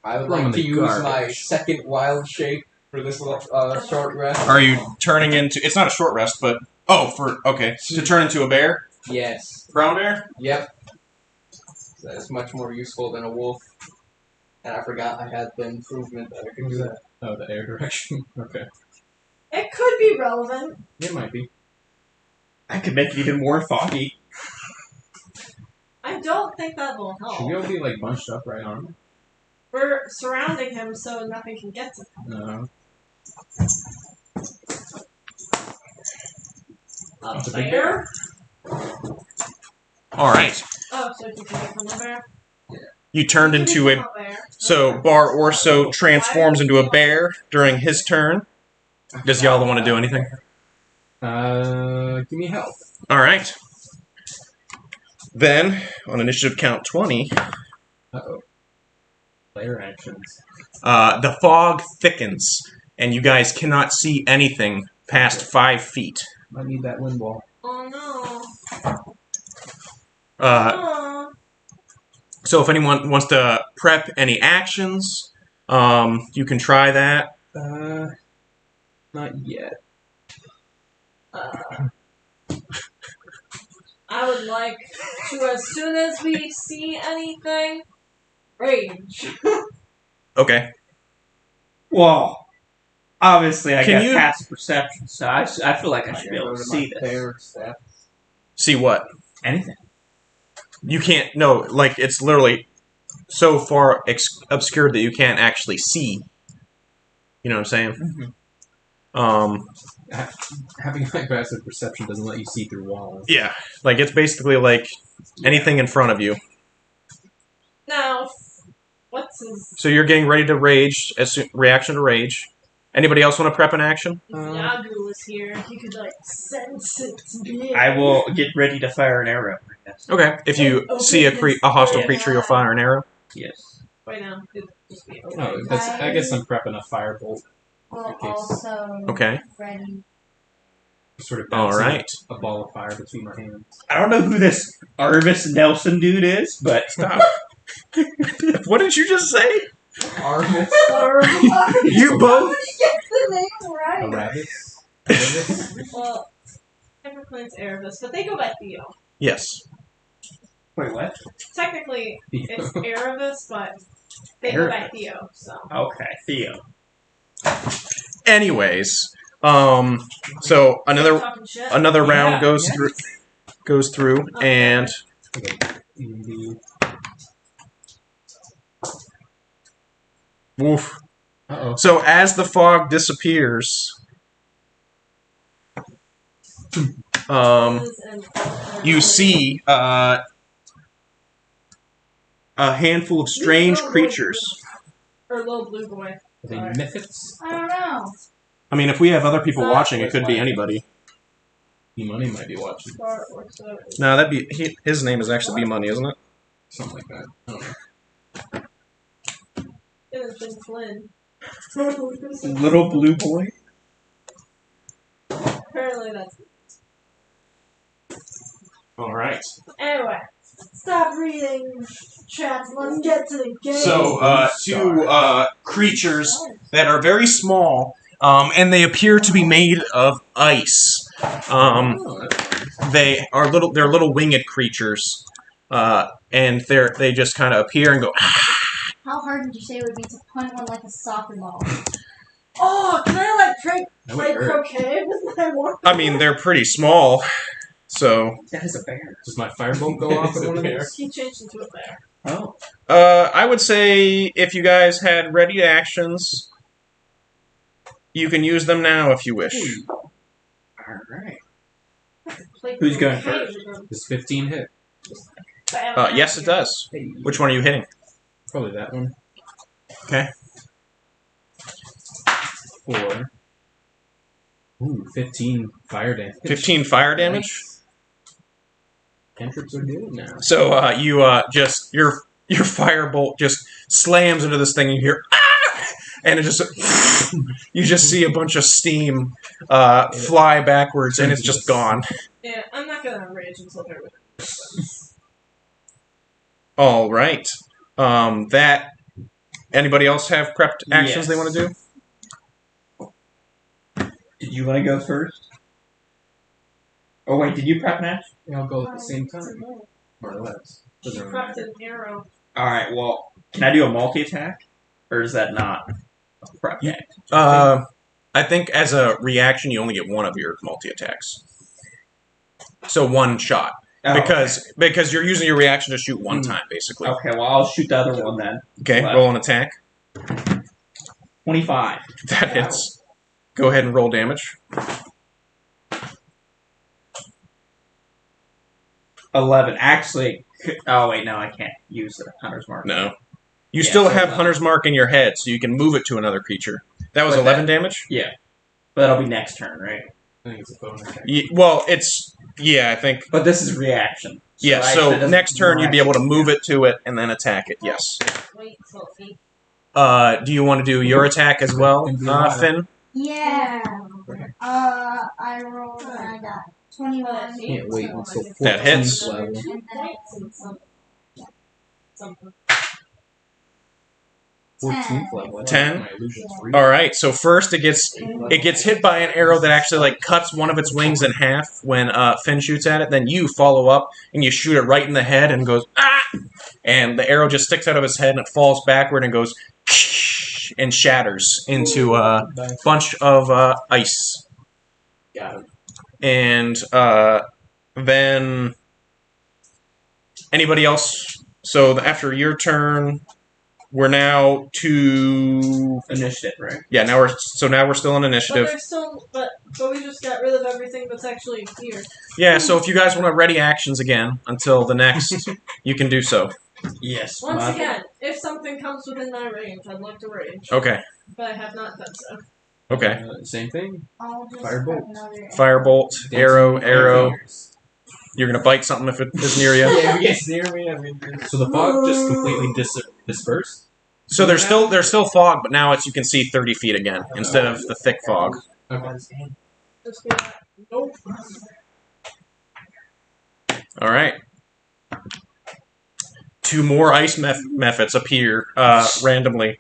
I would Throw 'em like in to the use garbage. my second wild shape for this short rest. Are you turning into... It's not a short rest, but... Oh, okay. To turn into a bear? Yes. Brown bear? Yep. That is much more useful than a wolf. And I forgot I had the improvement that I could do that. Oh, the air direction. Okay. It could be relevant. It might be. I could make it even more foggy. I don't think that will Should we help. all be like bunched up right on him? We're surrounding him so nothing can get to him. No. A It's a big bear? Alright. Oh, so you can become a bear? You turned You can into a... become bear. So Bar Orso transforms into a bear during his turn. Does Yala want to do anything? Give me health. Alright. Then, on initiative count 20, Uh-oh. Player actions. the fog thickens, and you guys cannot see anything past 5 feet. Might need that wind wall. Oh no. Uh, so if anyone wants to prep any actions, you can try that. Not yet. I would like to, as soon as we see anything, rage. Okay. Well, obviously I Can got you- passive perception, so I feel like I should be able to see this. Fair stuff. See what? Anything. You can't... No, like, it's literally so far obscured that you can't actually see. You know what I'm saying? Having like passive perception doesn't let you see through walls. Yeah. Like, it's basically like anything in front of you. Now, what's his... So you're getting ready to rage, reaction to rage. Anybody else want to prep an action? If Yagu was here, he could, like, sense its being. I will get ready to fire an arrow. Yes. Okay. If you see a hostile Yes. creature, you'll fire an arrow. Yes. Right now, it'd just be okay. Oh, that's, I guess I'm prepping a firebolt. Will Okay. also Okay. ready. Sort of All bouncing right. a ball of fire between my hands. I don't know who this Arvis Nelson dude is, but Stop. What did you just say? Armis. You both. Get the name A right. rabbit? Well, technically it's Erebus, but they go by Theo. Yes. wait, what? Technically, it's Erebus, but they go by Theo, so. Okay, Theo. Anyways, so another Talking shit. round Yeah, goes yeah. through, and Indeed. woof. Uh-oh. So as the fog disappears, you see a handful of strange creatures. Or little blue boy. Are they mythics? I don't know. I mean, if we have other people watching, it could be anybody. E-Money might be watching. Or so. No, that'd be his name is actually B Money, isn't it? Something like that. I don't know. It has been Flynn. Little blue boy. Apparently that's. All right. Anyway, stop reading chats. Let's get to the game. So, two creatures that are very small, and they appear to be made of ice. They are little. They're little winged creatures, and they just kind of appear and go. How hard did you say it would be to punt one like a soccer ball? Oh, can I play That would hurt. croquet with my one? I mean, they're pretty small, so. That is a bear. Does my firebolt go off at one of these? He changed into a bear. Oh. I would say if you guys had ready actions, you can use them now if you wish. Alright. Play Who's going croquet first? with him. Does 15 hit? Bam. Yes, it does. Which one are you hitting? Probably that one. Okay. 4. Ooh, 15 fire damage. 15 fire damage. Cantrips are good now. So you just your firebolt just slams into this thing and you hear and it just you just see a bunch of steam fly backwards and it's just gone. Yeah, I'm not gonna rage until they're with him. All right. That anybody else have prepped actions Yes. they want to do? Did you want to go first? Oh wait, did you prep an action? They all go at the same time, more or less. She Doesn't really prepped matter. an arrow. Alright, well, can I do a multi-attack? Or is that not a prep action? I think as a reaction you only get one of your multi attacks. So one shot. Oh, Because you're using your reaction to shoot one time basically. okay, well, I'll shoot the other one then. Okay, Wow. roll an attack. 25. That hits. Go ahead and roll damage. 11. Actually, oh wait, no, I can't use the Hunter's Mark. No. You Yeah, still so have no. Hunter's Mark in your head, so you can move it to another creature. That was But 11 damage? Yeah. But that'll be next turn, right? I think it's a bonus attack. Well, it's... Yeah, I think... But this is reaction. Yeah, actually so it doesn't- next turn you'd be able to actually- move it to it and then attack it, yes. Wait till he. Do you want to do your attack as well, Finn? Yeah. I rolled and I got 21. Can't wait until 14th That hits. level. And then Points and something. 14th level. I 10? think my illusion's free. Alright, so first it gets hit by an arrow that actually cuts one of its wings in half when Finn shoots at it. Then you follow up and you shoot it right in the head and goes ah, and the arrow just sticks out of his head and it falls backward and goes and shatters into a bunch of ice. Got him. And then anybody else? So after your turn, we're now to Initiative, right? now we're still in But initiative. there's still, but we just got rid of everything that's actually here. Yeah, so if you guys want to ready actions again until the next, you can do so. Yes. Once my- again, if something comes within my range, I'd like to rage, Okay. but I have not done so. Okay. Same thing. I'll just Firebolt. put another. Firebolt, arrow. You're gonna bite something if it is near you. Yeah, if it gets near me, I mean. So the fog just completely dispersed? So there's still fog, but now you can see 30 feet again instead of the thick fog. Okay. Just be like, nope. All right. Two more ice methods appear randomly.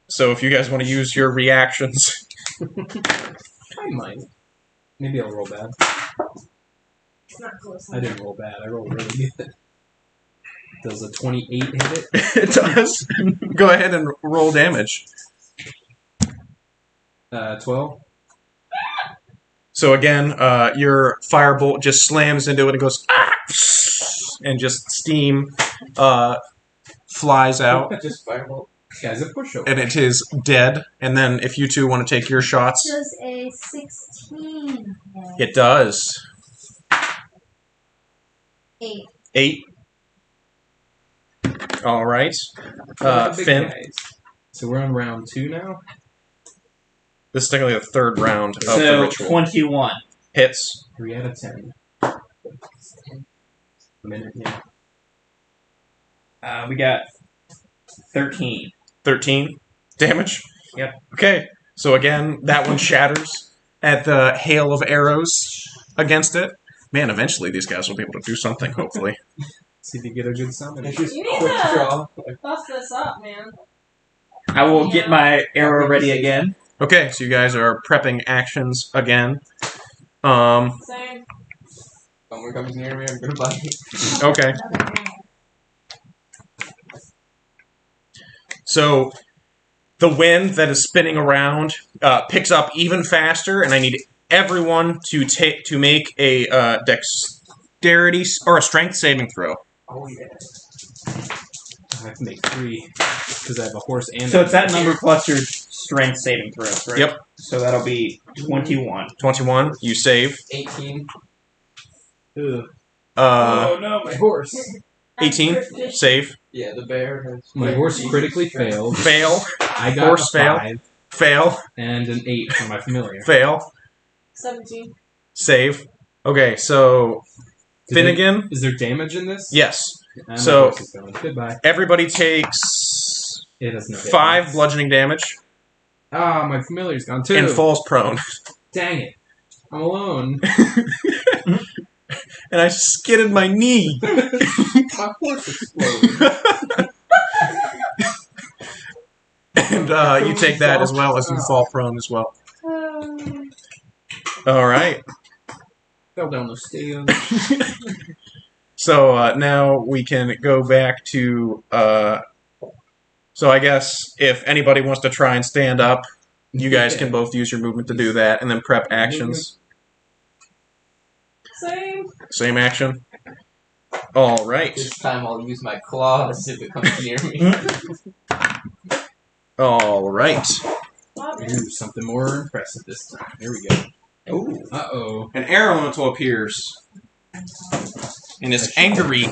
So if you guys want to use your reactions, I might. Maybe I'll roll bad. It's not close I didn't roll bad. I rolled really good. Does a 28 hit it? it does. Go ahead and roll damage. 12. So again, your firebolt just slams into it and goes, ah! And just steam flies out, Just firebolt. Guy's a pushover. and it is dead. And then if you two want to take your shots, Does a 16 hit? it does. 8. 8. All right. Big Finn, guys. So we're on round 2 now? this is technically the third round of the So, ritual. 21. Hits. 3 out of 10. A minute, yeah. We got 13. 13 damage. Yep. Okay. So again, that one shatters at the hail of arrows against it. Man, eventually these guys will be able to do something, hopefully. See if you get a good summon. It's just You need quick to- draw. Bust this up, man. I will get my arrow ready again. Okay, so you guys are prepping actions again. Same. Someone comes near me, I'm gonna bite. Okay. So the wind that is spinning around picks up even faster, and I need everyone to make a dexterity or a strength saving throw. Oh yeah. I have to make 3 because I have a horse and. So it's that number plus your strength saving throws, right? Yep. So that'll be 21. 21, you save. 18. Ugh. Uh, no, my horse. 18, save. Yeah, the bear has. My horse critically failed. Fail, I got Horse a fail. 5 fail, and an 8 for my familiar. fail, 17. save. Okay, so Finnegan, Is there damage in this? yes. My So- horse is going. Goodbye. Everybody takes It doesn't. 5 bludgeoning damage Ah, my familiar's gone too. and falls prone. Dang it! I'm alone. And I skidded my knee. My horse exploded. And you take that as well as you fall prone as well. All right. Fell down the stairs. So now we can go back to. So I guess if anybody wants to try and stand up, you guys can both use your movement to do that, and then prep actions. Same. Same action. All right. This time I'll use my claws if it comes near me. All right. Ooh, something more impressive this time. Here we go. Ooh. Uh-oh. An air elemental appears and is angry.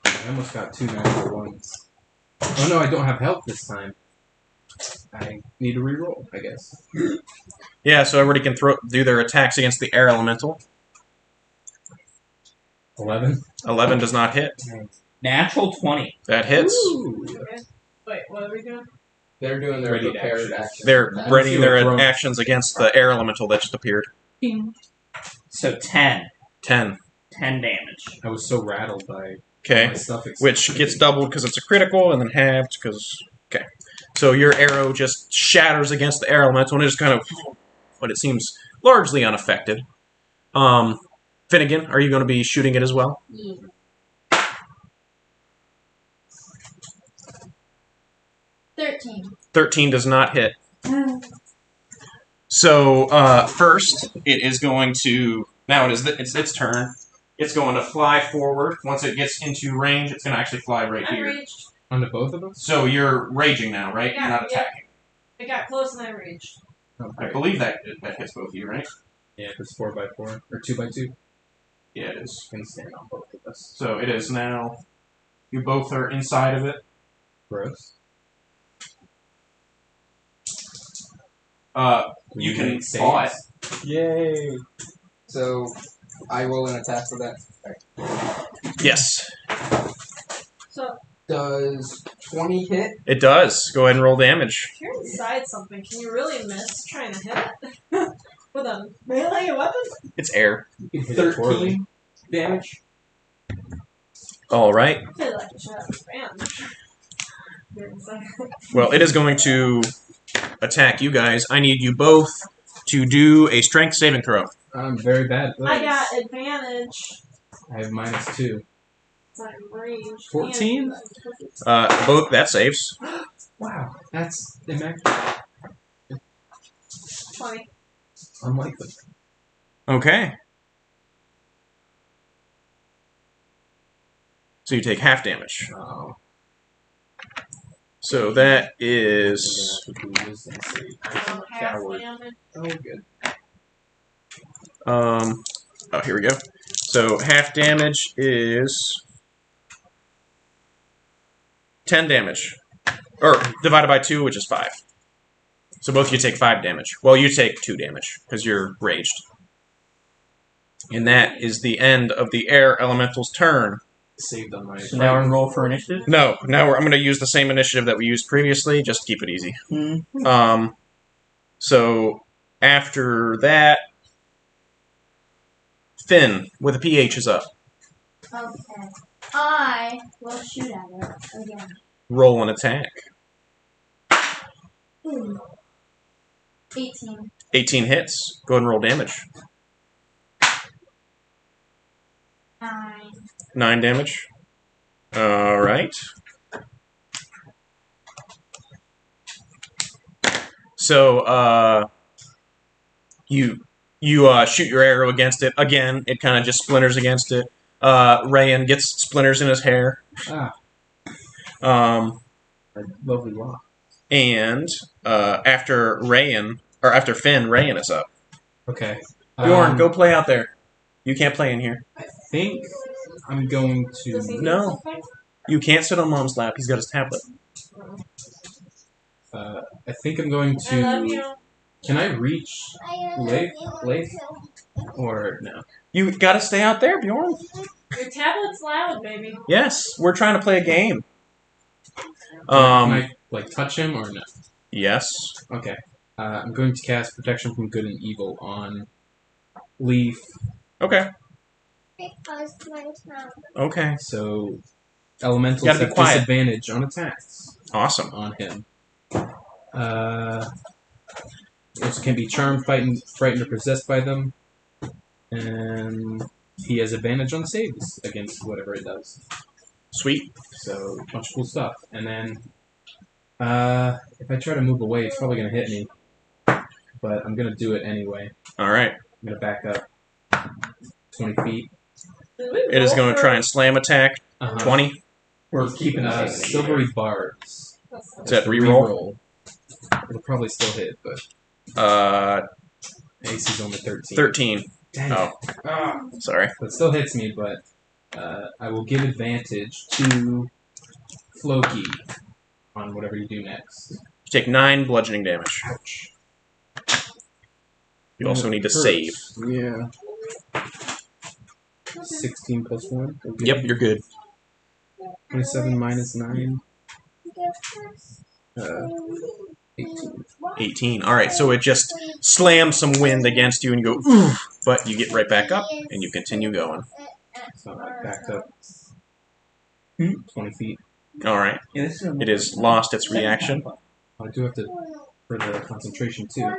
I almost got 2 natural ones. Oh no, I don't have health this time. I need to reroll, I guess. Yeah, so everybody can do their attacks against the air elemental. 11. 11 does not hit. Natural 20. That hits. Ooh. Wait, what are we doing? They're doing their Ready to prepared action. action. They're That's readying their thrown. actions against the air elemental that just appeared. So 10. 10. 10 damage. I was so rattled by Okay. my stuff. Which gets doubled because it's a critical, and then halved because... Okay. So your arrow just shatters against the air elemental, and it just kind of... But it seems largely unaffected. Finnegan, are you going to be shooting it as well? Yeah. 13. 13 does not hit. So, first, it is going to... Now it's its turn. It's going to fly forward. Once it gets into range, it's going to actually fly right I here. reached. Onto both of us? So you're raging now, right? Yeah, You're not yeah. attacking. I got close and I reached. Oh, I great. believe that hits both of you, right? Yeah, if it's 4x4. Or 2x2. Yeah, it is. Can stand on both of us. So it is now. You both are inside of it. Gross. You We can make claw it. saves. Yay! So, I roll an attack for that. Yes, So, Does 20 hit? it does. Go ahead and roll damage. if you're inside something, can you really miss trying to hit it? With a melee weapon? It's air. You can hit it poorly. 13 damage. All right. I feel like a shot of spam. You're inside. Well, it is going to attack you guys. I need you both to do a strength saving throw. I'm very bad at this. I got advantage. I have -2. So I'm ranged. 14? Both that saves. Wow, that's immaculate. 20. Unlikely. Okay. So you take half damage. Oh. So that I'm is gonna have to do wisdom save. I'm a Half coward. damage. Oh, good. oh, here we go. So half damage is 10 damage. Or divided by 2, which is 5. So both of you take 5 damage. Well, you take 2 damage because you're raged. And that is the end of the air elemental's turn. saved on my. So now we're roll for initiative. No, now I'm going to use the same initiative that we used previously, just to keep it easy. So after that, Finn with a PH is up. Okay. I will shoot at it again. Roll an attack. Ooh. 18. 18 hits. Go ahead and roll damage. 9. 9 damage. All right. So you shoot your arrow against it again. It kind of just splinters against it. Rayan gets splinters in his hair. Ah, Um, a lovely lock. and after Finn, Rayan is up. Okay. Bjorn, go play out there. You can't play in here. I think I'm going Does he to. need No. something? You can't sit on Mom's lap. He's got his tablet. I think I'm going I love to. you. Can I reach Lake? Or no? You got to stay out there, Bjorn. Your tablet's loud, baby. Yes, we're trying to play a game. Can I like touch him or no? Yes. Okay. I'm going to cast Protection from Good and Evil on Leaf. Okay. Because my town. Okay. So elementals Gotta be have quiet. disadvantage on attacks Awesome. on him. Also can be charmed, frightened, or possessed by them, and he has advantage on saves against whatever it does. Sweet. So a bunch of cool stuff. And then if I try to move away, it's probably gonna hit me. But I'm gonna do it anyway. All right. I'm gonna back up 20 feet. Did we It is roll going to for- try and slam attack. Uh-huh. 20. We're keeping this. Silvery barbs. Is that The reroll? It'll probably still hit, but AC's only 13. 13. Dang Oh. it. Ah. Sorry. So it still hits me, but I will give advantage to Floki on whatever you do next. You take 9 bludgeoning damage. Ouch. You also need to Hurts. save. Yeah. 16 plus 1. Okay. Yep, you're good. 27 minus 9. 18. 18. All right, so it just slams some wind against you and you go, oof, but you get right back up and you continue going. So I backed up 20 feet. All right. Yeah, this is It has lost its reaction. I do have to, for the concentration too.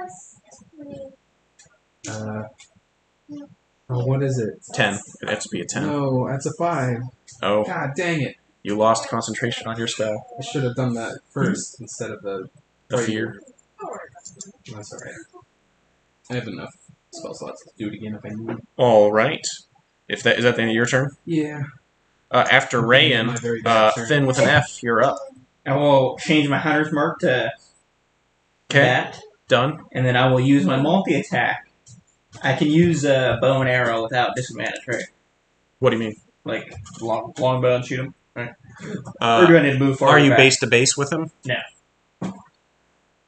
What is it? 10. It has to be a 10. No, that's a 5. Oh, God dang it. you lost concentration on your spell. I should have done that first instead of the. The fear. That's alright. I have enough spell slots to do it again if I need. All right. Is that the end of your turn? Yeah. After Rayan, My very bad turn. Finn with an F, you're up. I will change my hunter's mark to Okay. that, Done. and then I will use my multi-attack. I can use a bow and arrow without disadvantage, right? What do you mean? Like long bow and shoot him. Or do Uh, I need to move forward? are you back? base to base with him?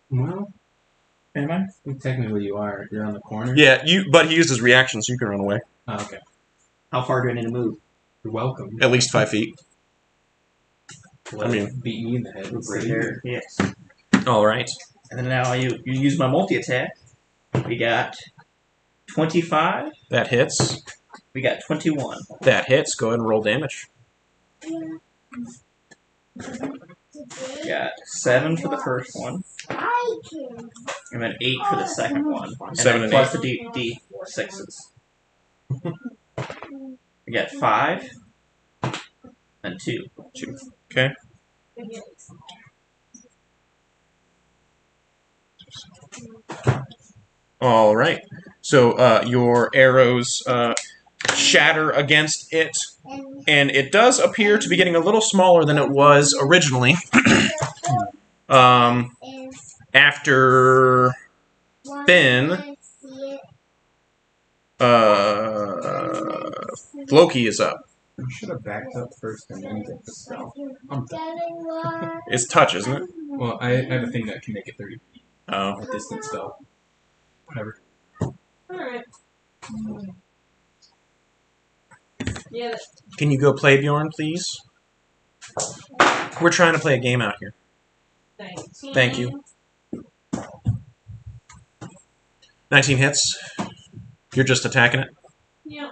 Well, Am I? technically you are. You're on the corner. Yeah, but he used his reaction, so you can run away. Oh, okay. How far do I need to move? You're welcome. At least 5 feet. Well, I mean- beat me in the head. Right here. Yes. All right. And then now you use my multi-attack. We got 25. That hits. We got 21. That hits. Go ahead and roll damage. We got 7 for the first one, and then 8 for the second one. And 7 then and plus the D6s. We got 5 and 2. Okay. All right. So your arrows shatter against it, and it does appear to be getting a little smaller than it was originally. After Finn, Floki is up. I should have backed up first and then get the spell. It's touch, isn't it? Well, I have a thing that can make it 30 feet. Oh. A distance spell. Whatever. Alright. Yeah. Can you go play, Bjorn, please? We're trying to play a game out here. 19. Thank you. 19 hits. You're just attacking it. Yep.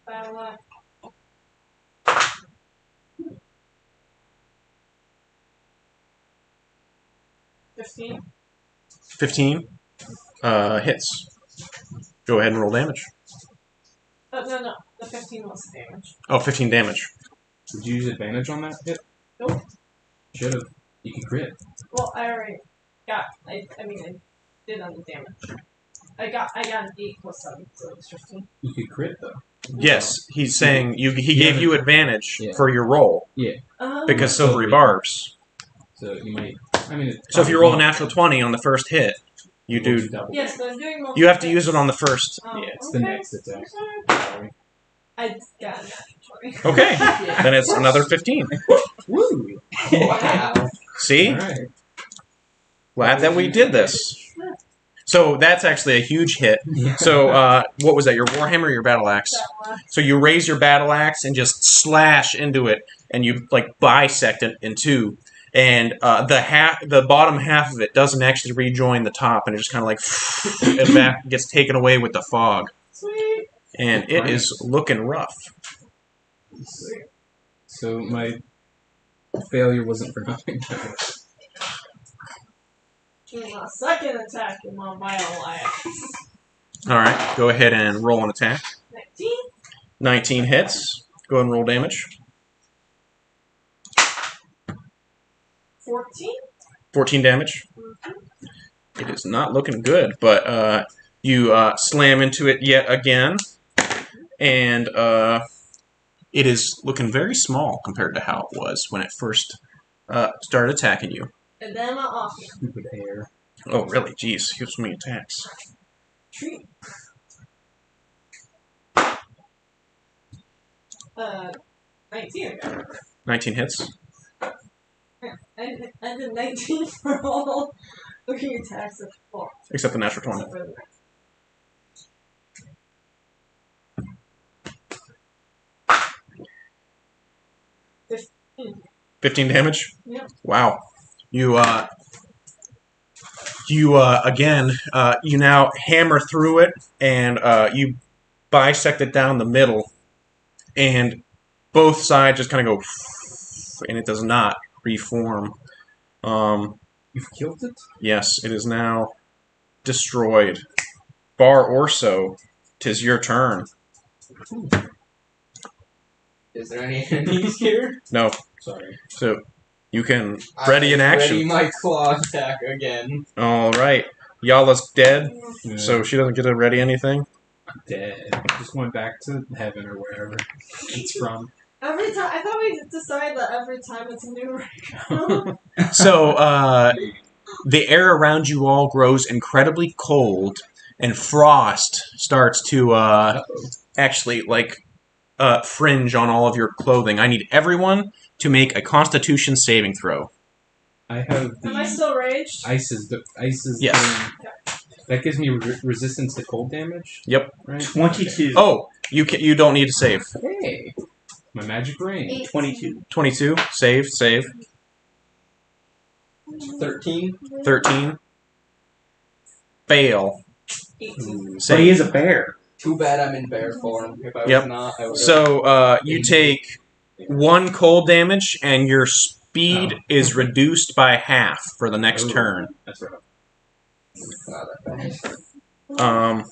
Battle axe. 15. 15 hits. Go ahead and roll damage. Oh, no. The 15 was damage. Oh, 15 damage. Did you use advantage on that hit? Nope. Should have. You can crit. Well, I already got. I did on the damage. I got an 8 plus 7, so it was 15. You could crit though. Yes, he's saying he gave you advantage Yeah. for your roll because silvery barbs. So you might. So if you roll a natural 20 on the first hit, you do. Double. Yes, but I'm doing multiple. You have to use it on the first. Yeah, it's the okay. next attack. Sorry. I got a natural 20. Okay, then it's another 15. Woo! Wow. See? Alright. Glad that we did this. So that's actually a huge hit. So what was that? Your warhammer or your battle axe? So you raise your battle axe and just slash into it, and you like bisect it in two. And the bottom half of it doesn't actually rejoin the top, and it just kind of like it gets taken away with the fog. Sweet. And it is looking rough. So my failure wasn't for nothing. Doing my second attack in my battle axe. All right, go ahead and roll an attack. 19. 19 hits. Go ahead and roll damage. 14. 14 damage. It is not looking good, but you slam into it yet again, and it is looking very small compared to how it was when it first started attacking you. And then my off. Stupid air. Oh, really? Jeez, he has so many attacks. Treat. 19 again. 19 hits. I did 19 for all looking attacks at 4. Except the natural 20. 15 damage? Yep. Wow. You again, you now hammer through it, and you bisect it down the middle, and both sides just kind of go, and it does not reform. You've killed it? Yes, it is now destroyed. Bar Orso, 'tis your turn. Is there any enemies here? No, Sorry. so you can ready in action. Ready my claw attack again. All right, Yala's dead, Yeah. so she doesn't get to ready anything. Dead. Just went back to heaven or wherever it's from. Every time, I thought we decided that every time it's a new record. So the air around you all grows incredibly cold, and frost starts to actually like fringe on all of your clothing. I need everyone to make a Constitution saving throw. I have the Am I still raged? ice is Yes. thing. That gives me resistance to cold damage. Yep. Right. 22. Oh, you don't need to save. Hey, my magic ring. 22. 22 save. 13. 13 fail. 18. So he is a bear. Too bad I'm in bear form. If I Yep. was not, I would. So you take 1 cold damage, and your speed Oh. is reduced by half for the next Ooh. turn. That's right. Not that bad.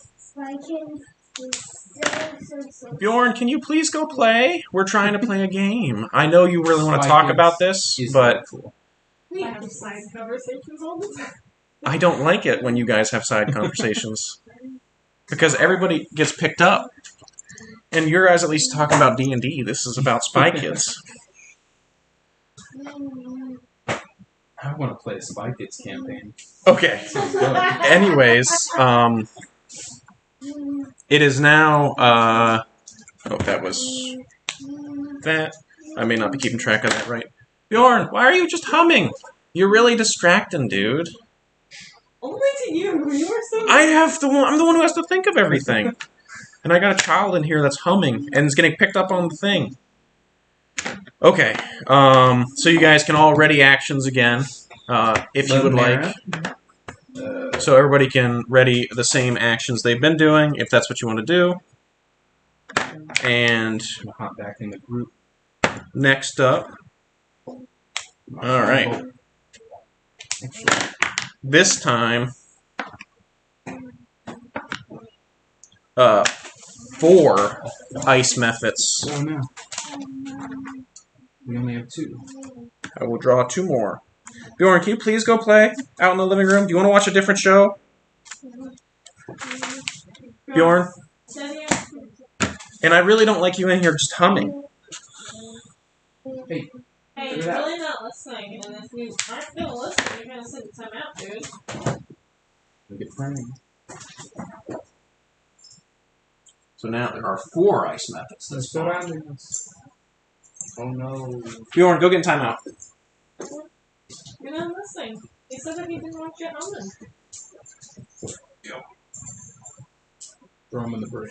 Bjorn, can you please go play? We're trying to play a game. I know you really want to Spy talk Kids about this, is but helpful. We have side conversations all the time. I don't like it when you guys have side conversations. Because everybody gets picked up. And you're guys at least talking about D&D. This is about Spy Kids. I want to play a Spy Kids campaign. Okay. Sounds good. Anyways, it is now, oh, that was that. I may not be keeping track of that right. Bjorn, why are you just humming? You're really distracting, dude. Only to you. You were so. I'm the one who has to think of everything. And I got a child in here that's humming and is getting picked up on the thing. Okay, so you guys can all ready actions again, if you would like. So everybody can ready the same actions they've been doing, if that's what you want to do. And I'm gonna hop back in the group. next up, all right. This time, 4 ice methods. Oh no. We only have 2. I will draw 2 more. Bjorn, can you please go play out in the living room? Do you want to watch a different show? Bjorn? And I really don't like you in here just humming. Hey. Hey, you're really not listening, and if you aren't gonna listen, you're gonna sit the time out, dude. Look at playing. So now there are 4 ice methods. They're surrounding us. Oh no. Bjorn, go get in timeout. You're not listening. He said that he didn't want you humming. Throw him in the brig.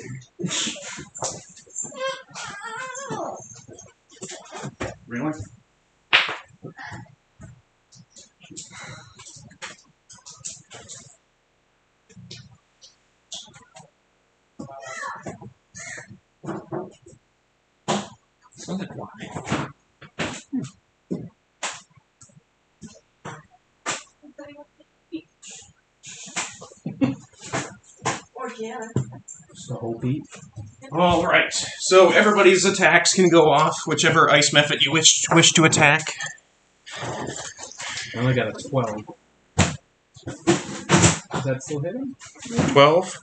Really? Smells like wine. Organic. Just the whole beat. All right. So everybody's attacks can go off, whichever ice method you wish to attack. I only got a 12. Is that still hitting? 12.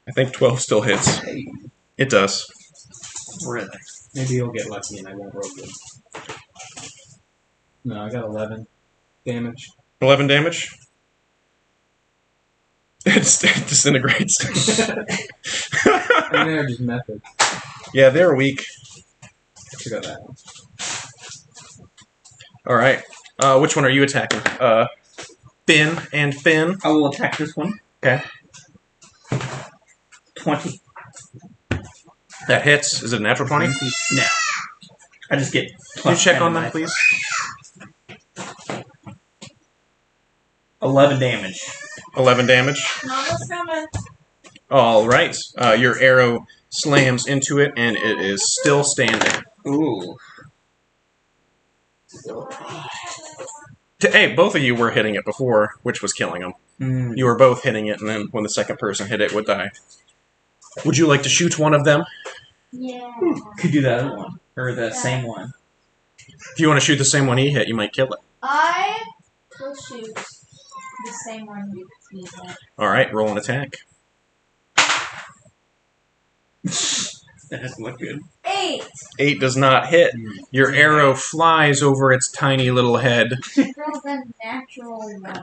I think 12 still hits. Hey. It does. Really? Maybe you'll get lucky and I won't roll good. No, I got 11 damage. 11 damage. It disintegrates. I mean, they're just methods. Yeah, they're weak. Forgot that one. All right. Which one are you attacking? Finn and Finn. I will attack this one. Okay. 20. That hits. Is it a natural 20? No. I just get Can you check 10 on my- them, please? 11 damage. 11 damage. Mama's coming. All right. Your arrow slams into it, and it is still standing. Ooh. Hey, both of you were hitting it before, which was killing them. Mm. You were both hitting it, and then when the second person hit it, would die. Would you like to shoot one of them? Yeah. Could do the other one. Or the same one. If you want to shoot the same one he hit, you might kill it. I will shoot the same one you did. All right, roll an attack. That doesn't look good. 8. 8 does not hit. Your arrow flies over its tiny little head. Roll the natural one.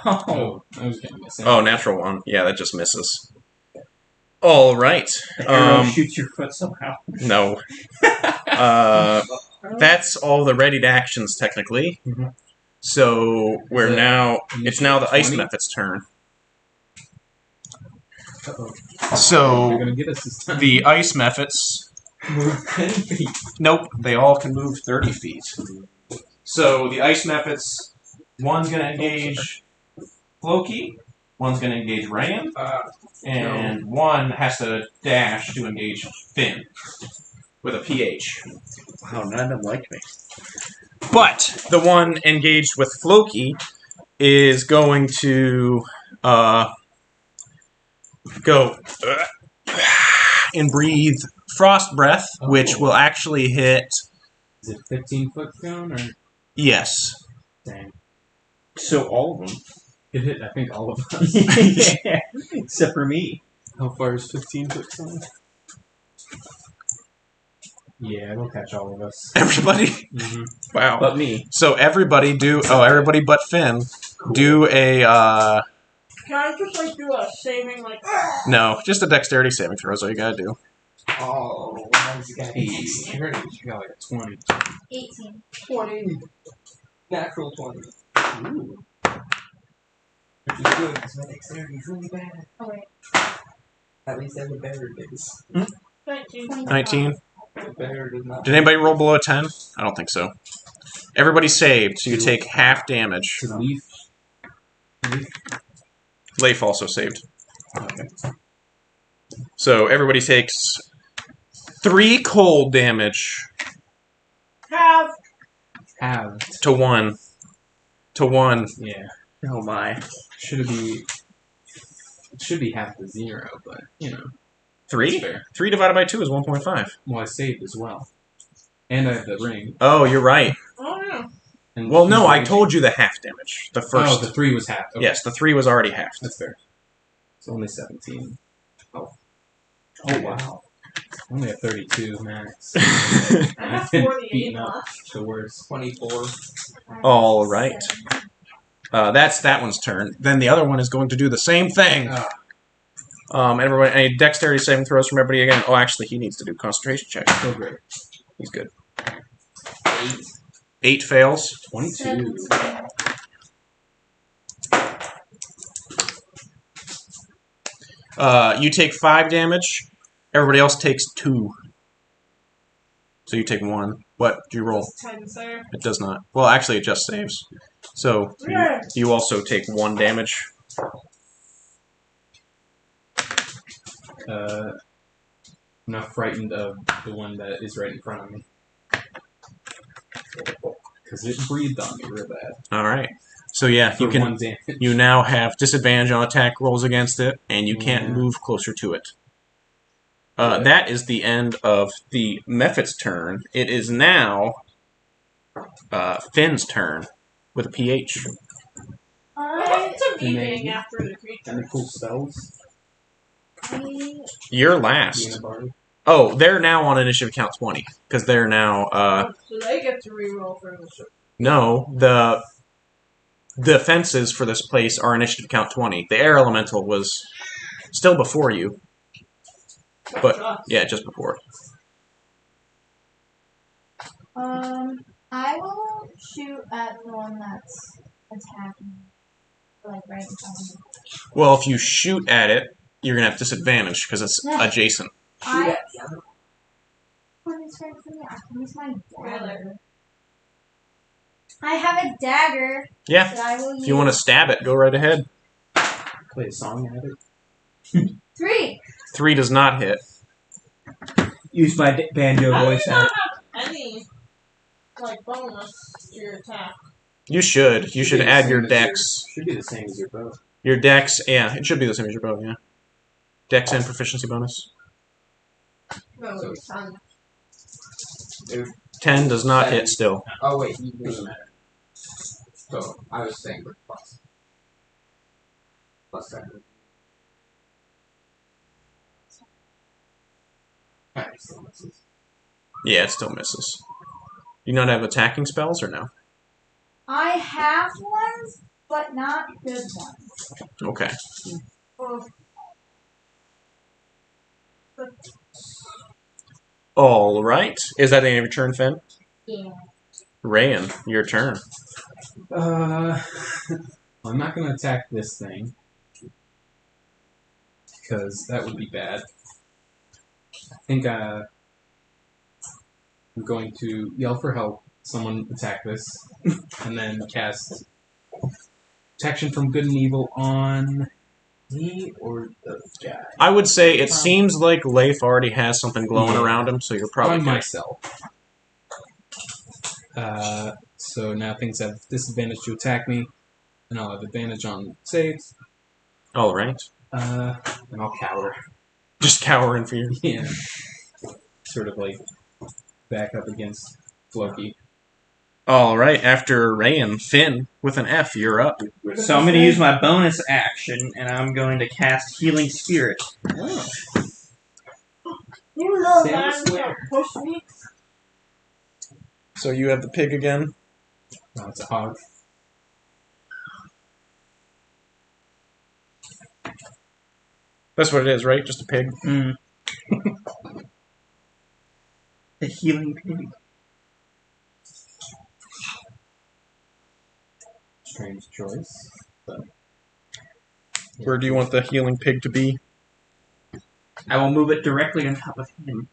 Oh. I was getting this. Oh, natural one. Yeah, that just misses. All right. The arrow shoots your foot somehow. No. That's all the readied actions, technically. Mhm. So we're So, now. It's now the ice 20? method's turn. Uh-oh. They're So gonna get us this time. the ice methods. Move 10 feet. Nope, they all can move 30 feet. So the ice methods. One's gonna engage Floki. One's gonna engage Ram. And one has to dash to engage Finn with a PH. Wow, none of them like me. But the one engaged with Floki is going to go and breathe frost breath, which will actually hit. Is it 15-foot cone or? Yes. Dang. So all of them. It hit, I think, all of us. Yeah. Except for me. How far is 15-foot cone? Yeah, it'll catch all of us. Everybody. Mm-hmm. Wow. But me. So everybody do. Oh, everybody but Finn do a. Can I just like do a saving like? No, just a dexterity saving throw is all you gotta do. Oh, how's it got 18? You got like a 20. 18. 20. Natural 20. Ooh. Which is good, because my dexterity is really bad. Oh, wait. At least as a bear is. 19. 19. The bear does not. Did anybody roll below a 10? I don't think so. Everybody saved, so you take half damage. To leaf. Leif also saved. Okay. So everybody takes 3 cold damage Have. Have. to 1. To 1. Yeah. Oh my. Should be. It should be half to 0, but you know. 3? That's fair. 3 divided by 2 is 1.5. Well, I saved as well, and I have the ring. Oh, you're right. Oh, yeah. And Well, no, he's I raging. told you the half damage. The first. Oh, the 3 was half. Okay. Yes, the 3 was already halved. That's fair. It's only 17. Oh wow. Only a 32 max. I I've have been 48 beaten up left. the worst. 24. All right. That's that one's turn. Then the other one is going to do the same thing. Everybody, any dexterity saving throws from everybody again? Oh, actually, he needs to do concentration check. So great. He's good. 8. 8 fails. 22. You take 5 damage. Everybody else takes 2. So you take 1. What do you roll? 10 save. It does not. Well, actually, it just saves. So you also take 1 damage. I'm not frightened of the one that is right in front of me. Because it breathed on me real bad. All right. So yeah, For you can. 1 damage. You now have disadvantage on attack rolls against it, and you can't Yeah. move closer to it. Yeah. That is the end of the Mephit's turn. It is now Finn's turn with a PH. What happened to me Maybe. being after the creature? Any cool spells? You're Being last. a bard? Oh, they're now on initiative count 20 because they're now. So they get to reroll for initiative. No, the fences for this place are initiative count 20. The air elemental was still before you. But yeah, just before. I will shoot at the one that's attacking, like right in front of me. Well, if you shoot at it, you're gonna have disadvantage because it's adjacent. I. When it's right for me, I can use my dagger. Really? I have a dagger Yeah. that I will use. If you want to stab it, go right ahead. Play a song at it? 3. 3 does not hit. Use my banjo How do you voice not at have any, like, bonus to your attack? You should. You should be the add same your as dex. Should be the same as your bow. Your dex, yeah, it should be the same as your bow, yeah. Dex and proficiency bonus. No, So- it's 10. 10 does not hit still. Oh, wait. You Doesn't matter. So, I was saying with plus. Plus 7. Alright, so misses. Yeah, it still misses. You not have attacking spells or no? I have ones, but not good ones. Okay. Oh, All right. Is that the end of your turn, Finn? Yeah. Rayan, your turn. I'm not going to attack this thing. Because that would be bad. I think I'm going to yell for help. Someone attack this. And then cast protection from good and evil on me or the guy. I would say it seems like Leif already has something glowing Yeah. around him, so you're probably On good. myself. So now things have disadvantage to attack me. And I'll have advantage on saves. All right. And I'll cower. Just cower in fear. Yeah. Sort of like back up against Floki. All right. After Rayan, Finn with an F, you're up. So I'm going to use my bonus action, and I'm going to cast Healing Spirit. Oh. you little Sam man, Square. push me. So you have the pig again. No, it's a hog. That's what it is, right? Just a pig. Mm. The healing pig. Strange choice. But Where do you want the healing pig to be? I will move it directly on top of him.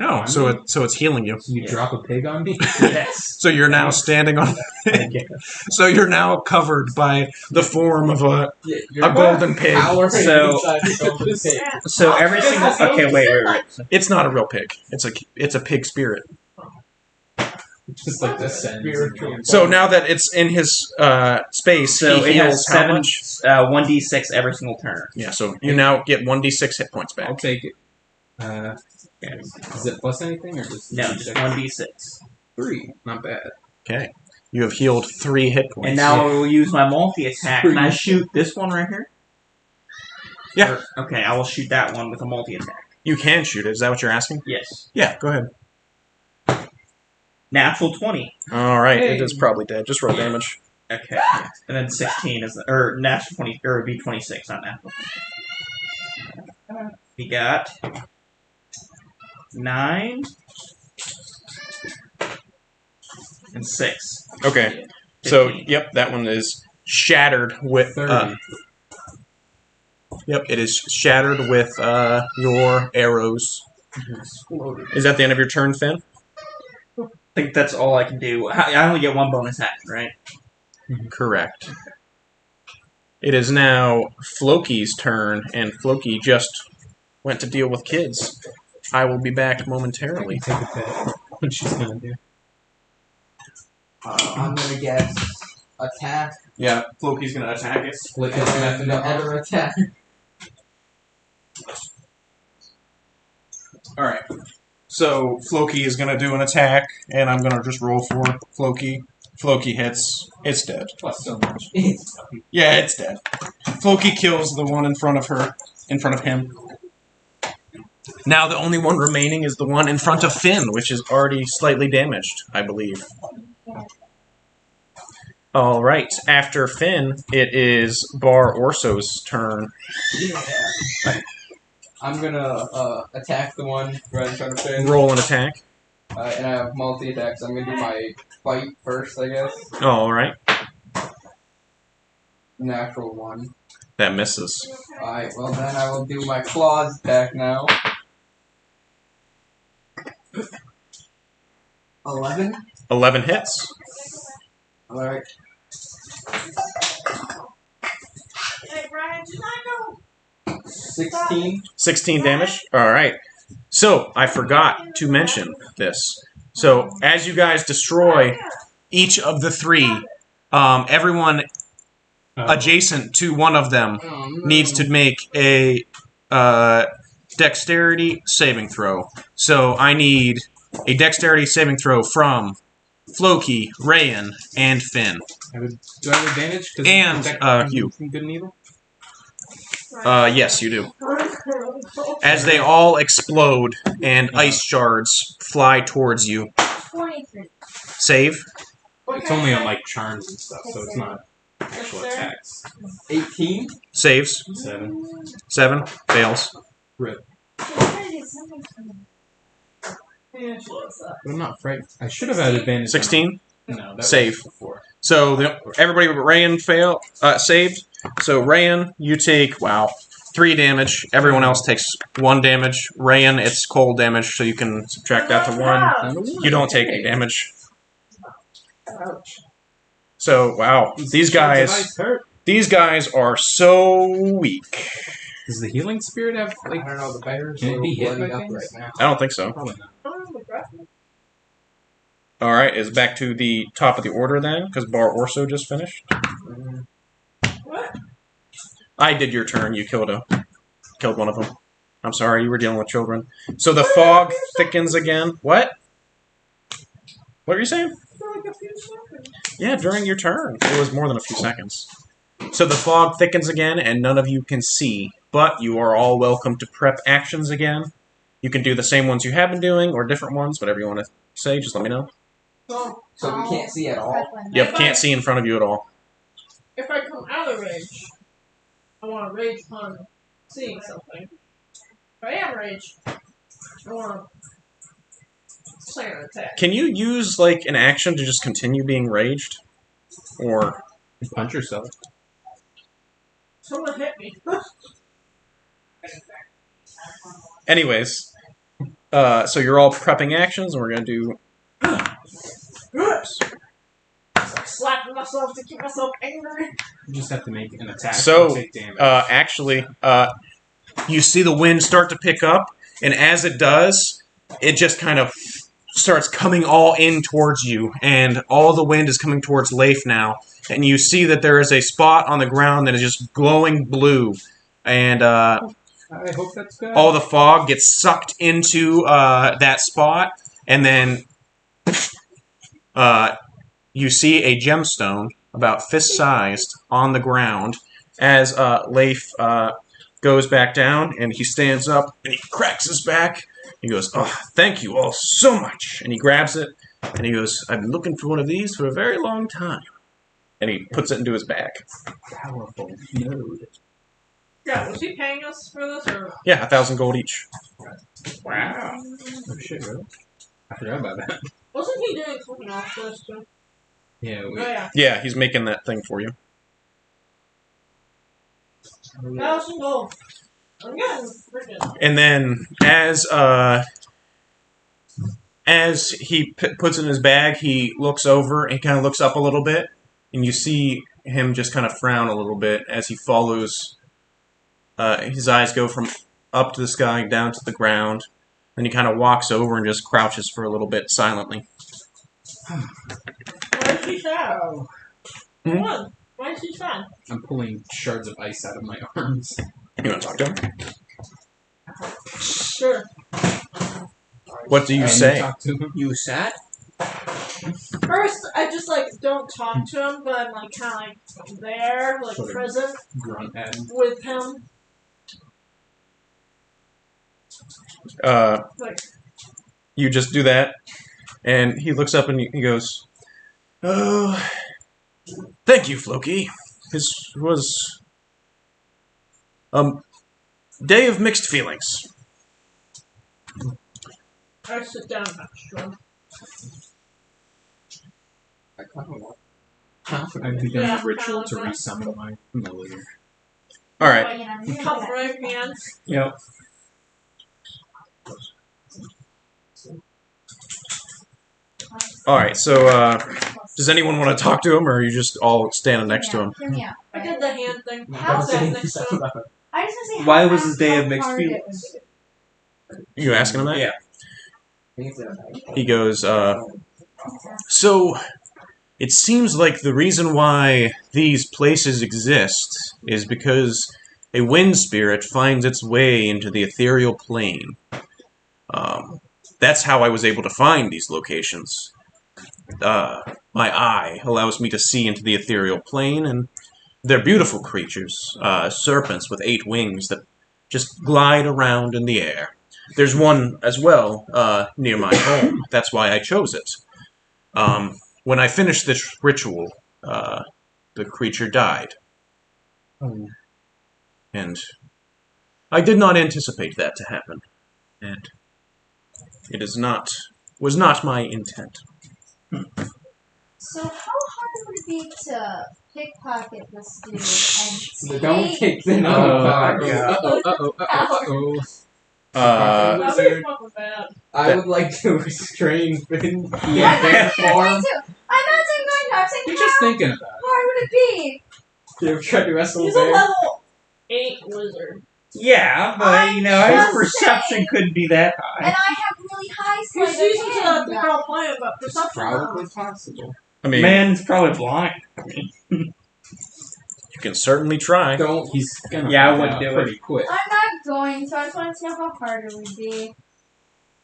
Oh, so it's healing you. So you drop a pig on me? Yes. So you're now standing on. I guess. So you're now covered by the form of a You're golden pig. So- Yeah. So every single. Okay, wait. It's not a real pig. It's a pig spirit. Just like the spiritual. So now that it's in his space, So he it has heals how 7, much? 1d6 every single turn. Yeah. So you now get 1d6 hit points I'll back. take it. Is it plus anything or just No, just 1d6. 3? Not bad. Okay. You have healed 3 hit points. And now I will use my multi-attack. Can I shoot this one right here? Yeah. Okay, I will shoot that one with a multi-attack. You can shoot it. Is that what you're asking? Yes. Yeah. Go ahead. Natural 20. All right. Hey. It is probably dead. Just roll damage. Okay. And then 16 is or natural 20 or it'd be 26, not natural. We got 9 and 6. Okay. So 15. yep, that one is shattered with. 30. Yep, it is shattered with your arrows. Exploded. Is that the end of your turn, Finn? I think that's all I can do. I only get 1 bonus action, right? Correct. It is now Floki's turn, and Floki just went to deal with kids. I will be back momentarily. Take a bet. What she's gonna do? I'm gonna guess attack Yeah, Floki's gonna attack it. Split and his then method the up. other attack. Alright. So Floki is gonna do an attack, and I'm gonna just roll for Floki. Floki hits. It's dead. Plus so much. Yeah, it's dead. Floki kills the one in front of her, in front of him. Now the only one remaining is the one in front of Finn, which is already slightly damaged, I believe. All right. After Finn, it is Bar Orso's turn. Yeah. I'm gonna attack the one right in front of Finn. Roll an attack. And I have multi-attacks. I'm gonna do my fight first, I guess. All right. Natural 1. That misses. Alright, well then I will do my claws attack now. 11. 11 hits. Alright. Hey, Brian, did I go? 16. 16 damage. All right. So I forgot to mention this. So as you guys destroy each of the 3, everyone adjacent to one of them Oh, no. needs to make a dexterity saving throw. So I need a dexterity saving throw from Floki, Rayan, and Finn. Do I have advantage? 'Cause And, it's protected you. from good and evil? Yes, you do. As they all explode and ice shards fly towards you. 23. Save. It's only on like charms and stuff, so it's not actual attacks. 18. Saves. 7. 7. Fails. Rip. Yeah, she loves that. But I'm not frightened. I should have had advantage. 16. No, that Save. was before. So everybody but Rayan saved. So Rayan, you take 3 damage. Everyone else takes 1 damage. Rayan, it's cold damage, so you can subtract that to 1. You don't take any damage. Ouch. So wow, these guys are so weak. Does the healing spirit have I like? don't know, the bear's Can it be hit bloodied by up things? right now. I don't think so. Probably not. All right, is back to the top of the order then, because Bar Orso just finished. What? I did your turn. You killed one of them. I'm sorry, you were dealing with children. So the fog thickens again. What? What were you saying? For like a few seconds. Yeah, during your turn. It was more than a few seconds. So the fog thickens again, and none of you can see. But you are all welcome to prep actions again. You can do the same ones you have been doing, or different ones, whatever you want to say. Just let me know. So, So we can't see at all. Yep, can't see in front of you at all. if I come out of rage, I want to rage upon seeing something. If I am rage, I want to plan an attack. Can you use, like, an action to just continue being raged? Or... You punch yourself. Someone hit me. Anyways, so you're all prepping actions, and we're gonna do. Slapping myself to keep myself angry. You just have to make an attack So, and take damage. actually, you see the wind start to pick up, and as it does, it just kind of starts coming all in towards you, and all the wind is coming towards Leif now, and you see that there is a spot on the ground that is just glowing blue, and I hope that's good. all the fog gets sucked into that spot, and then you see a gemstone about fist-sized on the ground as Leif goes back down, and he stands up, and he cracks his back. He goes, "Oh, thank you all so much." And he grabs it, and he goes, "I've been looking for one of these for a very long time." And he puts it into his bag. Powerful node. Yeah, was he paying us for this or? Yeah, 1,000 gold each. Wow. Oh shit, really? I forgot about that. Wasn't he doing something else for us too? Yeah, Oh we, yeah. Yeah, he's making that thing for you. 1,000 gold. I'm getting freaking. And then as he puts it in his bag, he looks over and he kind of looks up a little bit, and you see him just kind of frown a little bit as he follows. His eyes go from up to the sky down to the ground. Then he kind of walks over and just crouches for a little bit silently. Why is he sad? Hmm? What? Why is he sad? I'm pulling shards of ice out of my arms. You want to talk to him? Sure. What do you And say? Talk to him. You sad? First, I just like don't talk to him, but I'm like kind of like there, like Sort of. present Grunt at him. with him. Like, You just do that, and he looks up and he goes, "Oh, thank you, Floki. This was a day of mixed feelings." I sit down next to him. I kind of want. I've begun Yeah, a ritual to kinda like resummon my familiar. All right. But, you know, you're Cup gonna- right hands. Yep. All right. So, does anyone want to talk to him, or are you just all standing next to him? Hear me out. I did the hand thing. How I sat next to him. I just want to say Why how was this day of how mixed hard it feelings? was. You asking him that? Yeah. He goes, so it seems like the reason why these places exist is because a wind spirit finds its way into the ethereal plane. That's how I was able to find these locations. My eye allows me to see into the ethereal plane, and they're beautiful creatures, serpents with 8 wings that just glide around in the air. There's one as well near my home. That's why I chose it. When I finished this ritual, the creature died. And I did not anticipate that to happen. And it was not my intent. So how hard would it be to pickpocket this dude and Don't take kick the Uh-oh. That'd be fucking bad. I would like to restrain Finn the I'm bear not form. saying going to. I'm saying You're how just thinking about hard would it be? You tried to wrestle He's a a bear. level 8 wizard. Yeah, but I'm you know, his just perception saying. couldn't be that And high. I have really high He sleight sees of into hand. the girl playing, but perception. Probably possible. I mean, Man's probably blind. you can certainly try. Don't. He's gonna Yeah, I find wouldn't out do it. pretty quick. I'm not going to. I just wanted to know how hard it would be.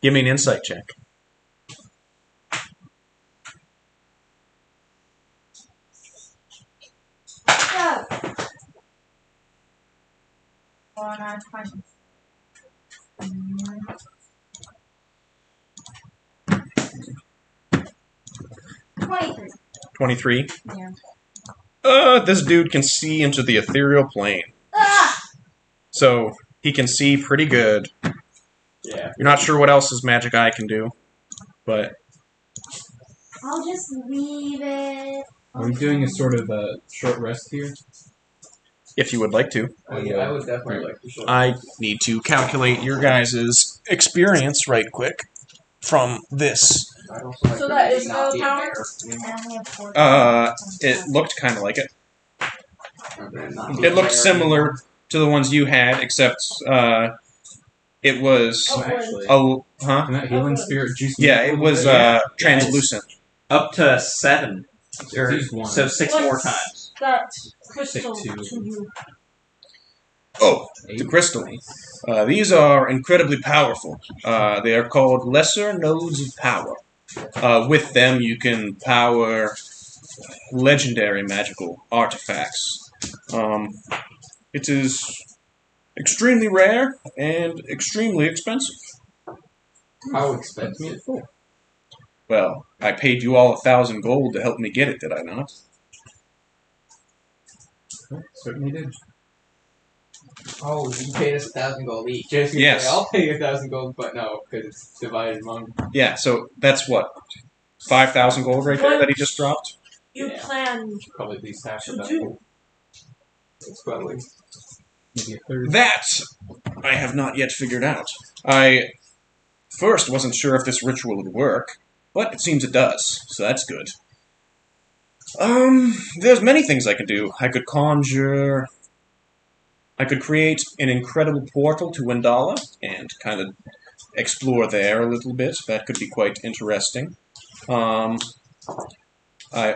Give me an insight check. So. Oh, no, it's fine. 23. 23. Yeah. This dude can see into the ethereal plane. Ah! So he can see pretty good. Yeah. You're not sure what else his magic eye can do, but I'll just leave it. Are we doing a sort of a short rest here? if you would like to. Oh, yeah, I would definitely like to show. I need to calculate your guys' experience right quick from this. I'd also like So to that maybe is not no be a power? bear. I only have 4. It looked kind of like it. Okay, not be It a looked bear similar anymore. to the ones you had, except it was Oh, Actually, huh? can that healing spirit juice? Yeah, me up a it little was bit? translucent. Up to 7. Or, Use one. so 6 What's more times. that crystal Stick to to- you? Oh, the crystal. These are incredibly powerful. They are called lesser nodes of power. With them, you can power legendary magical artifacts. It is extremely rare and extremely expensive. How expensive? Well, I paid you all 1,000 gold to help me get it, did I not? Certainly did. Oh, you paid us 1,000 gold each. Just gonna Yes. say, I'll pay you 1,000 gold, but no, because it's divided among. Yeah, so that's what? 5,000 gold right there that he just dropped? You Yeah. plan Probably at least half to of that. do. It's probably. Maybe a third. That I have not yet figured out. I first wasn't sure if this ritual would work, but it seems it does, so that's good. There's many things I could do. I could conjure. I could create an incredible portal to Wendala and kind of explore there a little bit. That could be quite interesting. I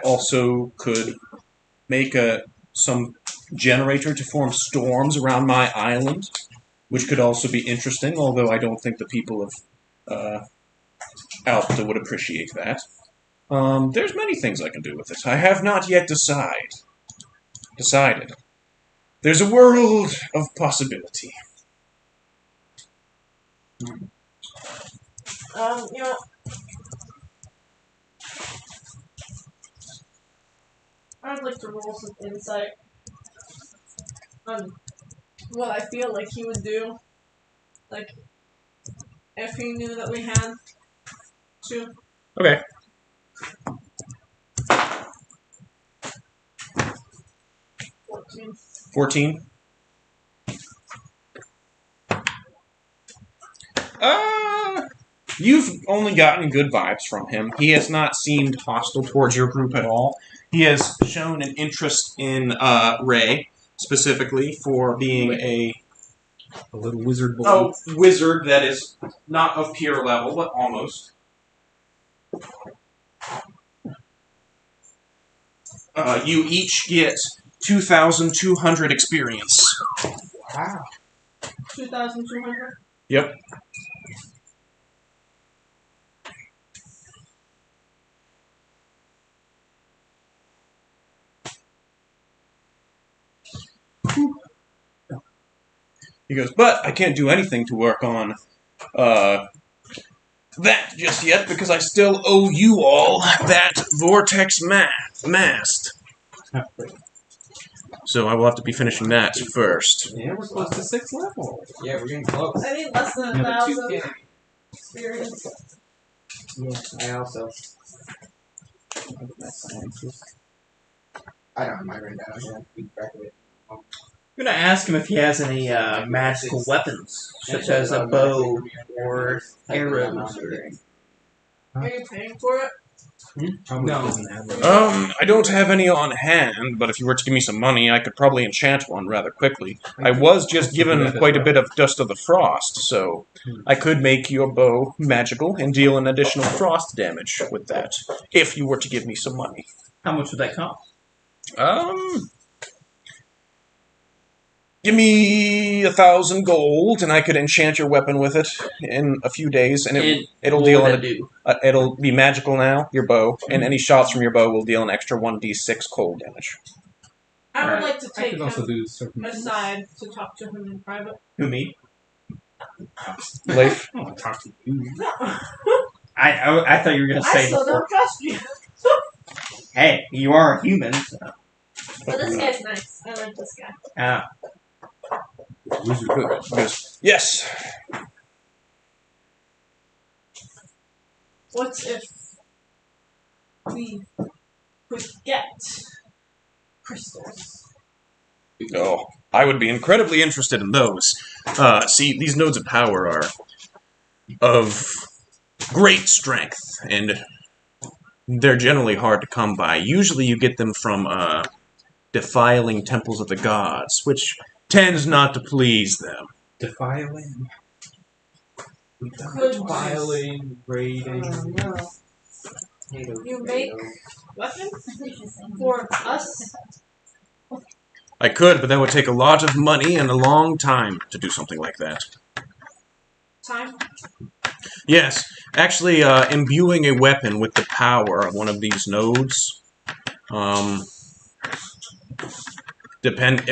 also could make some generator to form storms around my island, which could also be interesting, although I don't think the people of Alpta would appreciate that. There's many things I can do with it. I have not yet decided. There's a world of possibility. You know, I'd like to roll some insight on what I feel like he would do. Like, if he knew that we had to. Okay. 14. You've only gotten good vibes from him. He has not seemed hostile towards your group at all. He has shown an interest in Ray, specifically for being a little wizard boy. wizard that is not of pure level, but almost. You each get 2,200 experience. Wow. 2,200? Yep. He goes, but I can't do anything to work on that just yet because I still owe you all that vortex mast. So I will have to be finishing that first. Yeah, we're close to 6th level. Yeah, we're getting close. I need less than Another 1,000 2K. experience. Yeah, I also. I don't have my written down. I have to keep track of it. I'm gonna ask him if he has any magical weapons, such as a bow or arrows. Are you paying for it? Probably No. doesn't have it. I don't have any on hand, but if you were to give me some money, I could probably enchant one rather quickly. I was just given quite a bit of Dust of the Frost, so I could make your bow magical and deal an additional frost damage with that, if you were to give me some money. How much would that cost? Give me 1,000 gold, and I could enchant your weapon with it in a few days, and it'll what deal would an that do? it'll be magical now, your bow, and any shots from your bow will deal an extra 1d6 cold damage. I would Alright. like to I take could also him do certain aside to talk to him in private. Who, me? Leif? I don't want to talk to you. No, I thought you were gonna I say still before. don't trust you. Hey, you are a human. So. But this guy's nice. I like this guy. Ah, Wizard good. He goes, yes. What if we could get crystals? Oh, I would be incredibly interested in those. See, these nodes of power are of great strength, and they're generally hard to come by. Usually you get them from defiling temples of the gods, which tends not to please them. Defiling. Good. Defiling, raiding. No. You make weapons for us? I could, but that would take a lot of money and a long time to do something like that. Time? Yes, actually, imbuing a weapon with the power of one of these nodes,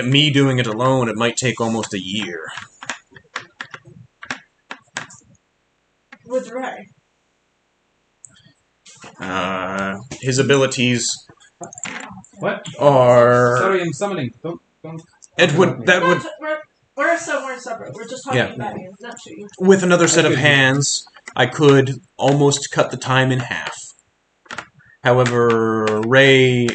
me doing it alone, it might take almost a year. With Ray. His abilities What? are... Sorry, I'm summoning. Don't. It would that would We're somewhere separate. We're just talking Yeah. about you, not to you. with another set of could- hands, I could almost cut the time in half. However, Ray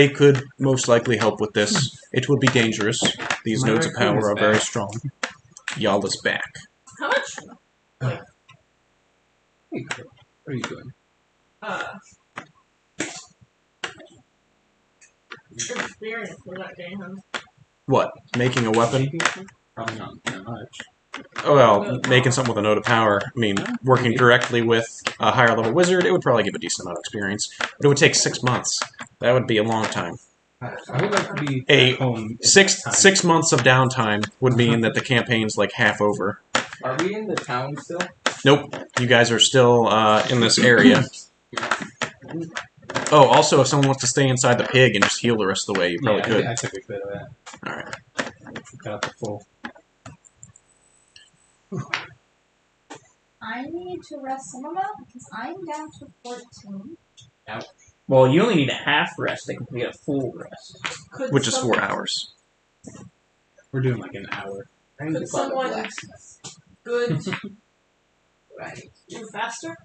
could most likely help with this. It would be dangerous. These My nodes of raccoon is power are very back. strong. Y'all is back. How much? Hey, what are you doing? Experience for that game, huh? What? Making a weapon? Probably not that much. Oh, well, making something with a node of power. I mean, working directly with a higher level wizard, it would probably give a decent amount of experience. But it would take 6 months. That would be a long time. I would like to be A back home. at Six this time. 6 months of downtime would mean that the campaign's like half over. Are we in the town still? Nope, you guys are still in this area. Oh, also, if someone wants to stay inside the pig and just heal the rest of the way, you probably could. I took a bit of that. Alright. Got up the full. I need to rest some amount because I'm down to 14. Well, you only need a half rest to complete a full rest. Could Which is 4 someone- hours. We're doing like an hour. Could someone good Right. do faster?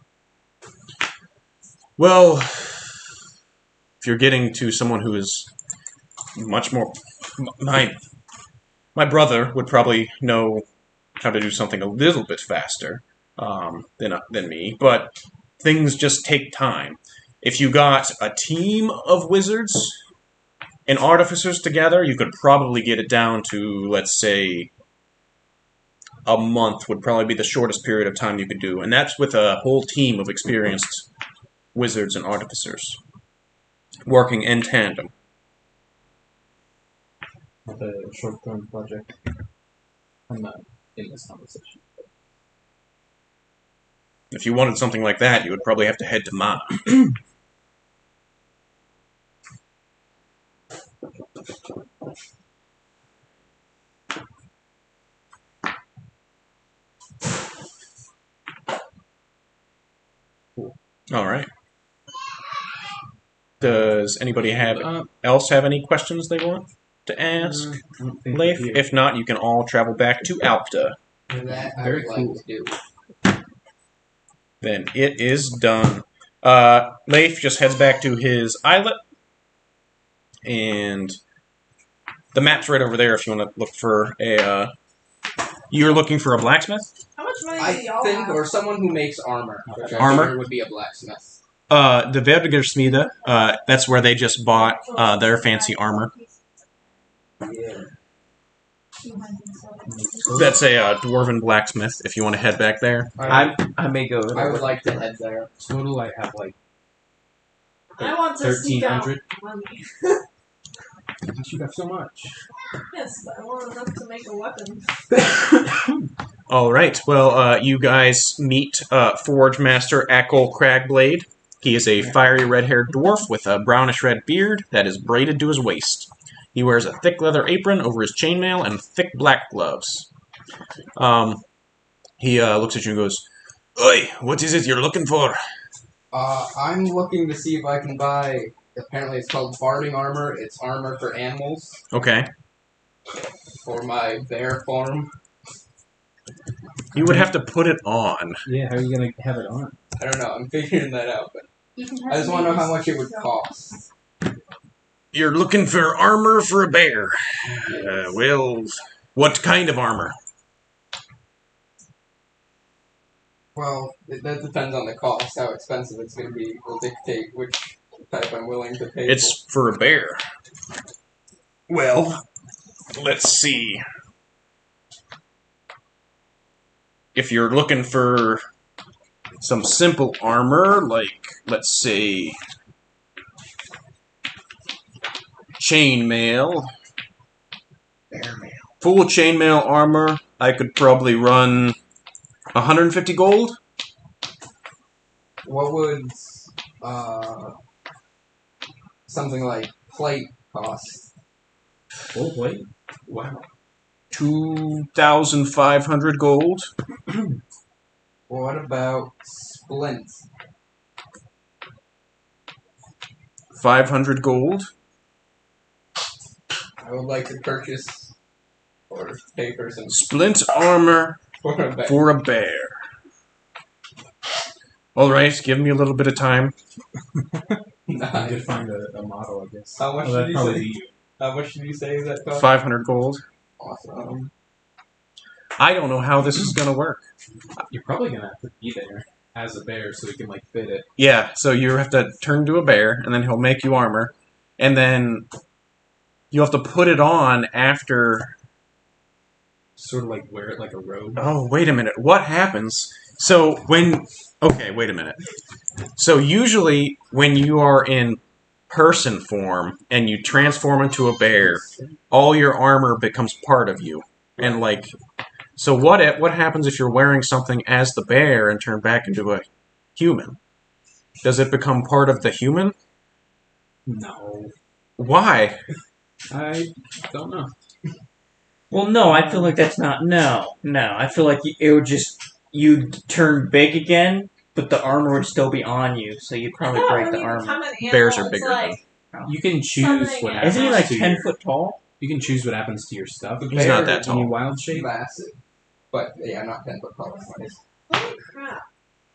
Well, if you're getting to someone who is much more... My brother would probably know how to do something a little bit faster than me, but things just take time. If you got a team of wizards and artificers together, you could probably get it down to, let's say, a month would probably be the shortest period of time you could do, and that's with a whole team of experienced wizards and artificers working in tandem. With a short-term project. I'm not in this conversation. If you wanted something like that, you would probably have to head to Mana. All right. Does anybody else have any questions they want to ask I don't think Leif? we do. If not, you can all travel back to Alpta. That I Very would cool. like to do. Then it is done. Leif just heads back to his islet, and the map's right over there if you want to look for a... You're looking for a blacksmith? How much money do I y'all think, have? or someone who makes armor. Which I Armor? figure would be a blacksmith. The Verdigersmide, that's where they just bought their fancy armor. Yeah. 270. That's a dwarven blacksmith if you want to head back there. I may go. I would like to head there. Total, I have like I want to seek out 1,300. money. You have so much. Yes, but I want enough to make a weapon. All right. Well, you guys meet Forge Master Ackle Cragblade. He is a fiery red-haired dwarf with a brownish-red beard that is braided to his waist. He wears a thick leather apron over his chainmail and thick black gloves. He looks at you and goes, "Oi, what is it you're looking for?" I'm looking to see if I can buy. Apparently, it's called farming armor. It's armor for animals Okay. for my bear farm. You would have to put it on. Yeah, how are you gonna have it on? I don't know. I'm figuring that out, but You can I just want to know how much it would so- cost. You're looking for armor for a bear. Well, what kind of armor? Well, that depends on the cost. How expensive it's going to be will dictate which type I'm willing to pay It's for a bear. Well, let's see. If you're looking for some simple armor, like, let's say, chainmail. Full chainmail armor, I could probably run 150 gold. for. What would something like plate cost? Oh wait. Wow. 2,500 gold. What about splint? 500 gold. I would like to purchase or pay for some Splint armor for a bed. for a bear. Alright, give me a little bit of time. You Nice. could find a model, I guess. How much Oh, did that'd you probably say? be you. How much did you say that cost? 500 gold. Awesome. I don't know how this is going to work. You're probably gonna have to be there as a bear so we can like fit it. Yeah, so you have to turn to a bear, and then he'll make you armor. And then you have to put it on after... Sort of like wear it like a robe. Oh, wait a minute. What happens? So when... Okay, wait a minute. So usually when you are in person form and you transform into a bear, all your armor becomes part of you. And like... So what happens if you're wearing something as the bear and turn back into a human? Does it become part of the human? No. Why? I don't know. Well, no, I feel like that's not. No. I feel like it would just. You'd turn big again, but the armor would still be on you, so you'd probably break the armor. Bears are bigger Like, You can choose Something what else. happens Isn't he like to 10 your, foot tall? You can choose what happens to your stuff. He's not that When you tall. wild shape. Massive. But yeah, not 10 foot tall. Nice. holy crap.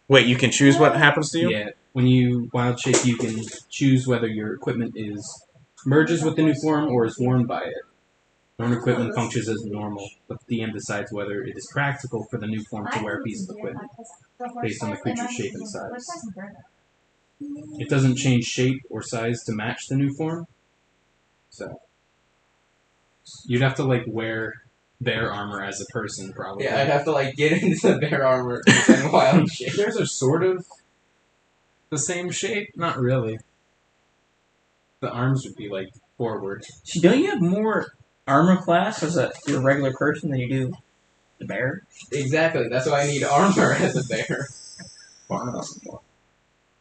Wait, you can choose what happens to you? Yeah. When you wild shape, you can choose whether your equipment is merges with the new form or is worn by it. Worn equipment functions as normal, but the DM decides whether it is practical for the new form to wear a piece of equipment based on the creature's shape and size. It doesn't change shape or size to match the new form, so you'd have to like wear bear armor as a person, probably. Yeah, I'd have to like get into the bear armor and then wild shape. Bears are sort of the same shape, not really. The arms would be like forward. See, don't you have more armor class as your regular person than you do the bear? Exactly. That's why I need armor as a bear.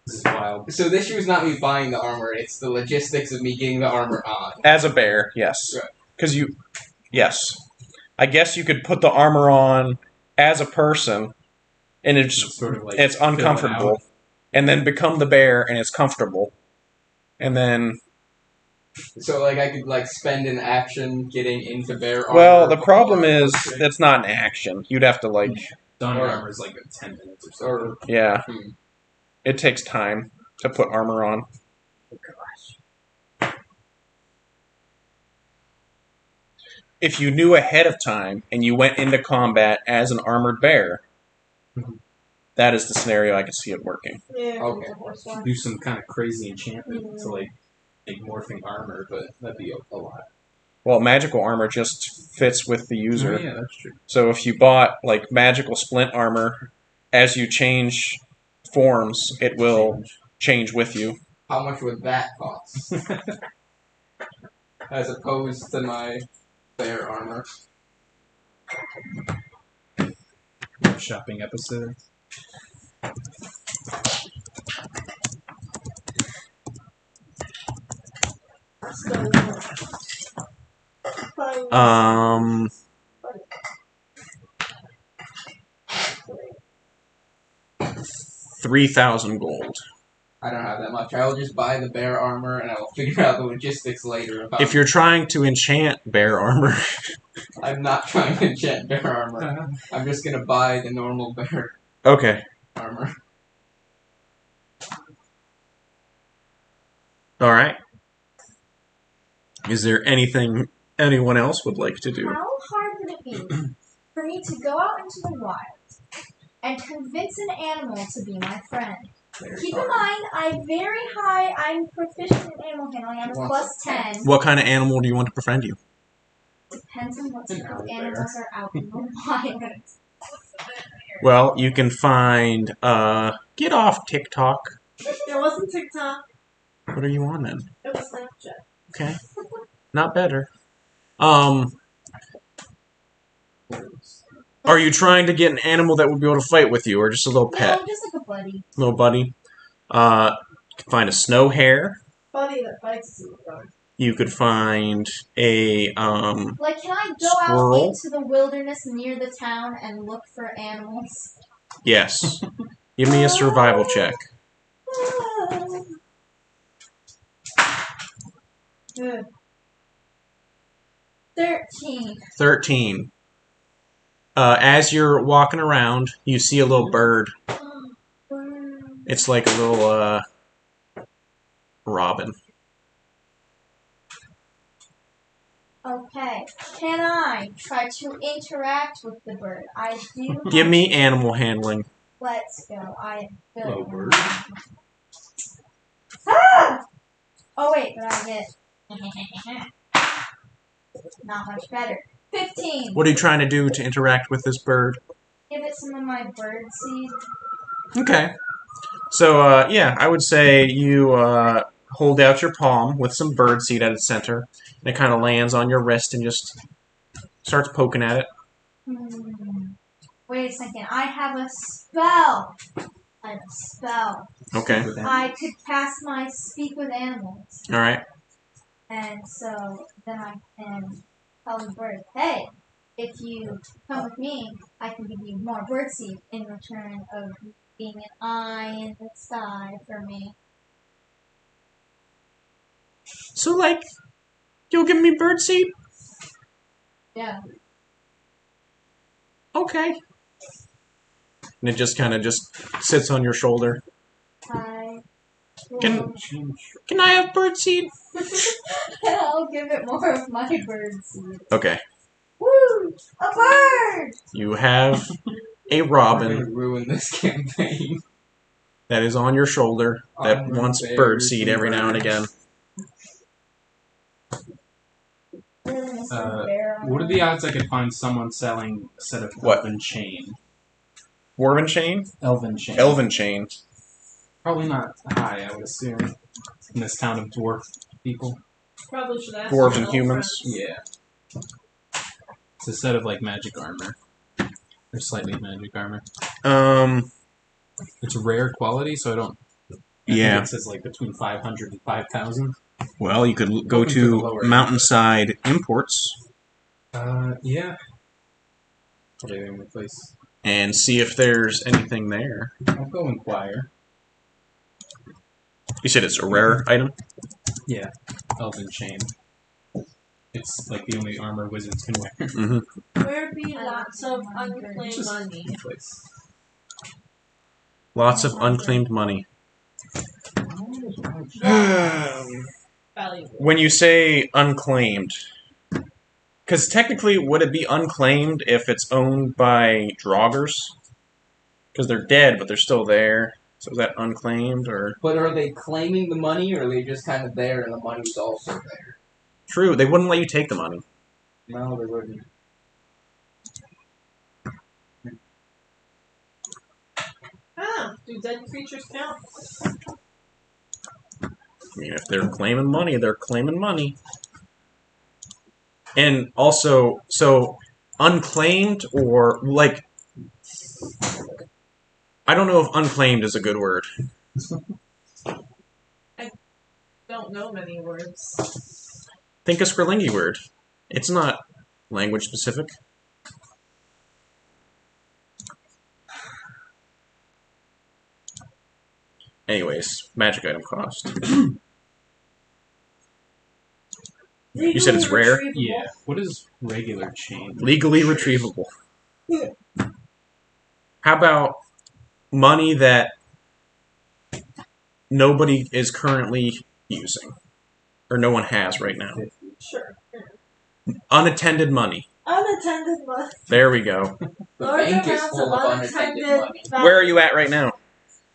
This is wild. So the issue is not me buying the armor; it's the logistics of me getting the armor on. As a bear, yes. Right. Because you... Yes. I guess you could put the armor on as a person, and It's sort of like it's fill it uncomfortable. out. And then become the bear, and it's comfortable. And then... So like I could like spend an action getting into bear armor. Well, the problem before I is, go straight. it's not an action. You'd have to, like... Don Or- armor is like 10 minutes or so. Or Yeah. hmm. It takes time to put armor on. If you knew ahead of time and you went into combat as an armored bear, Mhm. that is the scenario I could see it working. Yeah, Okay. the horse one. Do some kind of crazy enchantment to like make morphing armor, but that'd be a lot. Well, magical armor just fits with the user. Oh, yeah, that's true. So if you bought like magical splint armor, as you change forms, it will change with you. How much would that cost? As opposed to my bear armor. Shopping episode. Um, 3,000 gold. I don't have that much. I'll just buy the bear armor and I will figure out the logistics later about If you're trying to enchant bear armor, I'm not trying to enchant bear armor. I'm just gonna buy the normal bear okay. armor. All right. Is there anything anyone else would like to do? How hard would it be for me to go out into the wild and convince an animal to be my friend? Keep in mind, I'm proficient in animal handling. I'm a plus 10. What kind of animal do you want to befriend you? Depends on what type of animals are out in the wild. Well, you can find, get off TikTok. It wasn't TikTok. What are you on then? It was Snapchat. Okay. Not better. Are you trying to get an animal that would be able to fight with you, or just a little pet? No, just like a buddy. Little buddy. You can find a snow hare. Buddy that fights you. You could find a, Like, can I go squirrel? out into the wilderness near the town and look for animals? Yes. Give me a survival check. Good. 13. 13. As you're walking around, you see a little bird. It's like a little, robin. Okay. Can I try to interact with the bird? I do. Give me animal handling. Let's go. I am good. Hello, at bird. Ah! Oh wait, but I get not much better. 15. What are you trying to do to interact with this bird? Give it some of my bird seed. Okay. So, yeah, I would say you hold out your palm with some bird seed at its center, and it kind of lands on your wrist and just starts poking at it. Wait a second. I have a spell. I have a spell. Okay. I could cast my speak with animals, All right. and so then I can tell the bird, "Hey, if you come with me, I can give you more birdseed in return of being an eye in the sky for me." So, like, you'll give me bird seed? Yeah. Okay. And it just kind of just sits on your shoulder. I Can I have bird seed? I'll give it more of my birdseed. Okay. Woo! A bird! You have a I'm robin gonna ruin this campaign. that is on your shoulder that I'm wants very bird seed every now and again. What are the odds I could find someone selling a set of What? elven chain? Dwarven chain? Elven chain. Elven chain. Probably not high, I would assume. In this town of dwarf people. Probably should ask. Dwarves your and humans. Yeah. It's a set of like magic armor. Or slightly magic armor. It's rare quality, so I don't. I Yeah. think it says like between 500 and 5,000. Well, you could go Looking for the to lower end. Mountainside Imports Yeah. Probably the only place. and see if there's anything there. I'll go inquire. You said it's a rare item? Yeah. Elven chain. It's like the only armor wizards can wear. Mm-hmm. Where be lots of unclaimed Just money? place. Lots of unclaimed money. Valuable. When you say unclaimed, because technically, would it be unclaimed if it's owned by Draugrs? Because they're dead, but they're still there. So is that unclaimed, or But are they claiming the money, or are they just kind of there and the money's also there? true? They wouldn't let you take the money. No, they wouldn't. Ah, do dead creatures count? I mean, if they're claiming money, they're claiming money. And also, so unclaimed or like, I don't know if unclaimed is a good word. Don't know many words. Think a Scrilingi word. It's not language specific. Anyways, magic item cost. You said it's rare? Yeah. What is regular chain? Legally retrievable. How about money that nobody is currently using? Or no one has right now? 50. Sure. Unattended money. Unattended money. There we go. The Large bank is amounts full of of unattended unattended money. Where are you at right now?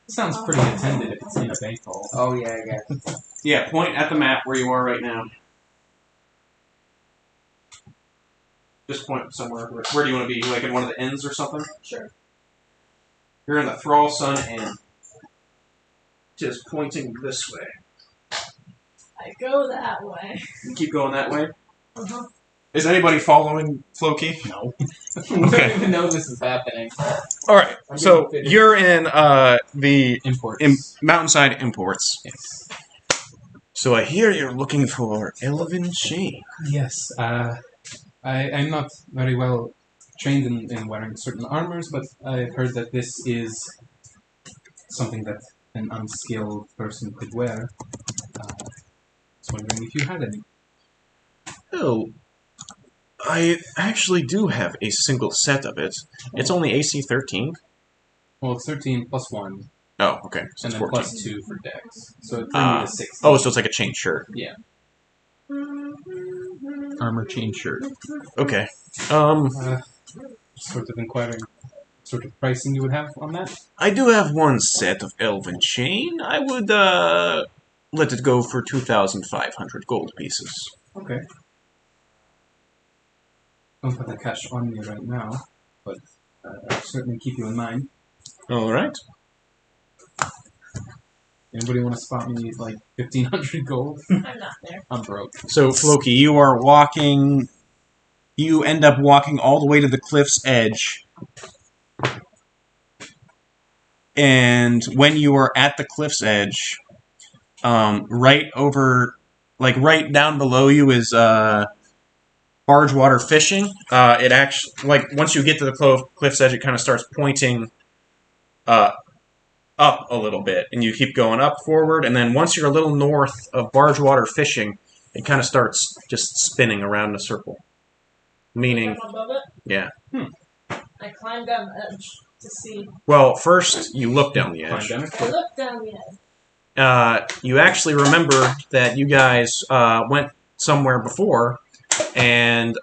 Sounds pretty attended if it's in a bank hall. Oh yeah, I guess. Yeah, point at the map where you are right now. Just point somewhere. Where do you want to be? Like in one of the inns or something? Sure. You're in the Thrall Sun Inn. Just pointing this way. I go that way. You keep going that way. Uh-huh. Is anybody following Floki? No. We don't even know this is happening. All right. I'm So getting fitted. you're in the Imports. Mountainside Imports. Yes. So I hear you're looking for Elven Shade. Yes. I'm not very well trained in wearing certain armors, but I've heard that this is something that an unskilled person could wear. I was wondering if you had any. Oh, I actually do have a single set of it. It's only AC 13. Well, it's 13 plus 1, Oh, okay. So and it's then 14. plus 2 for dex. So it brings me to 16. Oh, so it's like a chain shirt. Yeah. Armor chain shirt. Okay. Sort of inquiring, sort of pricing you would have on that? I do have one set of Elven Chain. I would, let it go for 2,500 gold pieces. Okay. Don't have the cash on me right now, but I'll certainly keep you in mind. Alright. Anybody want to spot me like 1,500 gold? I'm not there. I'm broke. So, Floki, you are walking... You end up walking all the way to the cliff's edge. And when you are at the cliff's edge, right over... Like, right down below you is, barge water fishing. It actually... Like, once you get to the cliff's edge, it kind of starts pointing... up a little bit, and you keep going up forward, and then once you're a little north of barge water fishing, it kind of starts just spinning around in a circle. Meaning, I'm above it. yeah. I climb down the edge to see. Well, first you look down the Fine, edge. damn it. I look down the edge. You actually remember that you guys went somewhere before, and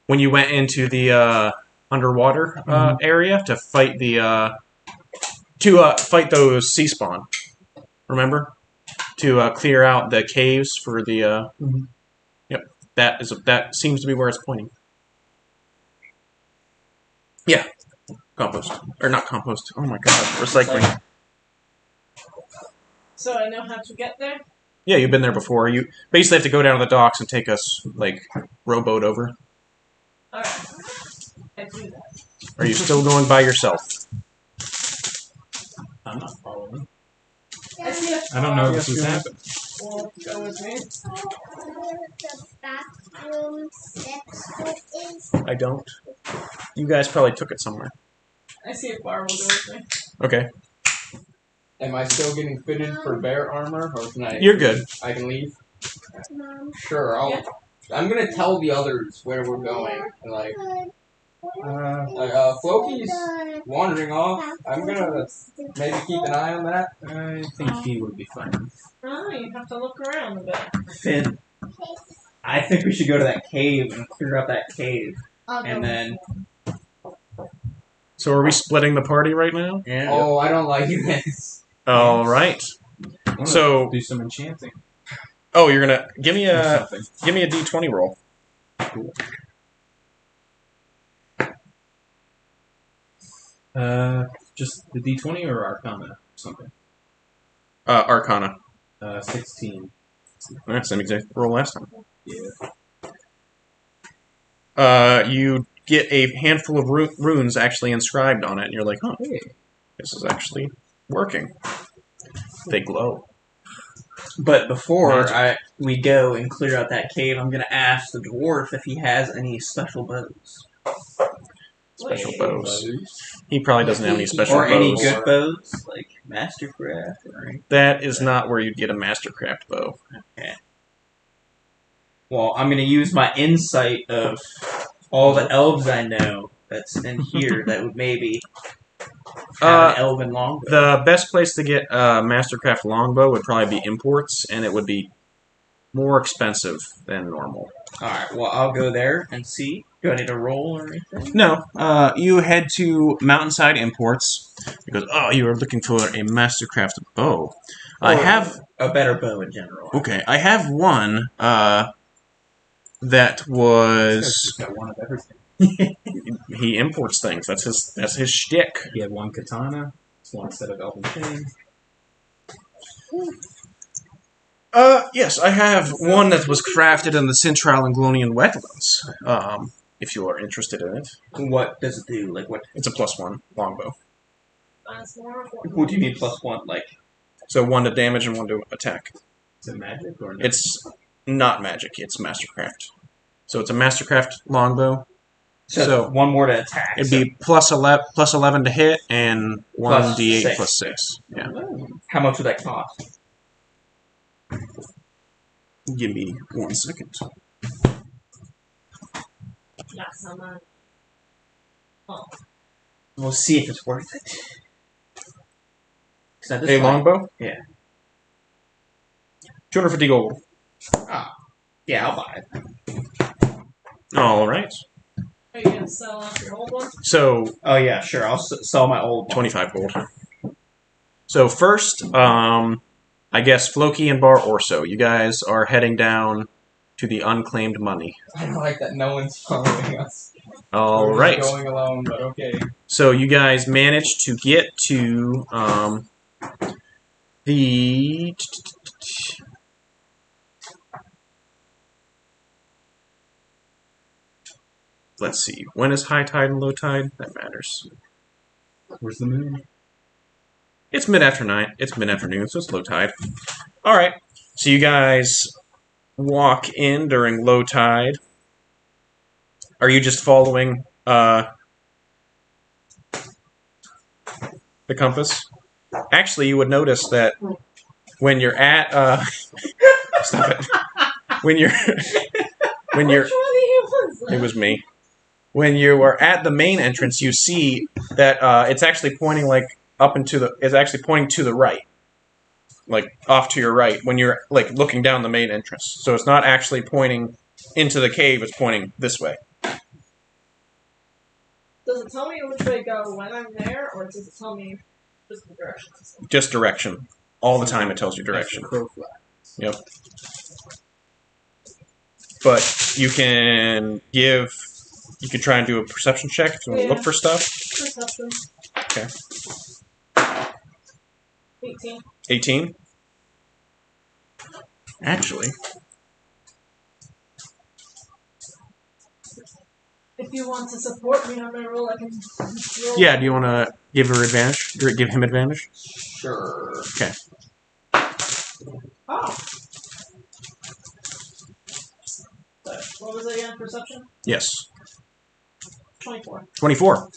when you went into the underwater area to fight the fight those sea spawn. Remember? To clear out the caves for the Yep. That seems to be where it's pointing. Yeah. Compost. Or not compost. Oh my god. Recycling. So I know how to get there. Yeah, you've been there before. You basically have to go down to the docks and take us, like, rowboat over. Alright. I do that. Are you still going by yourself? I'm not following. I see a I don't know if Yes, this you're has right. happened. Well, go with me. The bathroom steps is. I don't. You guys probably took it somewhere. I see a bar will go with me. Okay. Am I still getting fitted for bear armor, or can I? You're good. I can leave. Mom. Sure, Yeah. I'm gonna tell the others where we're going. Like, Floki's wandering off. I'm gonna maybe keep an eye on that. I think he would be fine. Oh, you have to look around a bit. Finn, I think we should go to that cave and clear out that cave, I'll and go. then So are we splitting the party right now? yeah. Oh, I don't like this. All right. I wanna So- do some enchanting Oh, you're gonna give me or a something. D20 roll. Cool. Just the D20 or Arcana or something. Arcana. 16. That's the same exact roll last time. Yeah. You get a handful of runes actually inscribed on it, and you're like, "Huh, Hey. this is actually working." They glow. But before Magic. we go and clear out that cave, I'm gonna ask the dwarf if he has any special bows Special Wait. bows. He probably doesn't have any special or bows. any good bows like Mastercraft or anything. That is not where you'd get a Mastercraft bow. Well, I'm gonna use my insight of all the elves I know that's in here that would maybe have an elven longbow. The best place to get a Mastercraft longbow would probably be imports, and it would be more expensive than normal. Alright, well, I'll go there and see. Do I need to roll or anything? No, you head to Mountainside Imports because you are looking for a mastercraft bow. I Or have a better bow in general. okay. I have one that This guy's was just got one of everything. he imports things. That's his shtick. He had one katana, one set of elven chain. Yes, I have one that was crafted in the Central and Glonian wetlands. If you are interested in it, What does it do? Like, what? it's a +1 longbow. That's more important. What do you need +1? Like, So 1 to damage and 1 to attack. Is it magic or no? It's not magic. It's mastercraft. So it's a mastercraft longbow. So one more to attack. it'd be +11 to hit and 1d8 6. +6. Yeah. How much would that cost? Give me 1 second. Got some. Oh, We'll see if it's worth it. 'Cause at this A point- longbow? Yeah. 250 gold. Yeah, I'll buy it. All right. are you gonna sell off your old one? So Oh yeah, sure. I'll sell my old one. 25 gold. So first, I guess Floki and Bar Orso, you guys are heading down to the unclaimed money. I don't like that no one's following us. All We're right. Going alone, but okay. So you guys managed to get to the. Let's see. When is high tide and low tide? That matters. Where's the moon? It's mid-afternoon, so it's low tide. All right. So you guys walk in during low tide. Are you just following the compass? Actually, you would notice that when you're at stop it. When you're Which one of you was that? it was me. When you are at the main entrance, you see that it's actually pointing it's actually pointing to the right, like off to your right. When you're like looking down the main entrance, so it's not actually pointing into the cave; it's pointing this way. Does it tell me which way to go when I'm there, or does it tell me just the direction? Just direction. All the time, it tells you direction. Crow fly. But you can try and do a perception check if you want to Yeah. look for stuff. Perception. Okay. 18. 18. Actually, If you want to support me on my roll, I can roll. yeah. Do you want to give her advantage? Or give him advantage? Sure. Okay. Oh. What was it again? Perception? Yes. 24. 24.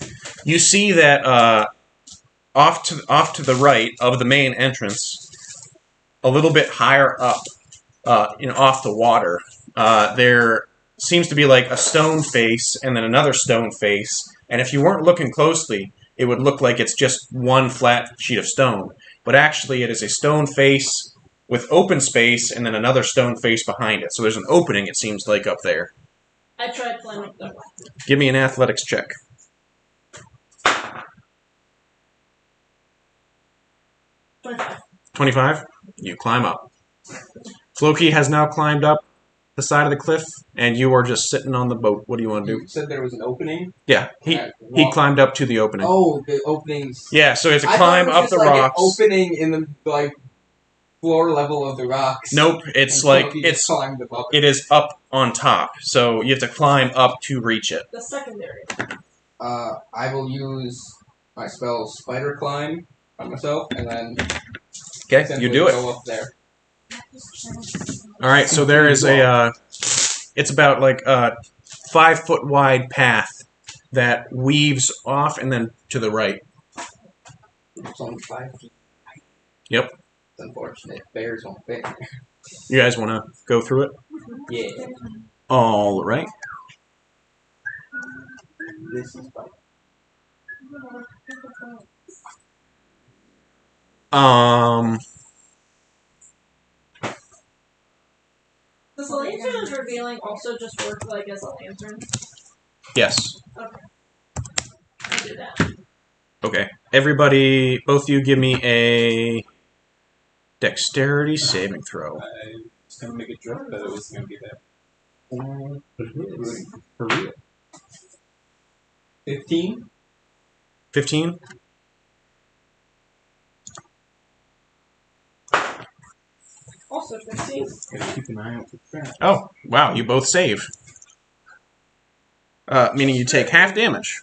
You see that off to the right of the main entrance, a little bit higher up, off the water, there seems to be like a stone face and then another stone face. And if you weren't looking closely, it would look like it's just one flat sheet of stone. But actually, it is a stone face with open space and then another stone face behind it. So there's an opening, it seems like, up there. I tried climbing up that way. Give me an athletics check. 25. 25. You climb up. Floki has now climbed up the side of the cliff, and you are just sitting on the boat. What do you want to do? You said there was an opening. Yeah, he Walk- climbed up to the opening. Oh, the openings. Yeah, so it's a I climb thought it up was the just like rocks. An opening in the floor level of the rocks. Nope, it's And like Loki just climbed above it. it is up on top, so you have to climb up to reach it. The secondary. I will use my spell Spider Climb on myself, and then Okay, simply you do it. go up there. All right, so there is a. It's about like a 5-foot wide path that weaves off and then to the right. It's only 5 feet. Yep. It's unfortunate. Bears won't fit. You guys want to go through it? Yeah. All right. This is fine. Does the lantern revealing also just work like as a lantern? Yes. I do that. Okay. Everybody, both of you give me a dexterity saving throw. I was gonna make a joke that it was gonna be that. But it is. For real. 15. 15? Also 15. Gotta keep an eye out for traps. Oh, wow, you both save. Meaning you take half damage.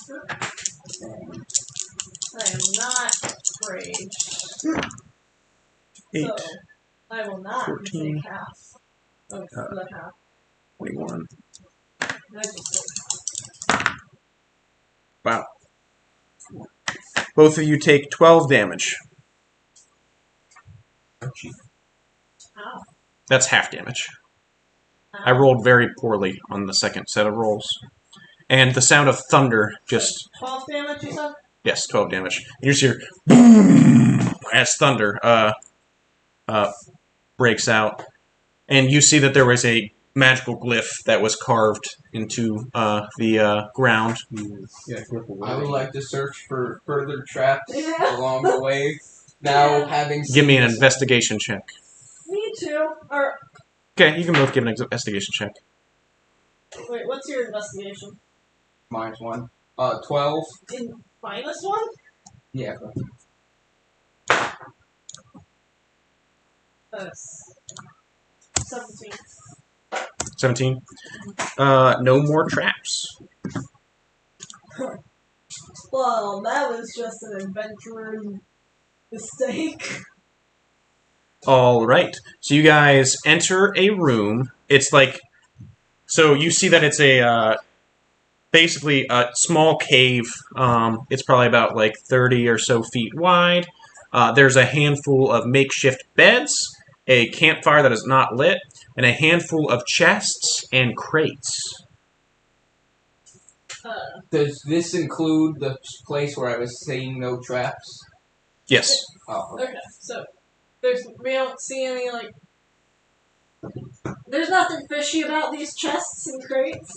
I am not raged. 8, So, I will not 14, take half of the half. 21. I just Wow. Both of you take 12 damage. Ow. That's half damage. Ow. I rolled very poorly on the second set of rolls. And the sound of thunder just... 12 damage, you said? Yes, 12 damage. And you just hear boom as thunder breaks out. And you see that there was a magical glyph that was carved into the ground. Yeah, I would like to search for further traps Yeah. along the way. Now, Yeah. having Give me seen an this- investigation check. Me too. Or, Okay, you can both give an investigation check. wait, what's your investigation? -1. 12. In -1? Yeah. That's 17. 17. No more traps. Well, that was just an adventurer's mistake. All right. So you guys enter a room. It's like, so you see that it's a basically a small cave. It's probably about like 30 or so feet wide. There's a handful of makeshift beds, a campfire that is not lit, and a handful of chests and crates. Does this include the place where I was saying no traps? Yes. Oh, okay. Okay, so we don't see any like. There's nothing fishy about these chests and crates.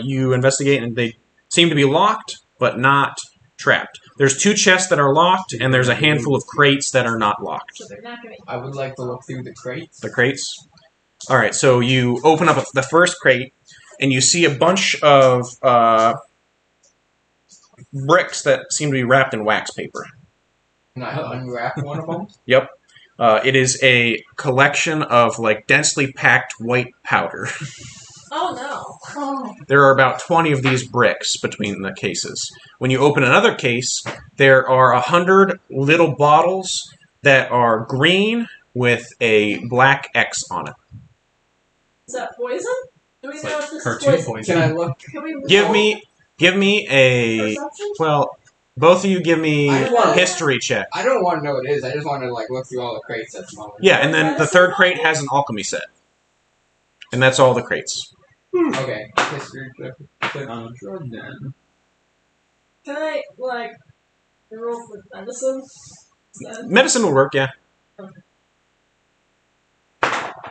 You investigate, and they seem to be locked, but not trapped. There's 2 chests that are locked, and there's a handful of crates that are not locked. So they're not gonna. I would like to look through the crates. The crates. All right, so you open up the first crate, and you see a bunch of bricks that seem to be wrapped in wax paper. Can I unwrap one of them? Yep. It is a collection of like densely packed white powder. Oh no. Oh, There are about 20 of these bricks between the cases. When you open another case, there are 100 little bottles that are green with a black X on it. Is that poison? Do we It's know like if this cartoon is poison? Can I look? Can we Give me a perception? well. Both of you give me I want- history check. I don't want to know what it is. I just want to like look through all the crates at the moment. Yeah, and then the third crate has an alchemy set, and that's all the crates. Okay. History check. Click on a drug den. Can I like roll for medicine? Medicine will work, yeah. Okay.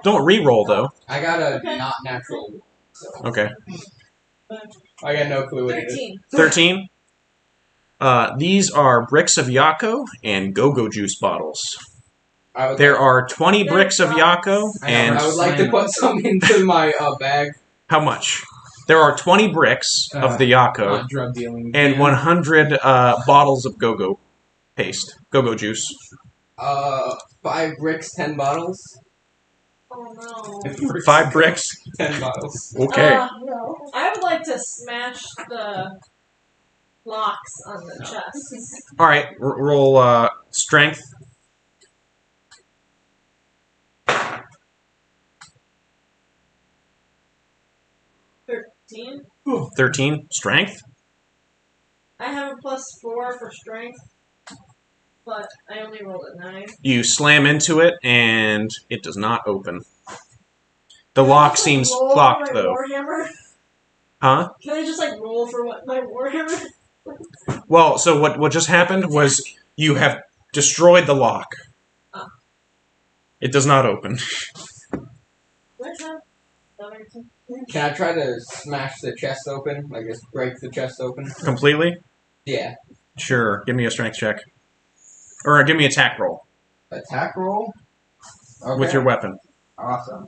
Don't re-roll though. I got a Okay. not natural. So Okay. I got no clue what it is. 13. 13. These are bricks of Yako and go-go juice bottles. I would. There are 20 They're bricks of Yako, bottles. I know, and but I would like to put some into my bag. how much? There are 20 bricks of the Yako Not drug dealing. and again. 100 bottles of go-go paste, go-go juice. 5 bricks, 10 bottles. Oh no. 5 bricks. 10 bottles. Okay. no. I would like to smash the locks on the chest. All right. Roll strength. 13. 13. Strength. I have a +4 for strength, but I only rolled a 9. You slam into it, and it does not open. The lock seems Roll for locked, my though. Warhammer? Huh? Can I just like roll for what my Warhammer? Well, so what just happened was you have destroyed the lock. It does not open. Where's that? Darlington? Can I try to smash the chest open? Like just break the chest open? Completely? Yeah. Sure. Give me a strength check. Or give me an attack roll Attack roll? Okay. with your weapon. Awesome.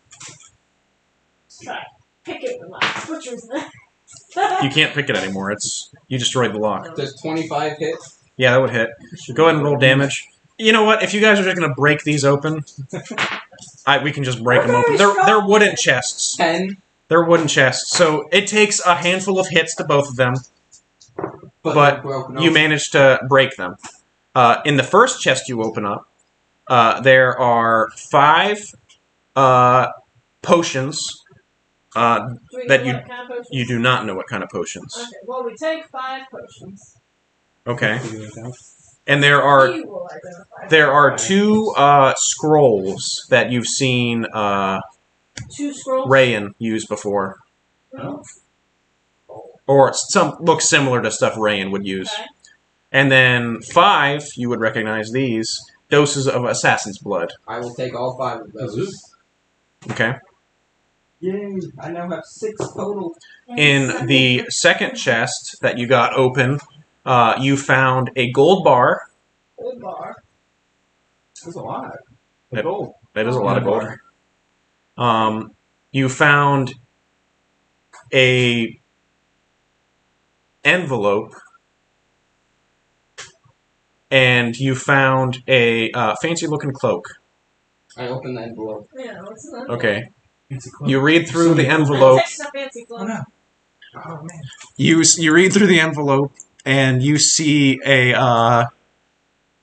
Let's try. Pick it with my butcher's knife. You can't pick it anymore. You destroyed the lock. Does 25 hit? Yeah, that would hit. Go ahead and roll damage. You know what? If you guys are just going to break these open, we can just break them open. They're wooden chests. 10. They're wooden chests. So it takes a handful of hits to both of them, but they're broken you open. manage to break them. In the first chest you open up, there are 5 potions Do we that know what kind of potions? you do not know what kind of potions. Okay, well, we take 5 potions. Okay. And there are He will identify. There are 2 scrolls that you've seen 2 scrolls. Rayan use before. Oh. Or some look similar to stuff Rayan would use. Okay. And then 5, you would recognize these, doses of assassin's blood. I will take all 5 of those. Okay. Yay! I now have 6 total. In the second chest that you got open, you found a gold bar. Gold bar. That's a lot. Yep. Gold. That is a lot of gold. You found a envelope, and you found a fancy-looking cloak. I open the envelope. Yeah, what's in that? Okay. You read through the envelope. Text a fancy clothes. Oh man. You read through the envelope, and you see a.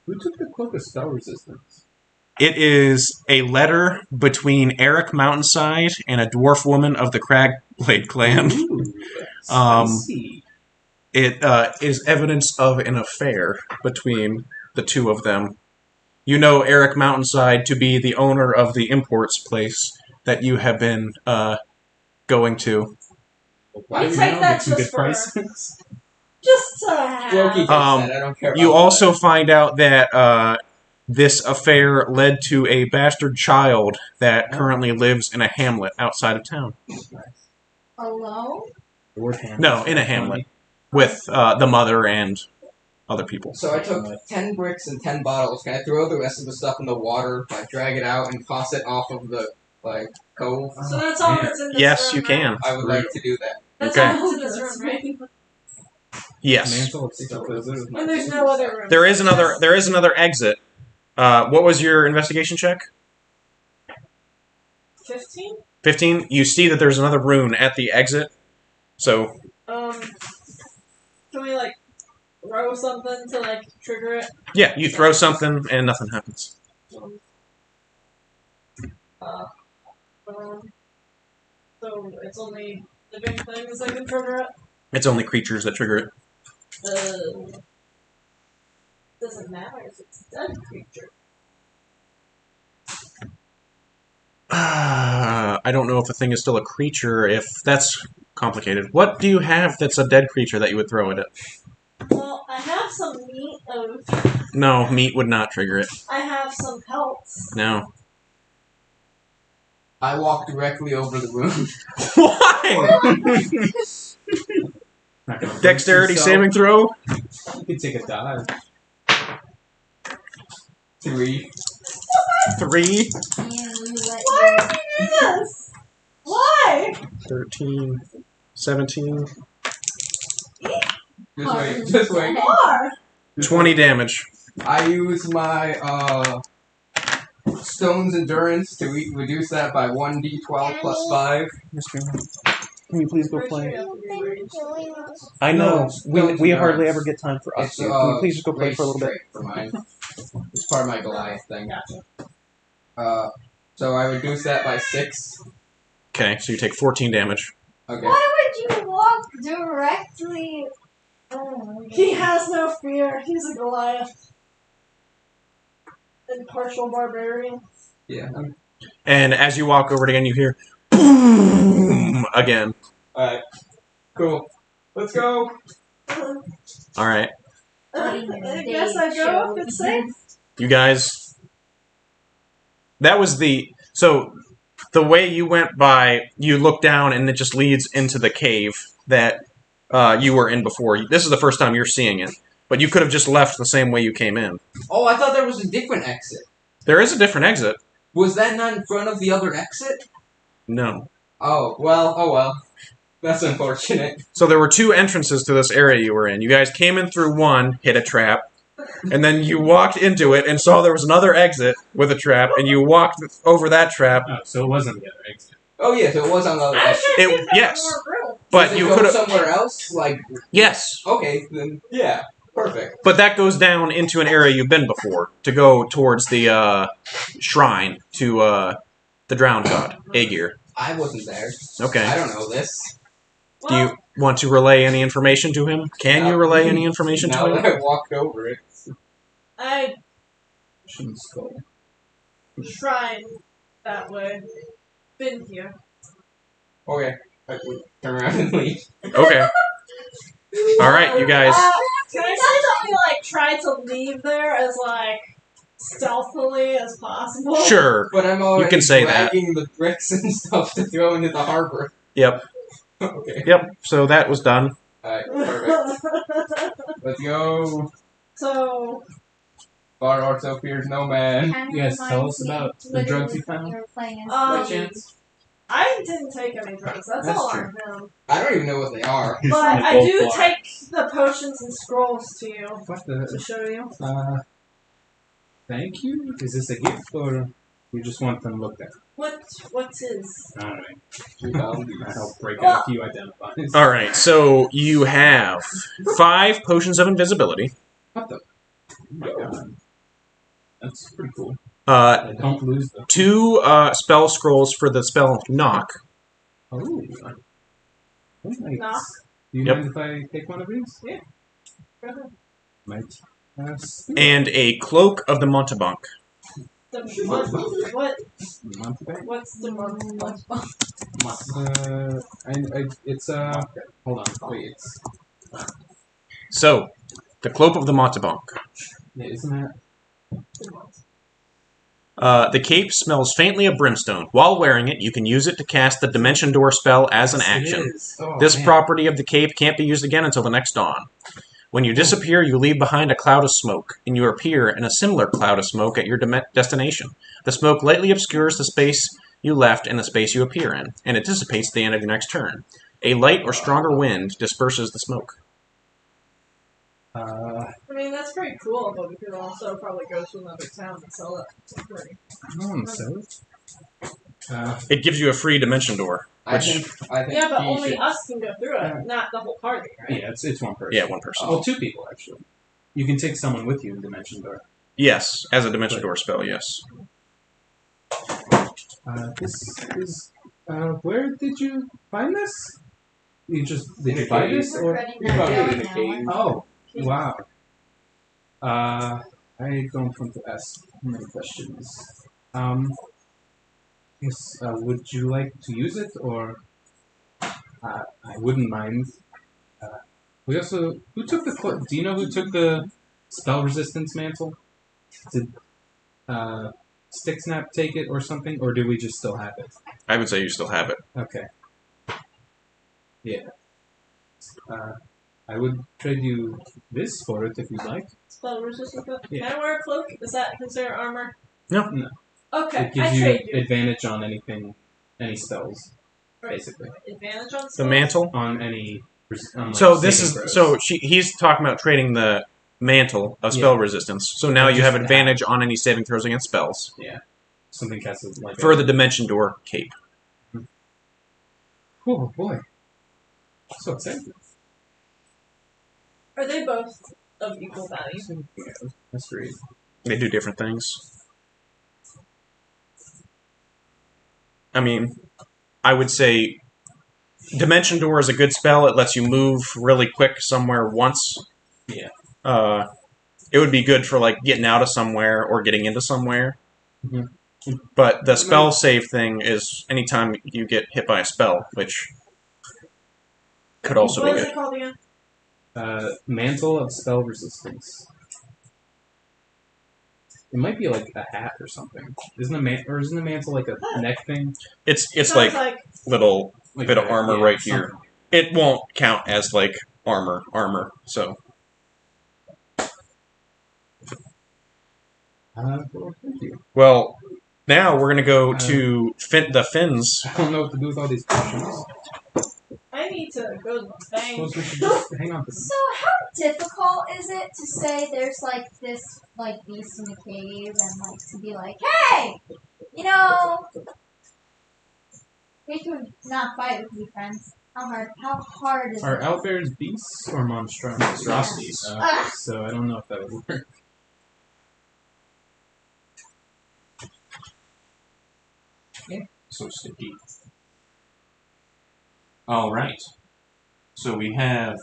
Who took the cloak of spell resistance? It is a letter between Eric Mountainside and a dwarf woman of the Cragblade clan. Ooh, Um, spicy. It is evidence of an affair between the two of them. You know Eric Mountainside to be the owner of the imports place that you have been going to. Why We do take know that the two just good for- prices? Just Loki takes that. I don't care about You all also find out that this affair led to a bastard child that currently lives in a hamlet outside of town. Alone? The word hamlet. No, in a hamlet with the mother and other people. So I took 10 bricks and 10 bottles. Can I throw the rest of the stuff in the water, like drag it out and toss it off of the cove? So that's all that's in this Yes, room, you can. Right? I would like to do that. That's Okay. all that's in this room, right? Yes. Mantle of spell resistance. And there's no other room. There is another exit. What was your investigation check? 15? 15. You see that there's another rune at the exit. So Can we, throw something to, trigger it? yeah, you throw something and nothing happens. So it's only living things that can trigger it? It's only creatures that trigger it. Doesn't matter if it's a dead creature. I don't know if a thing is still a creature. If that's complicated. What do you have that's a dead creature that you would throw at it? Well, I have some meat of. No, meat would not trigger it. I have some pelts. No. I walk directly over the room. Why? Not gonna Dexterity brace saving throw. yourself. You could take a dive. 3. 3, And you let Why your did you do this? Why? 13, 17, Just wait. Just wait. Why? 20 damage. I use my stone's endurance to reduce that by 1d12 plus 5. Can you please go Pretty sure play? you have to be ranged. I know. No, We endurance. hardly ever get time for us. It's Can you please just go play race for a little bit? trait for mine. It's part of my Goliath thing. Gotcha. So I reduce that by 6. Okay, so you take 14 damage. Okay. Why would you walk directly? Oh, He has no fear. He's a Goliath. And partial barbarian. Yeah. And as you walk over it again, you hear boom again. Alright. Cool. Let's go. All right, I guess I go if it's safe. you guys That was the way you went by. You look down, and it just leads into the cave that you were in before. This is the first time you're seeing it, but you could have just left the same way you came in. Oh, I thought there was a different exit. There is a different exit. Was that not in front of the other exit? No. Oh well. That's unfortunate. So there were two entrances to this area you were in. You guys came in through one, hit a trap, and then you walked into it and saw there was another exit with a trap, and you walked over that trap. Oh, so it wasn't the other exit. Oh yeah, so it was on the other exit. Yes, Does but it you go could have. somewhere else? Like, Yes, okay, then yeah, perfect. but that goes down into an area you've been before to go towards the shrine to the drowned god, Aegir. I wasn't there. Okay. I don't know this. Do you want to relay any information to him? Can you relay any information Now to that him? I walked over it. I Shouldn't skull. tried that way. Been here. Okay, I would turn around and leave. Okay. All right, you guys. Can I say something like try to leave there as like stealthily as possible? Sure. But I'm already can say that. dragging the bricks and stuff to throw into the harbor. Yep. Okay. Yep. So that was done. Alright, perfect. Let's go. So Far Orso fears no man. Kind of Yes, tell reminds us me about the literally drugs you when found. you were playing as Um, By Luigi. chance? I didn't take any drugs. That's That's all true. I know. I don't even know what they are. But I do take the potions and scrolls to you What to the? show you. Thank you. Is this a gift or you just want them looked at? What's his? All right. We found I these. help break out a few identifiers. All right. So you have 5 potions of invisibility. What the? Oh my god. That's pretty cool. Uh, I don't lose them. 2 spell scrolls for the spell knock. Oh. Nice. Knock. Do you Yep. mind if I take one of these? Yeah. Go ahead. Might. And a cloak of the Montebank. What's the month? It's hold on, wait, it's So, the cloak of the Montebank. yeah, isn't The cape smells faintly of brimstone. While wearing it, you can use it to cast the Dimension Door spell as an that action. Oh, This man. property of the cape can't be used again until the next dawn. When you disappear, you leave behind a cloud of smoke, and you appear in a similar cloud of smoke at your destination. The smoke lightly obscures the space you left and the space you appear in, and it dissipates at the end of your next turn. A light or stronger wind disperses the smoke. I mean, that's pretty cool, but we could also probably go to another town and sell it for free. It gives you a free Dimension Door. I Which- think Yeah, but he only should- us can go through it, not the whole party, right? Yeah, it's one person. Yeah, one person. Oh, 2 people actually. You can take someone with you in Dimension Door. Yes, as a Dimension Door spell, yes. This is. Where did you find this? Did In you a buy cave. this or? Regretting You not found it going in a that cave. one. Oh, wow. I don't want to ask many questions. Yes. Would you like to use it or? I wouldn't mind. We also. Who took the? Do you know who took the spell resistance mantle? Did Stick Snap take it or something, or do we just still have it? I would say you still have it. Okay. Yeah. I would trade you this for it if you'd like. Spell resistance. Yeah. Can I wear a cloak? Is that considered armor? No. No. Okay, It gives I you trade you. advantage on any spells, basically. Advantage on The spells? mantle. On any. On, like, So this saving is throws. he's talking about trading the mantle of spell Yeah. resistance. So now you Just have the advantage on any saving throws against spells something cast as like for the Dimension Door cape. Oh boy, so excited! Are they both of equal value? Yeah, that's great. They do different things. I mean, I would say Dimension Door is a good spell. It lets you move really quick somewhere once. Yeah. It would be good for like getting out of somewhere or getting into somewhere. Mhm. But the spell save thing is anytime you get hit by a spell, which could also What be is good. it called again? Mantle of Spell Resistance. It might be like a hat or something. Isn't the mantle like a neck thing? It's Sounds like little Like bit of that, armor yeah, right here. something. It won't count as like armor. So Well, thank you. well, now we're gonna go to the fins. I don't know what to do with all these potions. I need to go to the bank. Suppose we should just hang on to them. So how difficult is it to say there's like this like beast in the cave and like to be like, hey, you know, we can not fight with you friends. How hard is Are it? owlbears beasts or monstrosities? Ah. So I don't know if that would work. So sticky. All right. So we have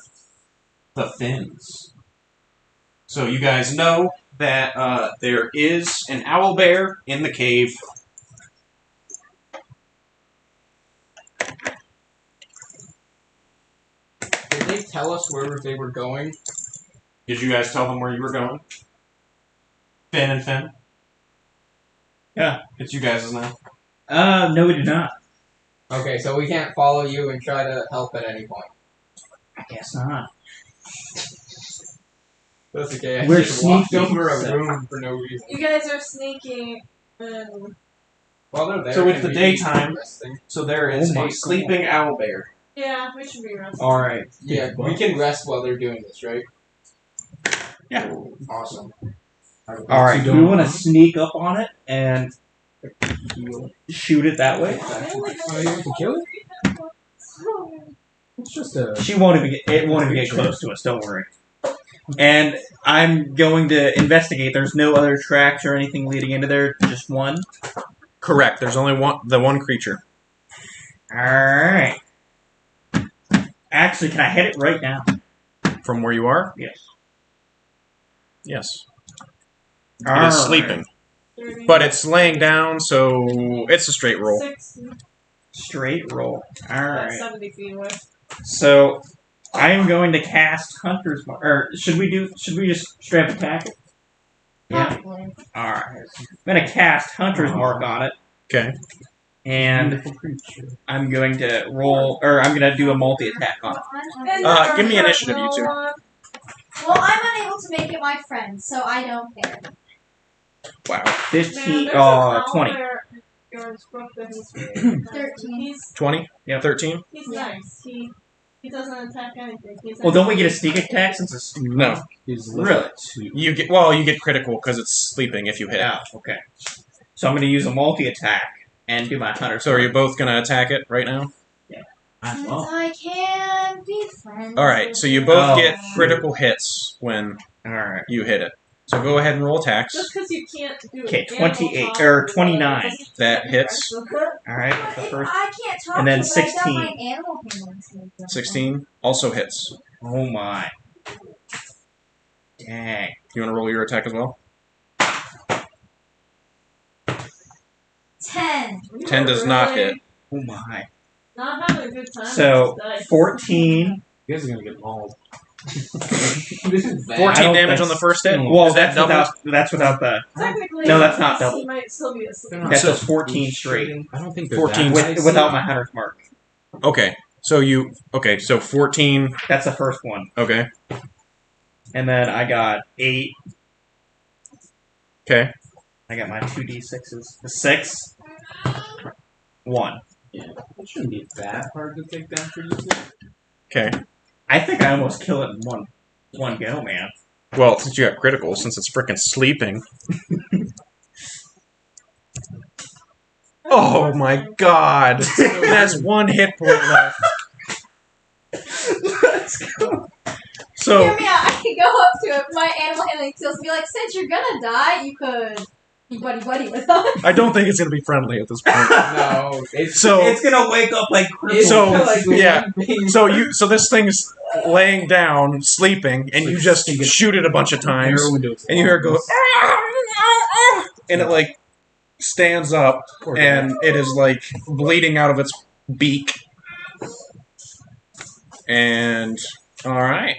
the fins. So you guys know that there is an owl bear in the cave. Did they tell us where they were going? Did you guys tell them where you were going? Finn and Finn? Yeah. It's you guys now. No, we do not. Okay, so we can't follow you and try to help at any point. I guess not. That's okay. I We're just walked sneaky, over a so- room for no reason. You guys are sneaking and While they're there, So it's can the we daytime. resting? So there is Oh my a sleeping owl bear. yeah, we should be resting. Alright. Yeah, we can rest while they're doing this, right? Yeah. Awesome. Alright, do we want to sneak up on it and shoot it that way? Oh, you want to kill it? It's just a. It won't even get close to us, don't worry. And I'm going to investigate. There's no other tracks or anything leading into there, just one. Correct. There's only one creature. Alright. Actually, can I hit it right now? From where you are? Yes. Yes. It Alright. is sleeping. But it's laying down, so it's a straight roll. 60, Straight roll. about Alright. 70 feet away. So, I am going to cast Hunter's Mark. Or, should we just straight up attack it? Yeah. Probably. Alright. I'm going to cast Hunter's Mark on it. Okay. And Beautiful creature. I'm going to roll, or I'm going to do a multi-attack on it. Give me initiative, you two. Well, I'm unable to make it my friend, so I don't care. Wow. 15, Man, there's a 20. owlbear in Yours broke the history. 13. He's 20? Yep. 13? Yeah. nice. He doesn't attack anything. He's Well, don't we get a sneak attack since it's... No. He's Really? level 2. You get critical because it's sleeping if you hit. Yeah, okay. So I'm going to use a multi-attack and do my Hunter. So are you both going to attack it right now? Since I can be friends. Alright, so you both Oh, get shoot. critical hits when Alright. you hit it. So go ahead and roll attacks. Just because you can't do Okay, animal 28 talk or doesn't 29. mean That you hits. can't Alright, But the if first... I can't talk and then to them, I got 16. my animal handling skills. 16 also hits. Oh my. Dang. You want to roll your attack as well? 10. 10 does not hit. Oh my. Not having a good time. So, with this dice. 14. You guys are gonna get mauled. This is bad. 14 I don't- damage on the first hit? Well, Is that that's without the... Technically, No, that's not he double. might still be asleep. That's So- just 14 straight. I don't think they're 14 that Without my Hunter's Mark. Okay. So 14. That's the first one. Okay. And then I got 8. Okay. I got my 2d6s. The 6. 1. Yeah, it shouldn't be that hard to take down for you two. Okay. I think I almost kill it in one go, man. Well, since you got critical, since it's freaking sleeping. Oh my god. That's one hit point left. Let's go. So Hear me out. I could go up to it, my animal handling skills, and be like, since you're gonna die, you could be buddy with us. I don't think it's gonna be friendly at this point. No, it's So It's gonna wake up like it's So, like yeah. being- so this thing's laying down, sleeping, and you just shoot it a bunch of times, and you hear it go, and it like stands up, and it is like bleeding out of its beak. And all right,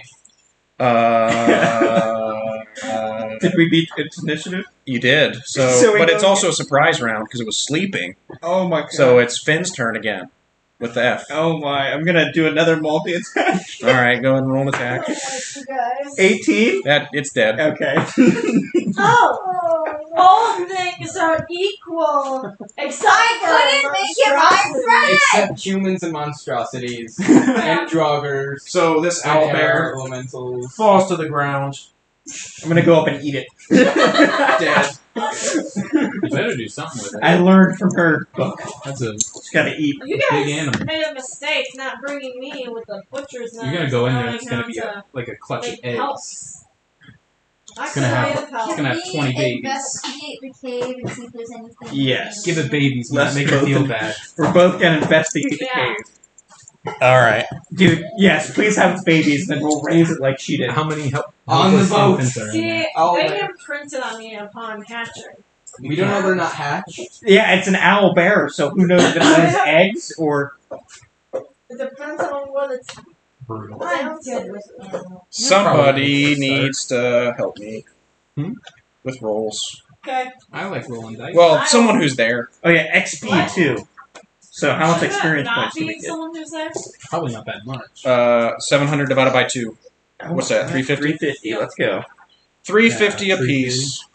Did we beat its initiative? You did. So, So we but it's don't also a surprise round because it was sleeping. Oh my god. So it's Finn's turn again with the F. Oh my, I'm gonna do another multi-attack. All right, go ahead and roll an attack. You guys. 18? That it's dead. Okay. Oh, all things are equal except I couldn't make it my friend! Except humans and monstrosities. and joggers. So this And owlbear air elementals. falls to the ground, I'm gonna go up and eat it. dead. You better do something with it. I learned from her book. That's a Just gotta eat. You big guys animal. made a mistake not bringing me with the butcher's knife. You're gonna go in there. knowing It's gonna how be to like a clutch of make eggs. helps. I It's gonna could have- have It's helped. gonna have Can 20 we babies. investigate the cave and see if there's anything? Yes. Give it babies. Let's Make her both feel in- bad. We're both gonna investigate the Yeah. cave. All right. Dude, yes, please have babies, then we'll raise it like she did. How many On the helpless boat. infants are in there? See, Oh, they my- imprinted on me upon hatching. We don't know they're not hatched. Yeah, it's an owl bear, so who knows if it lays eggs or... It depends on what it's. Brutal. I'm good with animals. Somebody Probably. needs to help me Hmm? with rolls. Okay. I like rolling dice. Well, someone who's there. Oh yeah, XP too. So how much Should that experience not points do be we get? someone who's there? Probably not that much. 700 divided by 2. What's that, 350? 350, let's go. 350 Yeah, apiece.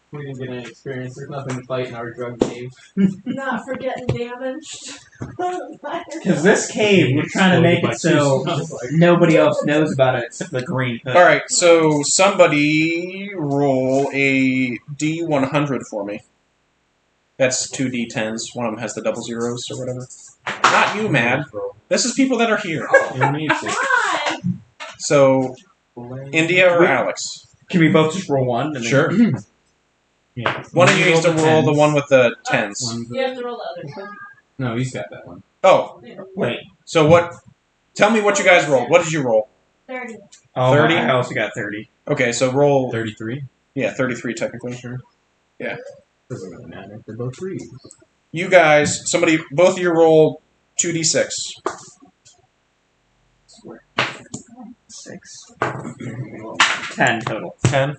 We didn't get any experience. There's nothing to fight in our drug cave. Not for getting damaged. Because this cave, we're trying to make it so nobody else knows about it except the green hood. All right, so somebody roll a D100 for me. That's 2 D10s. One of them has the double zeros or whatever. Not you, Mad. This is people that are here. You don't need to. Why? So, India or Wait. Alex? Can we both just roll one? And then- Sure. Yeah. One of you needs to the roll the tens. one with the 10s. One's You have to roll the other. No, he's got that one. Oh, Wait. so what? Tell me what you guys rolled. What did you roll? 30. Oh, 30? I also got 30. Okay, so roll. 33. Yeah, 33 technically. Sure. Yeah. Doesn't really matter. They're both threes. You guys, somebody, both of you roll 2d6. 6. 10 total. 10.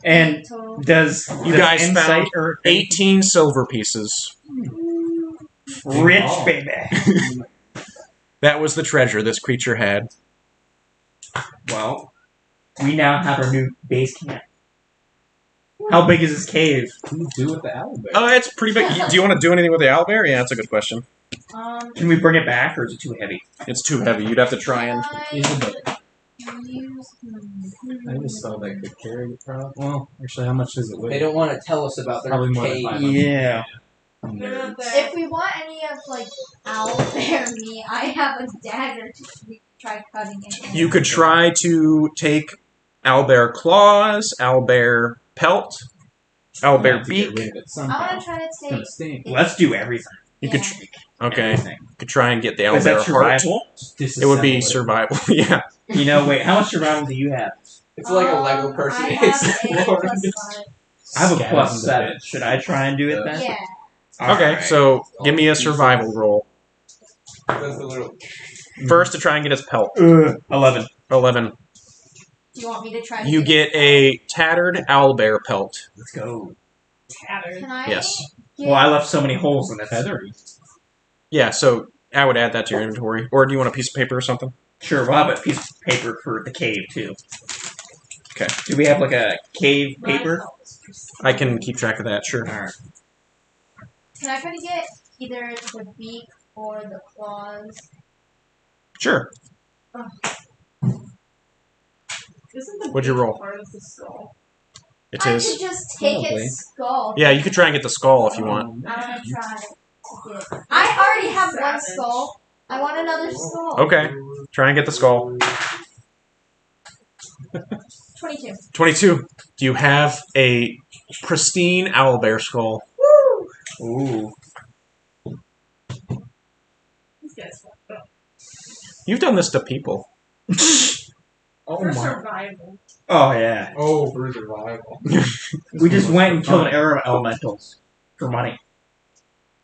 And Total. does You does guys insight found or 18 silver pieces. rich Oh. baby? That was the treasure this creature had. Well, we now have our new base camp. How big is this cave? What do you do with the owlbear? Oh, it's pretty big. Do you want to do anything with the owlbear? Yeah, that's a good question. Can we bring it back, or is it too heavy? It's too heavy. You'd have to try and. He's a bit. Use. I just saw that could carry it. Probably. Well, actually, how much does it weigh? They don't want to tell us about their Probably more than cave. 500. Yeah. They're not Nerds. there. If we want any of like owl bear meat, I have a dagger to try cutting it. You could try to take owlbear claws, owlbear pelt, owlbear Have to get beak. rid of it I somehow. want to try to It's take. gonna stink. Let's do everything. You could. Yeah. Okay. Everything. You could try and get the Is that owlbear heart. survival? It would be Disassemble survival. Yeah. You know, wait, how much survival do you have? It's like a Lego person. I have a exploring. +5. I have a Scatter plus them a 7. Should I try and do it then? Yeah. Okay, Alright. so give me a survival roll. That's a little. First to try and get his pelt. 11. 11. Do you want me to try? To You get a tattered owlbear pelt. Let's go. Tattered. Can I? Yes. Get, Well, I left so many holes in it. Feathery. Yeah, so I would add that to your inventory. Or do you want a piece of paper or something? Sure, we'll have a piece of paper for the cave, too. Okay. Do we have, like, a cave paper? I can keep track of that, sure. Alright. Can I try to get either the beak or the claws? Sure. Isn't the What'd you beak roll? part of the skull? It I is. could just take Probably. its skull. Yeah, you could try and get the skull if you want. I'm gonna try to get. I already have one Savage. skull. I want another skull. Okay. Try and get the skull. 22. 22. Do you have a pristine owlbear skull? Woo! Ooh. These guys fucked up. You've done this to people. Oh For my. survival. Oh, yeah. Oh, for survival. We just went and killed air elementals for money.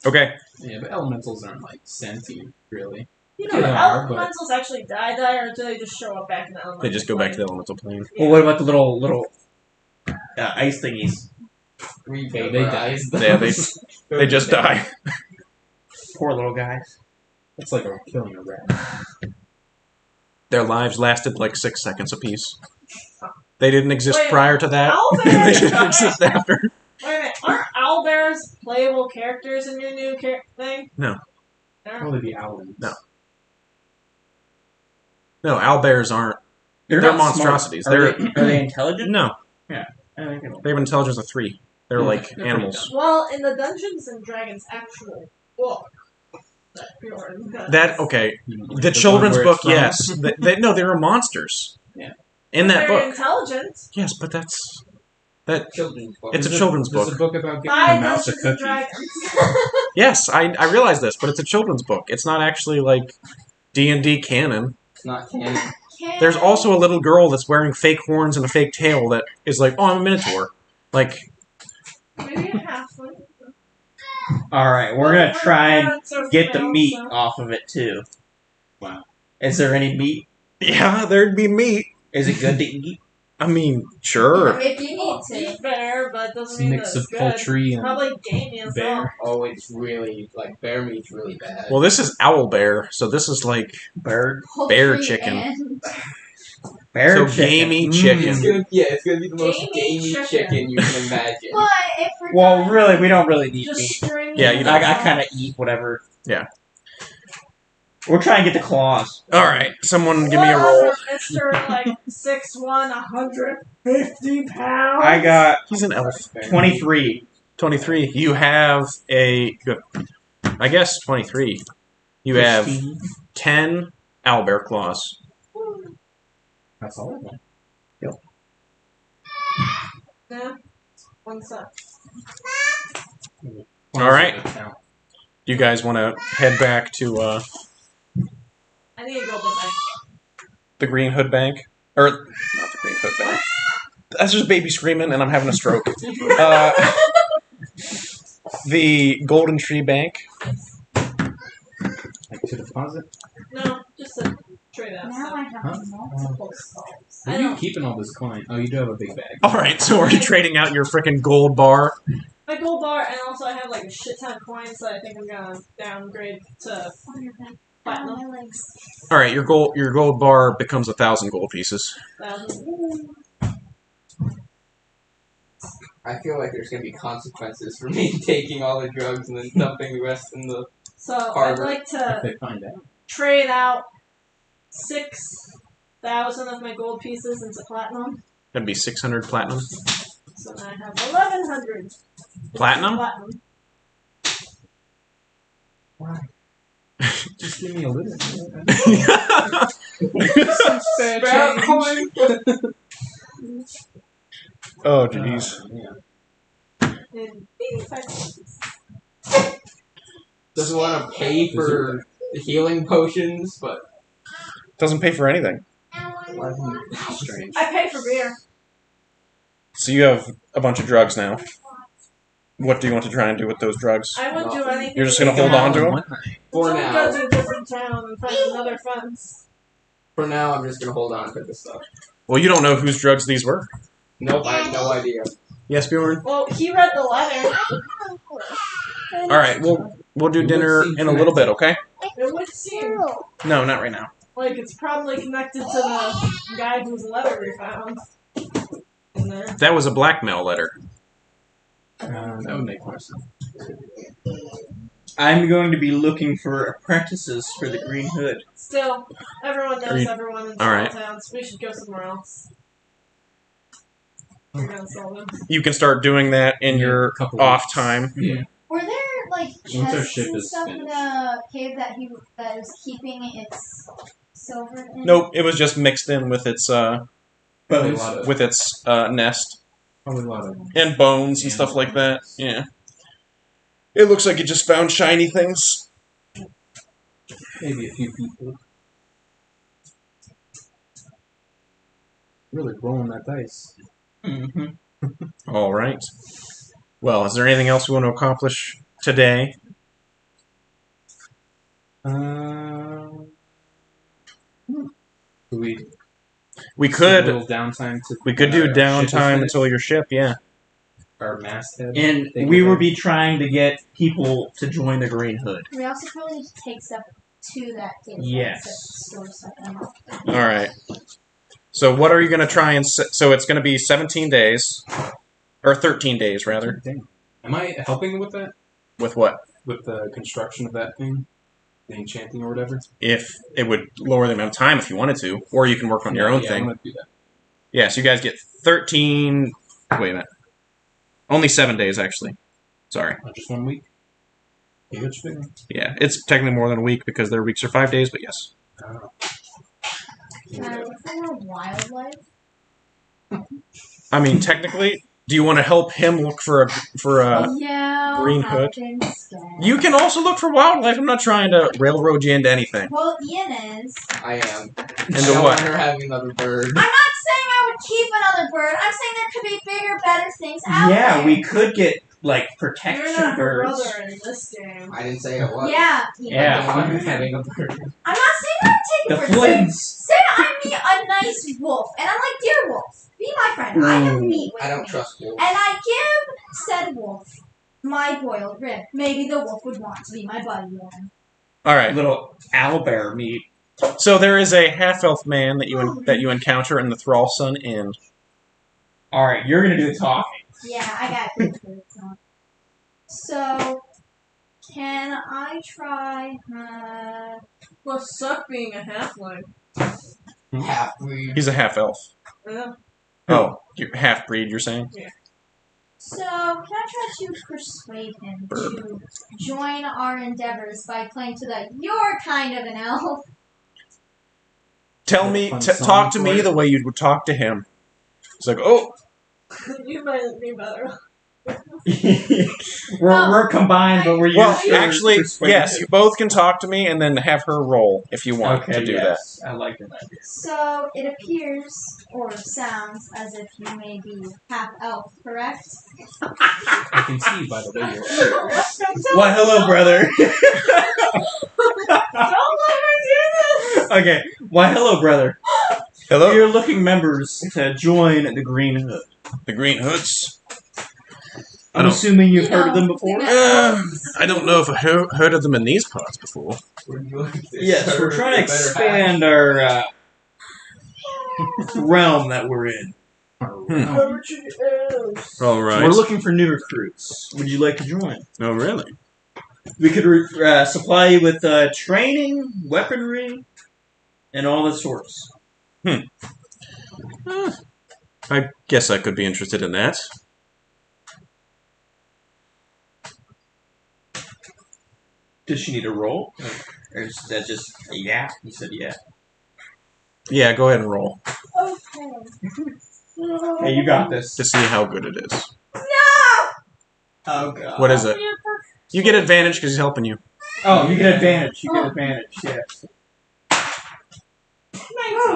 Okay. Yeah, but elementals aren't like sentient, really. You know, They the are, but- elementals actually die, or do they just show up back in the elemental They just go back to the plane? elemental plane. Well, what about the little ice thingies? We They vaporize Yeah, those. They just die. Poor little guys. It's like killing a rat. Their lives lasted like 6 seconds apiece. They didn't exist Wait, prior to that. owlbears? They didn't exist after. Wait a minute, aren't owlbears playable characters in your new thing? No. No? Probably the owls. No. No, owlbears aren't. They're not monstrosities. smart. Are they intelligent? No, I think they they have an intelligence of 3. They're Yeah, like they're animals. Well, in the Dungeons and Dragons actual book, that Bjorn has, That okay. The The children's one where book, it's from. yes. No, they were monsters. Yeah. In that very book, intelligent. yes, but that's Children's book. It's a There's children's There's book. a book about getting By a mouse a Dungeons and cookie. Dragons. yes. I realize this, but it's a children's book. It's not actually like D&D canon. It's not canon. There's also a little girl that's wearing fake horns and a fake tail that is like, oh, I'm a minotaur. Like, Maybe a halfling. All right, we're gonna try and Parents are get the female, meat so- off of it too. Wow. Is there any meat? yeah, there'd be meat. Is it good to eat? I mean, sure. If you need to. Eat bear, but It's doesn't a mean mix that of it's good. poultry and Probably gamey as well. bear. Oh, it's really like bear meat's really bad. Well, this is owl bear, so this is like Bird, Bear Poultry chicken. and- bear, So chicken. gamey Mm. chicken. It's gonna be the most Gamey gamey chicken. chicken you can imagine. But if we're Well, done- really, we don't really need Just meat. string Yeah, it you out. I kind of eat whatever. Yeah. We're trying to get the claws. All right, someone give me a roll. Whatever, Mr. Like 6'1", 150 pounds. I got He's an elf. 23. 23. You have a, I guess 23. You have 15. 10 owlbear claws. That's all of them. No, one sec. All right. You guys want to head back to I need to go back. the Green Hood Bank? Or, not the Green Hood Bank. That's just baby screaming and I'm having a stroke. The Golden Tree Bank. Like to deposit? No, just to trade out Now stuff. I have Huh? multiple skulls. I Where are you don't- keeping all this coin? Oh, you do have a big bag. All right, so are you trading out your freaking gold bar? My gold bar, and also I have like a shit ton of coins that I think I'm gonna downgrade to On your back. platinum. On my legs. All right, your gold bar becomes 1,000 gold pieces. I feel like there's gonna be consequences for me taking all the drugs and then dumping the rest in the. So I'd Harvard. like If to they find out. trade out 6,000 of my gold pieces into platinum. That'd be 600 platinum. So now I have 1,100 Platinum? platinum. Just give me a little. Spare coin. Oh, jeez. Yeah. And 85 pieces. Doesn't want to pay for the healing potions, but Doesn't pay for anything. Strange. I pay for beer. So you have a bunch of drugs now. What do you want to try and do with those drugs? I wouldn't do anything. You're just gonna hold on to them? for Go now, to a different town and find another friends. I'm just gonna hold on to this stuff. Well, you don't know whose drugs these were. Nope, I have no idea. Yes, Bjorn? Well, he read the letter. All right, we'll do dinner in a little bit, okay? It would seem No, not right now. like it's probably connected to the guy whose letter we found. In there. That was a blackmail letter. That would make more sense. I'm going to be looking for apprentices for the Green Hood. Still, everyone Are knows you- everyone in all small right. towns. We should go somewhere else. We're gonna sell them. You can start doing that in your Couple off weeks. time. Yeah. Were there like Once our chests ship and is stuff in finished. the cave that was keeping its silver in? Nope, it was just mixed in with its Probably a Bones. lot of. nest Probably a lot of. and bones and stuff like that. Yeah. It looks like it just found shiny things. Maybe a few people. Really rolling that dice. Mm-hmm. All right. Well, is there anything else we want to accomplish today? We We take a could little downtime to. we could do our ship is downtime finished, until your ship. Yeah. our masthead. And thing we is will up. be trying to get people to join the Green Hood. We also probably need to take stuff to that data Yes. set, store stuff in. All right. So what are you going to try and... So it's going to be 17 days. Or 13 days, rather. Am I helping with that? With what? With the construction of that thing? The enchanting or whatever? If it would lower the amount of time if you wanted to. Or you can work on your own yeah, thing. I'm gonna do that. Yeah, so you guys get 13... Wait a minute. Only 7 days, actually. Sorry. Just 1 week? Yeah, good thing. Yeah, it's technically more than a week because their weeks are 5 days, but yes. Can I look for wildlife? I mean, technically, do you want to help him look for a Yeah, Green I'll Hood. have him instead. You can also look for wildlife. I'm not trying to railroad you into anything. Well, Ian is. I am. Into I don't what? want her having another bird. I'm not saying I would keep another bird. I'm saying there could be bigger, better things out there. Yeah, we could get like You're protection not her birds. brother in this game. I didn't say it was. Yeah. Yeah. I don't want her having a bird. I'm not saying I would take The a bird. Flints. Say I meet a nice wolf, and I'm like, dear wolf, be my friend. I have meat with I don't me. trust you. And I give said wolf my boiled rib. Maybe the wolf would want to be my buddy then. All right. Little owlbear meat. So there is a half-elf man that you encounter in the Thrall Sun Inn. All right, you're gonna do the talking. Yeah, I got good food. So, can I try? Must suck being a halfling. Half-breed. He's a half-elf. Yeah. Oh, you're half-breed, you're saying? So, can I try to persuade him to join our endeavors by playing to that you're kind of an elf? Tell me, Fun talk to song me for it. the way you would talk to him. It's like, oh, You might be better. we're combined, but we're well, used to actually, persuasion. yes, you both can talk to me and then have her roll if you want Okay, to do that. yes. I like that idea. So, it appears or sounds as if you may be half elf, correct? I can see by the way you're. Why, hello, brother. Don't let her do this! Okay, why, hello, brother. Hello? We are looking members to join the Green Hood. The Green Hoods? I I'm don't- assuming you've You heard of them know, before? I don't know if I've heard of them in these parts before. Where do you like this? Yes, we're trying to Better expand our realm that we're in. All right. We're looking for new recruits. Would you like to join? Oh, really? We could supply you with training, weaponry, and all the sorts. I guess I could be interested in that. Does she need a roll? Or is that just a yeah? You said yeah. Yeah, go ahead and roll Okay. Hey, you got this. to see how good it is. Oh, God. What is it? You get advantage because he's helping you. Oh, you get advantage. You get advantage, yes.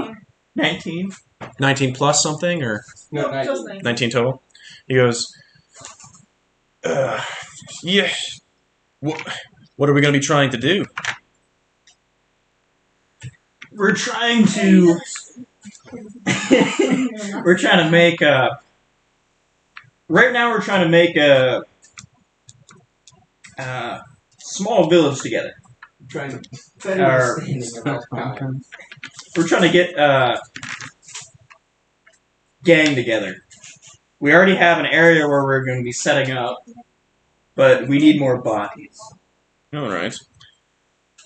19. 19? 19 plus something, or No, not Just you. 19. 19 total? He goes, yeah. What are we going to be trying to do? We're trying to... we're trying to make a... Right now we're trying to make a... small village together. I'm trying to better Our- understanding about kind. We're trying to get gang together. We already have an area where we're going to be setting up, but we need more bodies. All right.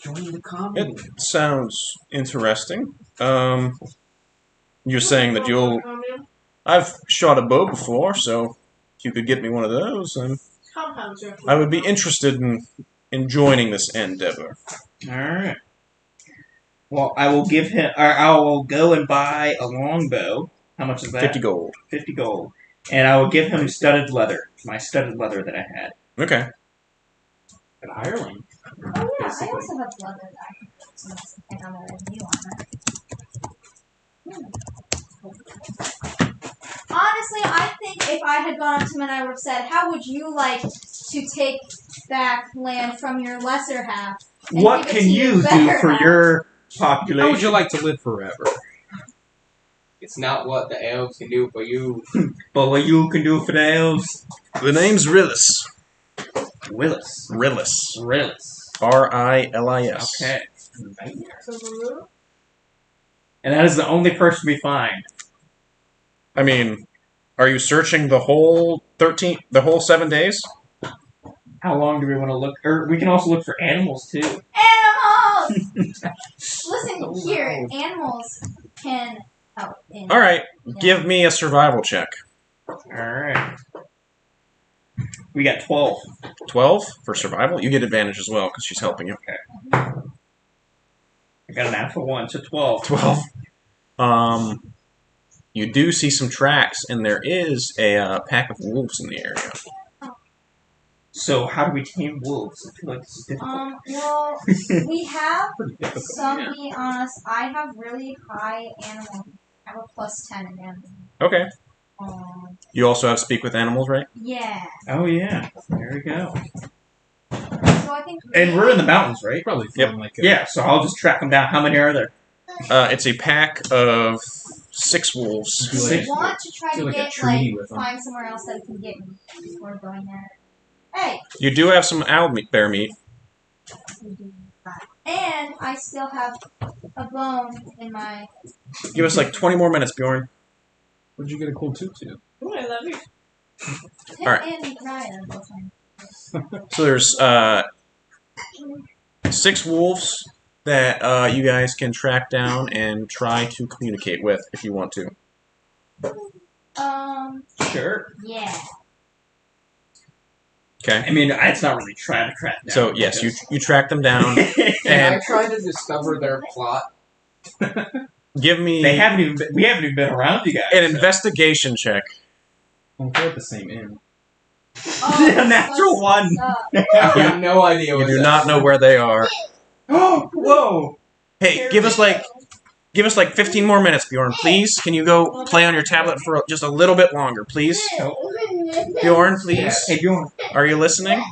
Join the common. It sounds interesting. You're saying that you'll... I've shot a bow before, so if you could get me one of those, I would be interested in joining this endeavor. All right. Well, I will give him. Or I will go and buy a longbow. How much is that? 50 gold. 50 gold. And I will give him studded leather. My studded leather that I had. Okay. An hireling. Oh yeah, I Basically. also have leather that I can put some something on there and you on it. Honestly, I think if I had gone up to him and I would have said, how would you like to take back land from your lesser half? What give it can to you do better for health. your How would you population? like to live forever? It's not what the elves can do for you. But what you can do for the elves? The name's Rillis. Willis. Rillis. Rillis. Rilis. Okay. So, And that is the only person we find. I mean, are you searching the whole 7 days? How long do we want to look? Or we can also look for animals too. Animals! Listen Oh, here, wow. animals can help. All right, give me a survival check. Alright. We got 12. 12 for survival. You get advantage as well because she's helping you. I got a natural 1, so 12. 12. You do see some tracks, and there is a pack of wolves in the area. So how do we tame wolves? I feel like this is difficult. Well, we have Pretty difficult. some, yeah. to be honest, I have really high animal. I have a +10 in animal. Okay. You also have speak with animals, right? Yeah. Oh yeah. There we go. So I think. And we're in the mountains, right? Probably Yep. feeling like Yeah, so I'll just track them down. How many are there? It's a pack of 6 wolves. Do we like want to try do to like a get treaty with them. find somewhere else that can get me before going there. Hey. You do have some bear meat. We do that. And I still have a bone in my. Give us like 20 more minutes, Bjorn. Where'd you get a cold tooth to? oh, I love you. Hit Alright. and Ryan both times. So there's 6 wolves that you guys can track down and try to communicate with if you want to. Sure. Yeah. Okay. I mean, it's not really trying to track down. So yes, you track them down Can I and try to discover their plot? give me we haven't even been around you guys. an investigation check. Well, they're at the same inn. A natural one. I have no idea You what do that not is. know where they are. Oh, whoa! Hey, give us like 15 more minutes, Bjorn, please. Can you go play on your tablet for just a little bit longer, please? Bjorn, please. Hey, Bjorn, Are you listening?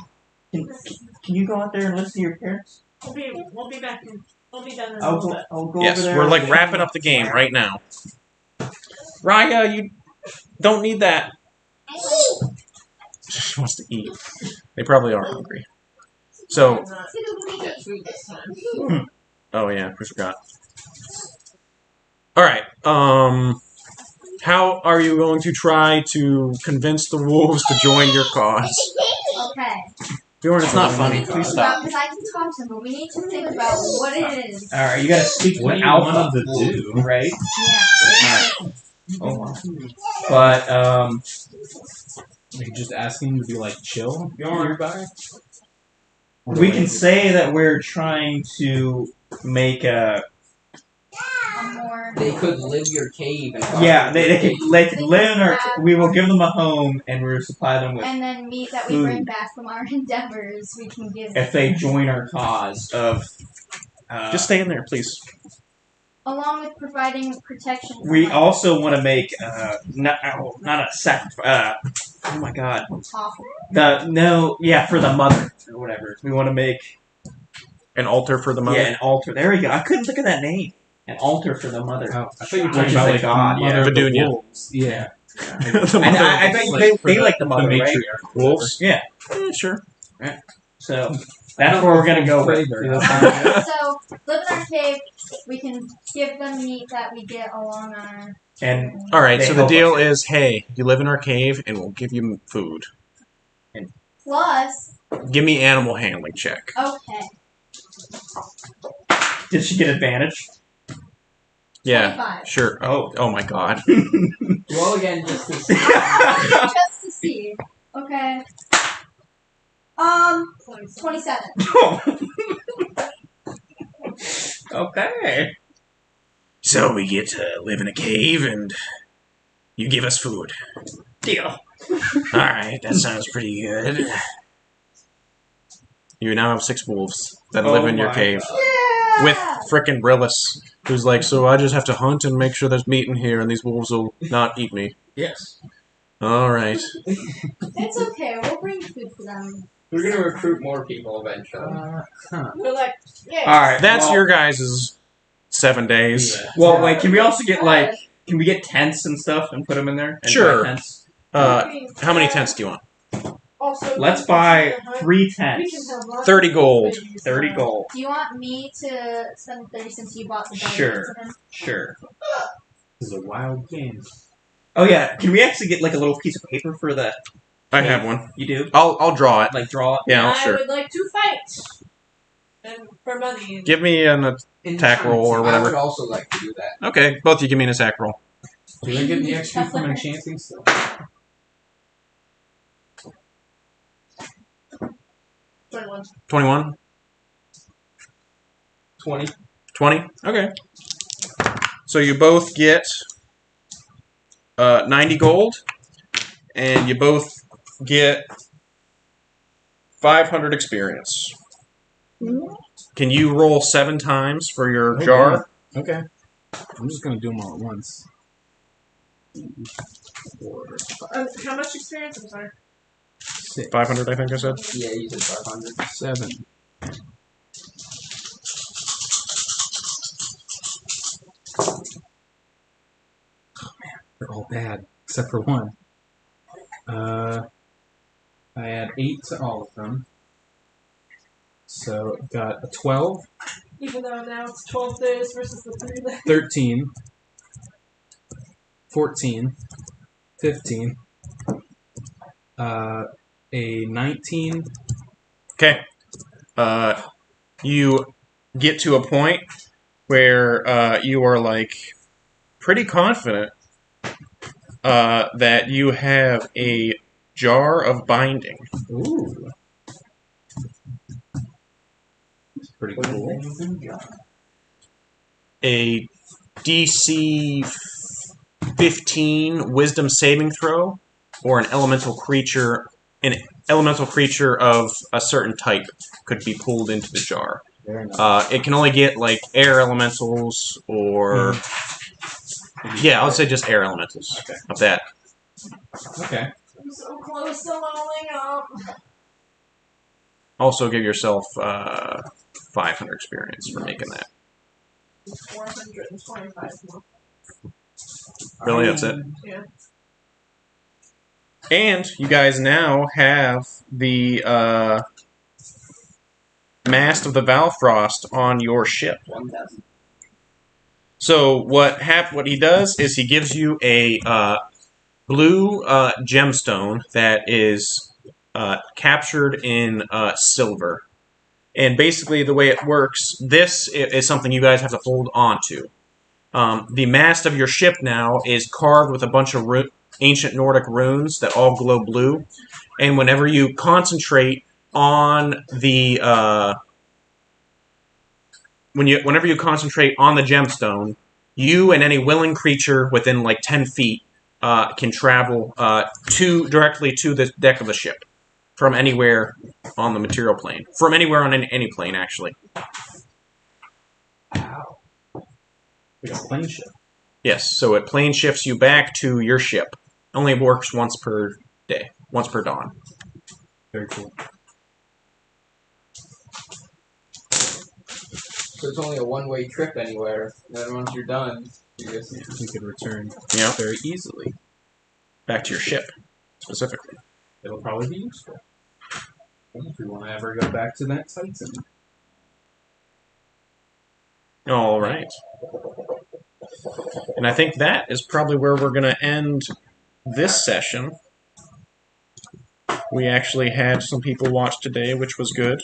can you go out there and listen to your parents? We'll be back. We'll be done in a little bit. I'll go Yes, over there. we're like wrapping up the game right now. Raya, you don't need that. She wants to eat. They probably are hungry. So, Get food this time. oh yeah, I forgot. All right. How are you going to try to convince the wolves to join your cause? Okay. Bjorn, it's not funny. Please stop. Because I can talk to them, but we need to think about what it is. All right, you gotta speak What to do the you alpha want them to do? right? Yeah. Oh, wow. But Like just asking to be like chill nearby. we can say that we're trying to make a More. They could live your cave. And yeah. They could live in our. We will give them a home and we'll supply them with And then meat that we bring back from our endeavors, we can give if they join our cause of. Just stay in there, please. along with providing protection. from, We like, also want to make not a sacrifice. Oh my god. awful. For the mother or whatever. We want to make An altar for the mother. an altar. There we go. I couldn't think of that name. An altar for the mother. Oh, I thought you were Which talking is about the like god, mother of the Vidunia. wolves. Yeah. The And mother I of bet the they like the mother, right? matriarch. wolves. Yeah. Yeah, sure. So that's where we're gonna go with. So, live in our cave, we can give them meat that we get along our. And All right. They So the help deal us. is, hey, you live in our cave, and we'll give you food. Plus, Give me animal handling check. okay. did she get advantage? Yeah. 25. Sure. Oh my God. Roll again just to see. Just to see. Okay. 27. Okay. So we get to live in a cave, and you give us food. Deal. All right, that sounds pretty good. You now have 6 wolves that live in your my cave Yeah! with frickin' Brillis, who's like, so I just have to hunt and make sure there's meat in here, and these wolves will not eat me. Yes. All right. It's okay, we'll bring food for them. We're gonna recruit more people eventually. We're like, yeah. All right. That's well, your guys' 7 days. Yeah. Well, wait. Can we also get like? Can we get tents and stuff and put them in there? And Sure. buy tents? How many tents do you want? Also, Let's we buy can have- 3 we can tents. have lots 30 of gold. babies, 30 gold. Do you want me to spend 30 since you bought the bike Sure. to him? Sure. This is a wild game. Oh yeah. Can we actually get like a little piece of paper for the? I have one. You do? I'll draw it. Like draw it. Yeah, I sure. would like to fight. And for money. Give me an attack roll or I whatever. would also like to do that. Okay, both of you give me an attack roll. Do I get the XP from enchanting still? 21. 21? 20. 20? Okay. So you both get 90 gold, and you both get 500 experience. Can you roll 7 times for your Okay. jar? Okay. I'm just gonna do them all at once. 4, How much experience? I'm sorry. 6, 500, I think I said. Yeah, you said 500. 7. They're all bad, except for one. I add 8 to all of them. So, got a 12, Even though now it's 12 days versus the 3 days. 13, 14, 15, a 19. Okay. You get to a point where you are like pretty confident that you have a jar of binding. Ooh. That's pretty cool. A DC 15 Wisdom saving throw, or an elemental creature of a certain type could be pulled into the jar. Very nice. It can only get like air elementals or yeah, I would say just air elementals Okay. of that. Okay. I'm so close to leveling up. Also, give yourself 500 experience for making that. 425 more. Really, that's it. Yeah. And you guys now have the mast of the Valfrost on your ship. 1,000. So what he does is he gives you a blue gemstone that is captured in silver. And basically the way it works, this is something you guys have to hold on to. The mast of your ship now is carved with a bunch of ancient Nordic runes that all glow blue. And whenever you concentrate on the whenever you concentrate on the gemstone, you and any willing creature within like 10 feet can travel directly to the deck of the ship from anywhere on the material plane. From anywhere on any plane, actually. Wow. Like a plane ship. Yes, so it plane shifts you back to your ship. Only works once per day, once per dawn. Very cool. So it's only a one-way trip anywhere. And then once you're done, you just... Yeah, you could return Yeah, very easily. back to your ship, specifically. It'll probably be useful. If we want to ever go back to that Titan. All right. And I think that is probably where we're going to end this session. We actually had some people watch today, which was good.